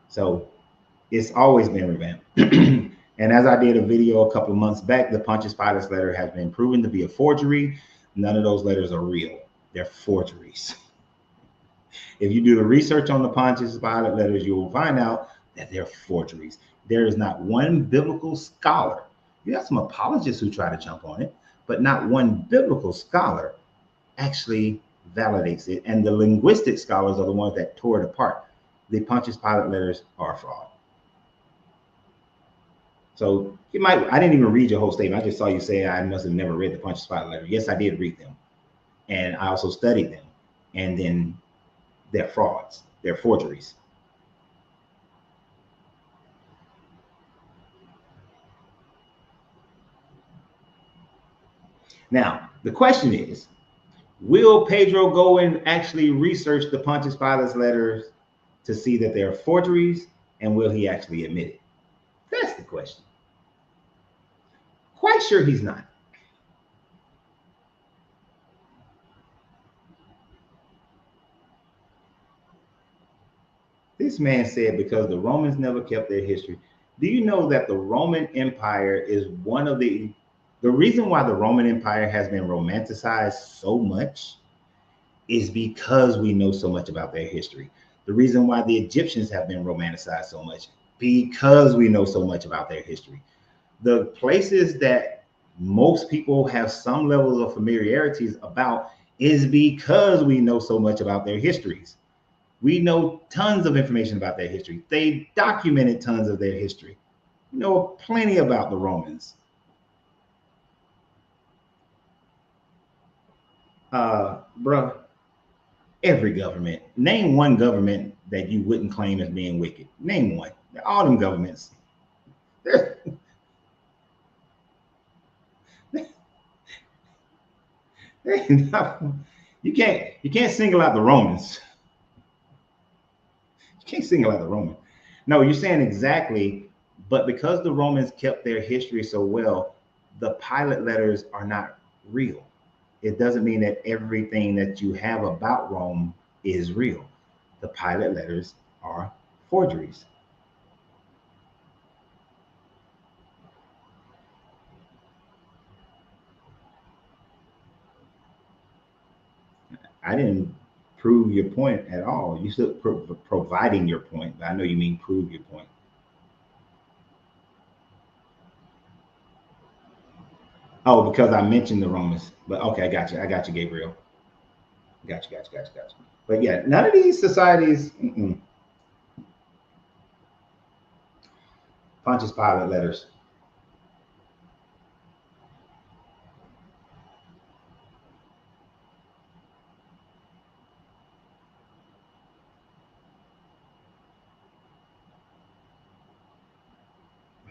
So it's always been revamped. And as I did a video a couple of months back, the Pontius Pilate letter has been proven to be a forgery. None of those letters are real. They're forgeries. If you do the research on the Pontius Pilate letters, you will find out that they're forgeries. There is not one biblical scholar. You have some apologists who try to jump on it, but not one biblical scholar actually validates it. And the linguistic scholars are the ones that tore it apart. The Pontius Pilate letters are a fraud. So you might, I didn't even read your whole statement. I just saw you say I must have never read the Pontius Pilate letter. Yes, I did read them. And I also studied them. And then they're frauds. They're forgeries. Now, the question is, will Pedro go and actually research the Pontius Pilate's letters to see that they are forgeries, and will he actually admit it? That's the question. Quite sure he's not. This man said because the Romans never kept their history. Do you know that the Roman Empire is one of the reason why the Roman Empire has been romanticized so much is because we know so much about their history. The reason why the Egyptians have been romanticized so much because we know so much about their history. The places that most people have some levels of familiarities about is because we know so much about their histories. We know tons of information about their history. They documented tons of their history. We know plenty about the Romans. Bruh, every government. Name one government that you wouldn't claim as being wicked. Name one. All them governments. You can't single out the Romans. You can't single out the Romans. No, you're saying exactly, but because the Romans kept their history so well, the Pilate letters are not real. It doesn't mean that everything that you have about Rome is real. The Pilate letters are forgeries. I didn't prove your point at all. You said providing your point, but I know you mean prove your point. Oh, because I mentioned the Romans. But okay, I got you. I got you, Gabriel. Got you. But yeah, none of these societies, Pontius Pilate letters.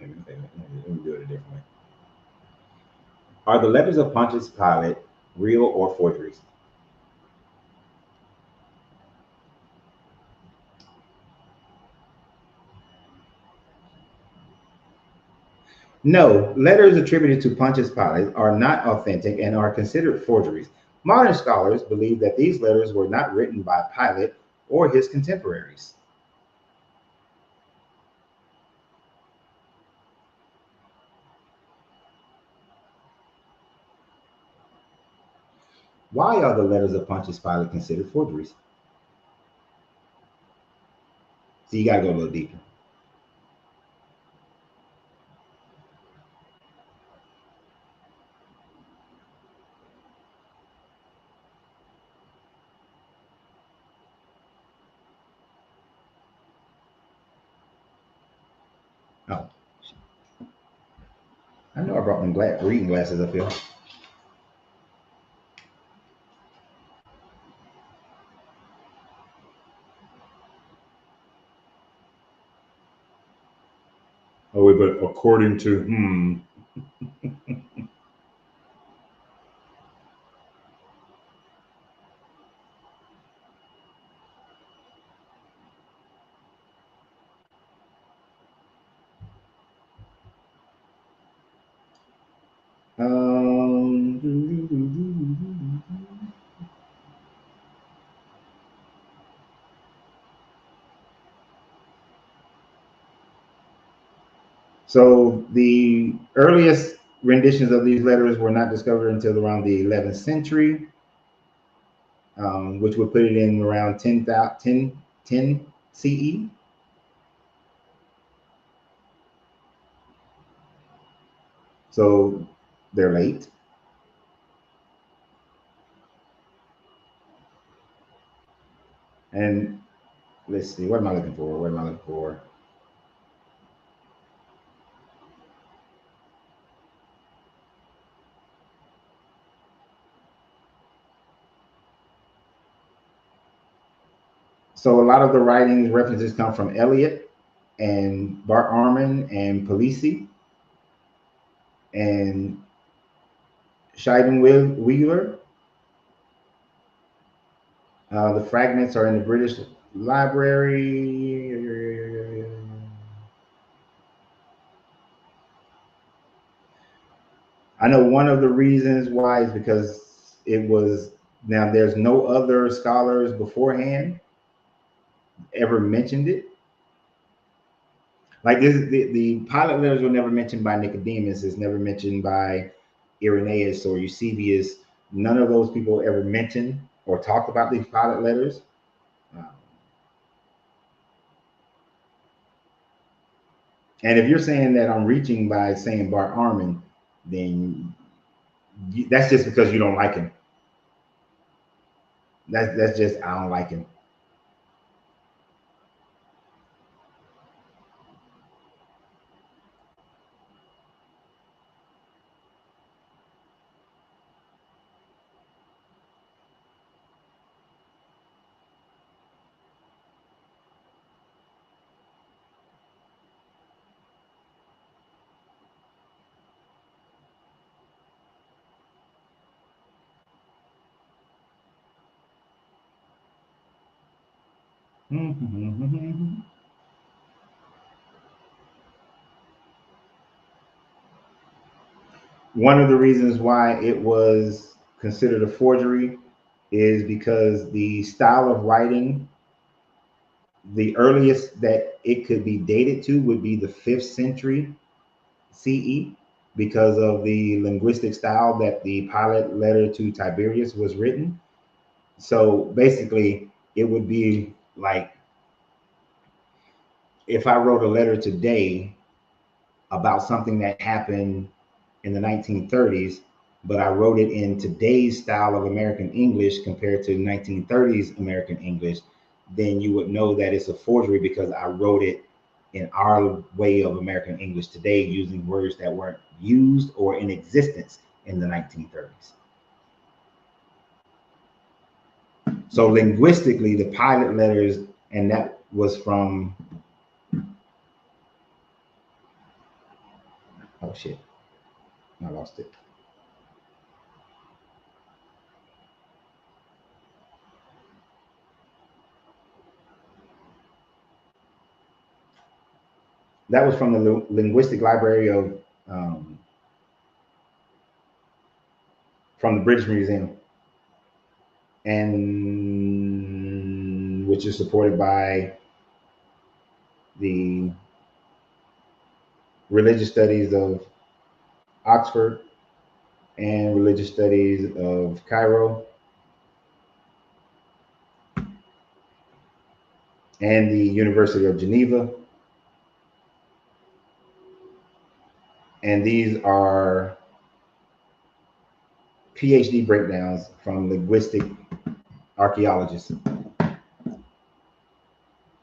Let me do it a different way. Are the letters of Pontius Pilate real or forgeries? No, letters attributed to Pontius Pilate are not authentic and are considered forgeries. Modern scholars believe that these letters were not written by Pilate or his contemporaries. Why are the letters of Pontius Pilate considered forgeries? So you got to go a little deeper. Oh, I know I brought my reading glasses up here. Oh, wait, but according to um, so the earliest renditions of these letters were not discovered until around the 11th century, which would put it in around 10 CE. So they're late. And let's see, what am I looking for? What am I looking for? So a lot of the writings references come from Eliot and Bart Ehrman and Palissy and Wheeler. The fragments are in the British Library. I know one of the reasons why is because it was, now there's no other scholars beforehand ever mentioned it. Like this, the pilot letters were never mentioned by Nicodemus. It's never mentioned by Irenaeus or Eusebius. None of those people ever mentioned or talked about these pilot letters. And if you're saying that I'm reaching by saying Bart Ehrman, then that's just because you don't like him. That's just, I don't like him. One of the reasons why it was considered a forgery is because the style of writing, the earliest that it could be dated to would be the 5th century CE, because of the linguistic style that the pilot letter to Tiberius was written. So basically, it would be like if I wrote a letter today about something that happened in the 1930s, but I wrote it in today's style of American English compared to 1930s American English, then you would know that it's a forgery because I wrote it in our way of American English today using words that weren't used or in existence in the 1930s. So linguistically, the pilot letters, and that was from, oh shit, I lost it. That was from the linguistic library of, um, from the British Museum, and which is supported by the religious studies of Oxford and religious studies of Cairo and the University of Geneva. And these are PhD breakdowns from linguistic archaeologists.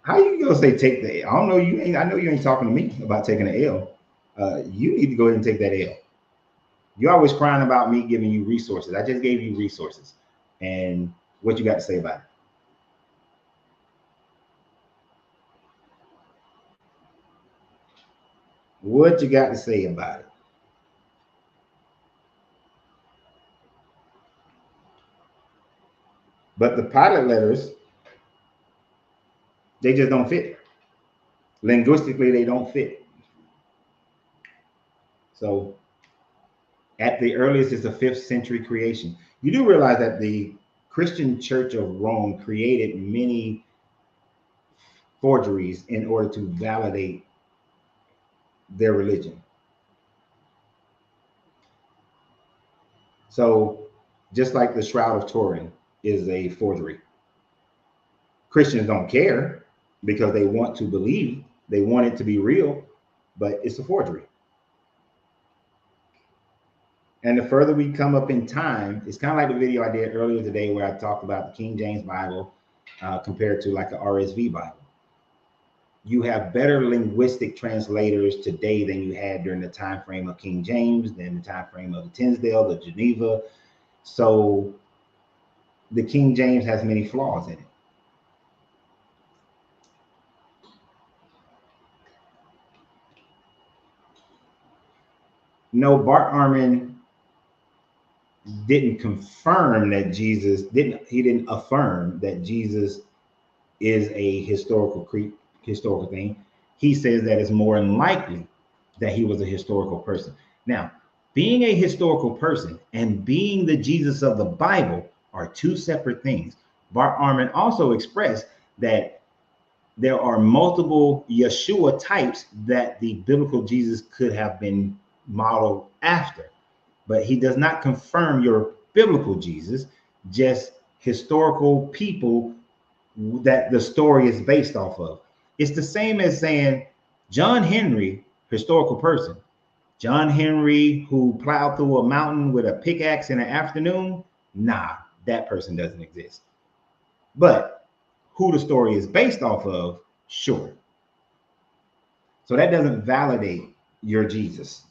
How you gonna say take the L? I don't know. You ain't. I know you ain't talking to me about taking the L. You need to go ahead and take that L. You're always crying about me giving you resources. I just gave you resources, and what you got to say about it? What you got to say about it? But the pilot letters, they just don't fit. Linguistically, they don't fit. So at the earliest, it's a 5th century creation. You do realize that the Christian Church of Rome created many forgeries in order to validate their religion. So just like the Shroud of Turin is a forgery, Christians don't care because they want to believe, they want it to be real, but it's a forgery. And the further we come up in time, it's kind of like the video I did earlier today where I talked about the King James Bible compared to like the RSV Bible. You have better linguistic translators today than you had during the time frame of King James, than the time frame of the Tinsdale, the Geneva. So the King James has many flaws in it. No, Bart Ehrman didn't confirm that he didn't affirm that Jesus is a historical thing. He says that it's more than likely that he was a historical person. Now, being a historical person and being the Jesus of the Bible are two separate things. Bart Ehrman also expressed that there are multiple Yeshua types that the biblical Jesus could have been modeled after, but he does not confirm your biblical Jesus, just historical people that the story is based off of. It's the same as saying John Henry, historical person. John Henry who plowed through a mountain with a pickaxe in an afternoon. Nah, that person doesn't exist. But who the story is based off of, sure. So that doesn't validate your Jesus.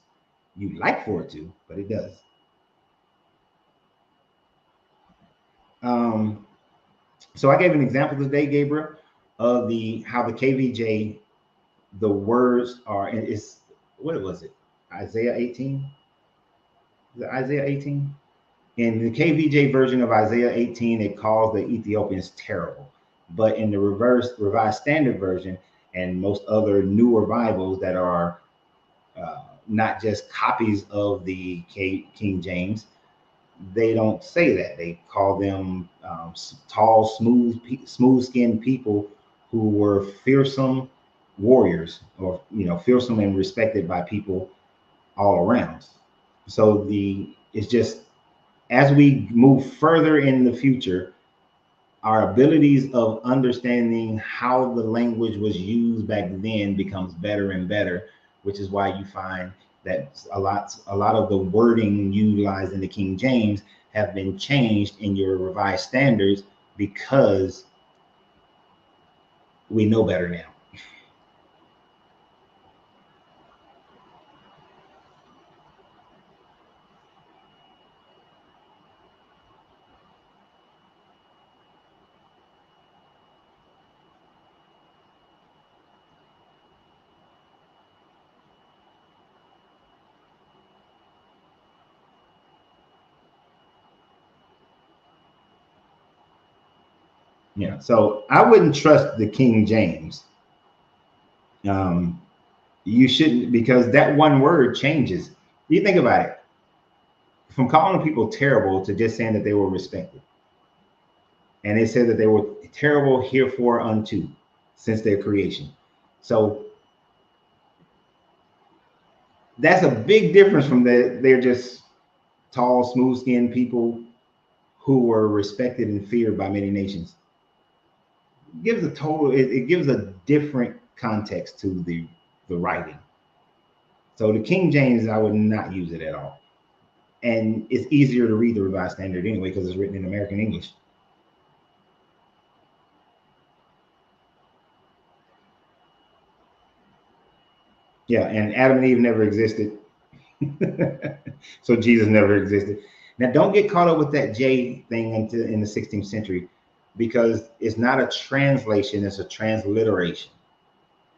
You'd like for it to, but it does. So I gave an example today, Gabriel, of how the KVJ, the words are, and it's, what was it? Isaiah 18? Is it Isaiah 18? In the KVJ version of Isaiah 18, it calls the Ethiopians terrible. But in the revised standard version, and most other newer Bibles that are not just copies of the King James, they don't say that. They call them tall, smooth-skinned people who were fearsome warriors, or fearsome and respected by people all around. So it's just, as we move further in the future, our abilities of understanding how the language was used back then becomes better and better, which is why you find that a lot of the wording utilized in the King James have been changed in your revised standards, because we know better now. Yeah, so I wouldn't trust the King James. You shouldn't, because that one word changes. You think about it, from calling people terrible to just saying that they were respected. And it said that they were terrible herefore unto, since their creation. So that's a big difference from they're just tall, smooth-skinned people who were respected and feared by many nations. It gives a different context to the writing. So the King James, I would not use it at all. And it's easier to read the Revised Standard anyway, because it's written in American English. Yeah, and Adam and Eve never existed. So Jesus never existed. Now, don't get caught up with that J thing in the 16th century, because it's not a translation, it's a transliteration.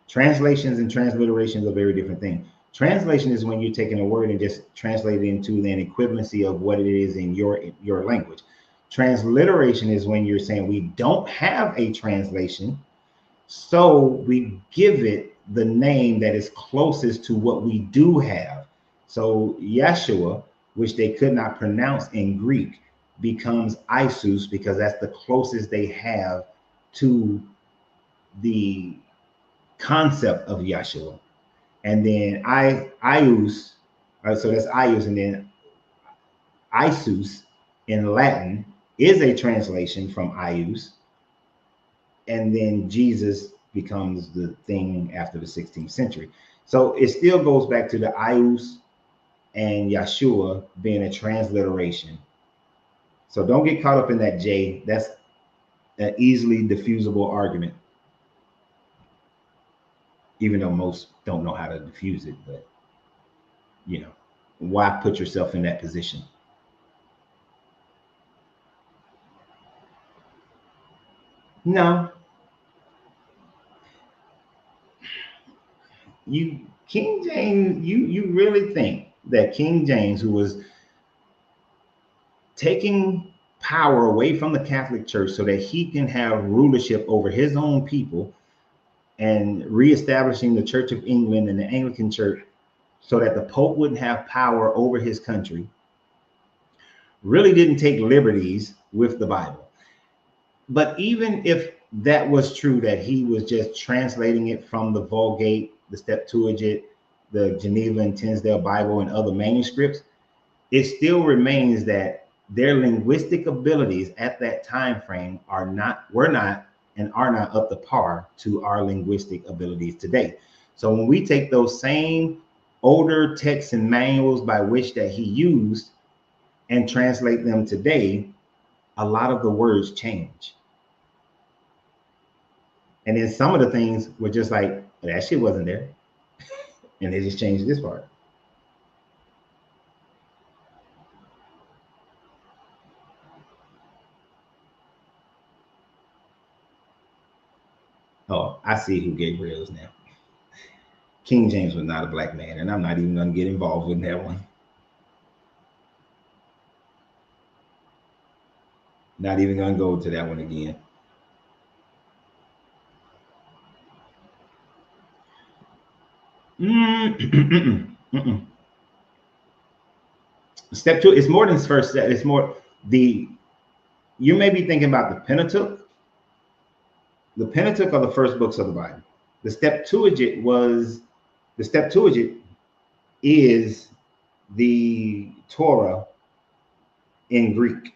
Translations and transliterations are very different things. Translation is when you're taking a word and just translate it into an equivalency of what it is in your language. Transliteration is when you're saying we don't have a translation, so we give it the name that is closest to what we do have. So Yeshua, which they could not pronounce in Greek, becomes Isus, because that's the closest they have to the concept of Yeshua. And then Ius, so that's Ius, and then Isus in Latin is a translation from Ius, and then Jesus becomes the thing after the 16th century. So it still goes back to the Ius and Yeshua being a transliteration. So don't get caught up in that J. That's an easily diffusable argument, even though most don't know how to diffuse it. But why put yourself in that position? No, King James, you really think that King James, who was taking power away from the Catholic Church so that he can have rulership over his own people, and reestablishing the Church of England and the Anglican Church so that the Pope wouldn't have power over his country, really didn't take liberties with the Bible. But even if that was true, that he was just translating it from the Vulgate, the Septuagint, the Geneva and Tinsdale Bible, and other manuscripts, it still remains that their linguistic abilities at that time frame were not and are not up to par to our linguistic abilities today. So when we take those same older texts and manuals by which that he used and translate them today, a lot of the words change. And then some of the things were just like, that shit wasn't there. And they just changed this part. Oh, I see who Gabriel is now. King James was not a black man, and I'm not even going to get involved with that one. Not even going to go to that one again. Step 2, it's more than first step. It's more you may be thinking about the Pentateuch. The Pentateuch are the first books of the Bible. The Septuagint is the Torah in Greek.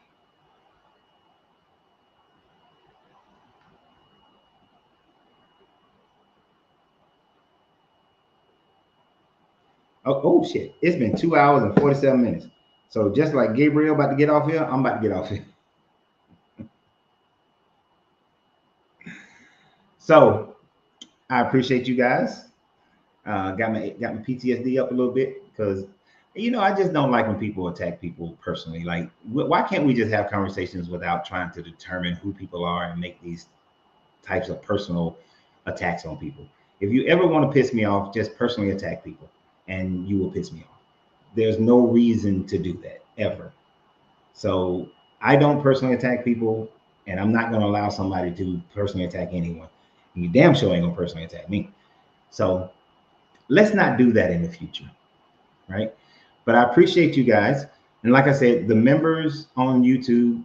Oh shit, it's been 2 hours and 47 minutes. So just like Gabriel about to get off here, I'm about to get off here. So I appreciate you guys. Got my PTSD up a little bit because, I just don't like when people attack people personally. Like, why can't we just have conversations without trying to determine who people are and make these types of personal attacks on people? If you ever want to piss me off, just personally attack people and you will piss me off. There's no reason to do that ever. So I don't personally attack people, and I'm not going to allow somebody to personally attack anyone. You damn sure ain't going to personally attack me. So let's not do that in the future, right? But I appreciate you guys. And like I said, the members on YouTube,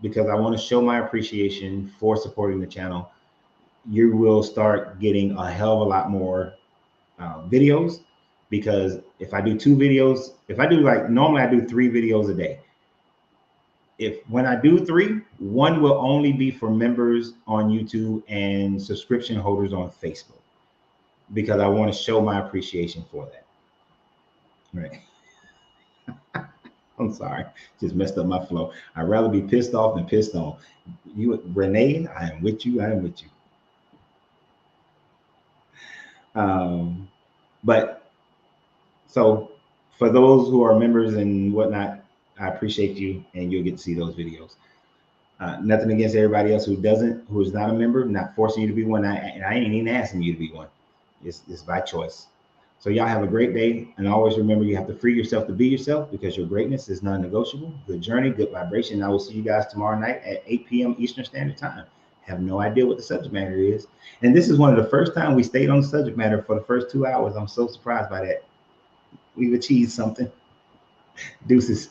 because I want to show my appreciation for supporting the channel, you will start getting a hell of a lot more videos. Because if I do 2 videos, normally I do 3 videos a day. When I do 3, 1 will only be for members on YouTube and subscription holders on Facebook, because I want to show my appreciation for that. Right. I'm sorry, just messed up my flow. I'd rather be pissed off than pissed on. You, Renee, I am with you. I am with you. But so for those who are members and whatnot, I appreciate you, and you'll get to see those videos. Nothing against everybody else who is not a member, not forcing you to be one. And I ain't even asking you to be one. It's by choice. So y'all have a great day. And always remember, you have to free yourself to be yourself, because your greatness is non-negotiable. Good journey, good vibration. I will see you guys tomorrow night at 8 p.m. Eastern Standard Time. Have no idea what the subject matter is. And this is one of the first time we stayed on the subject matter for the first 2 hours. I'm so surprised by that. We've achieved something. Deuces.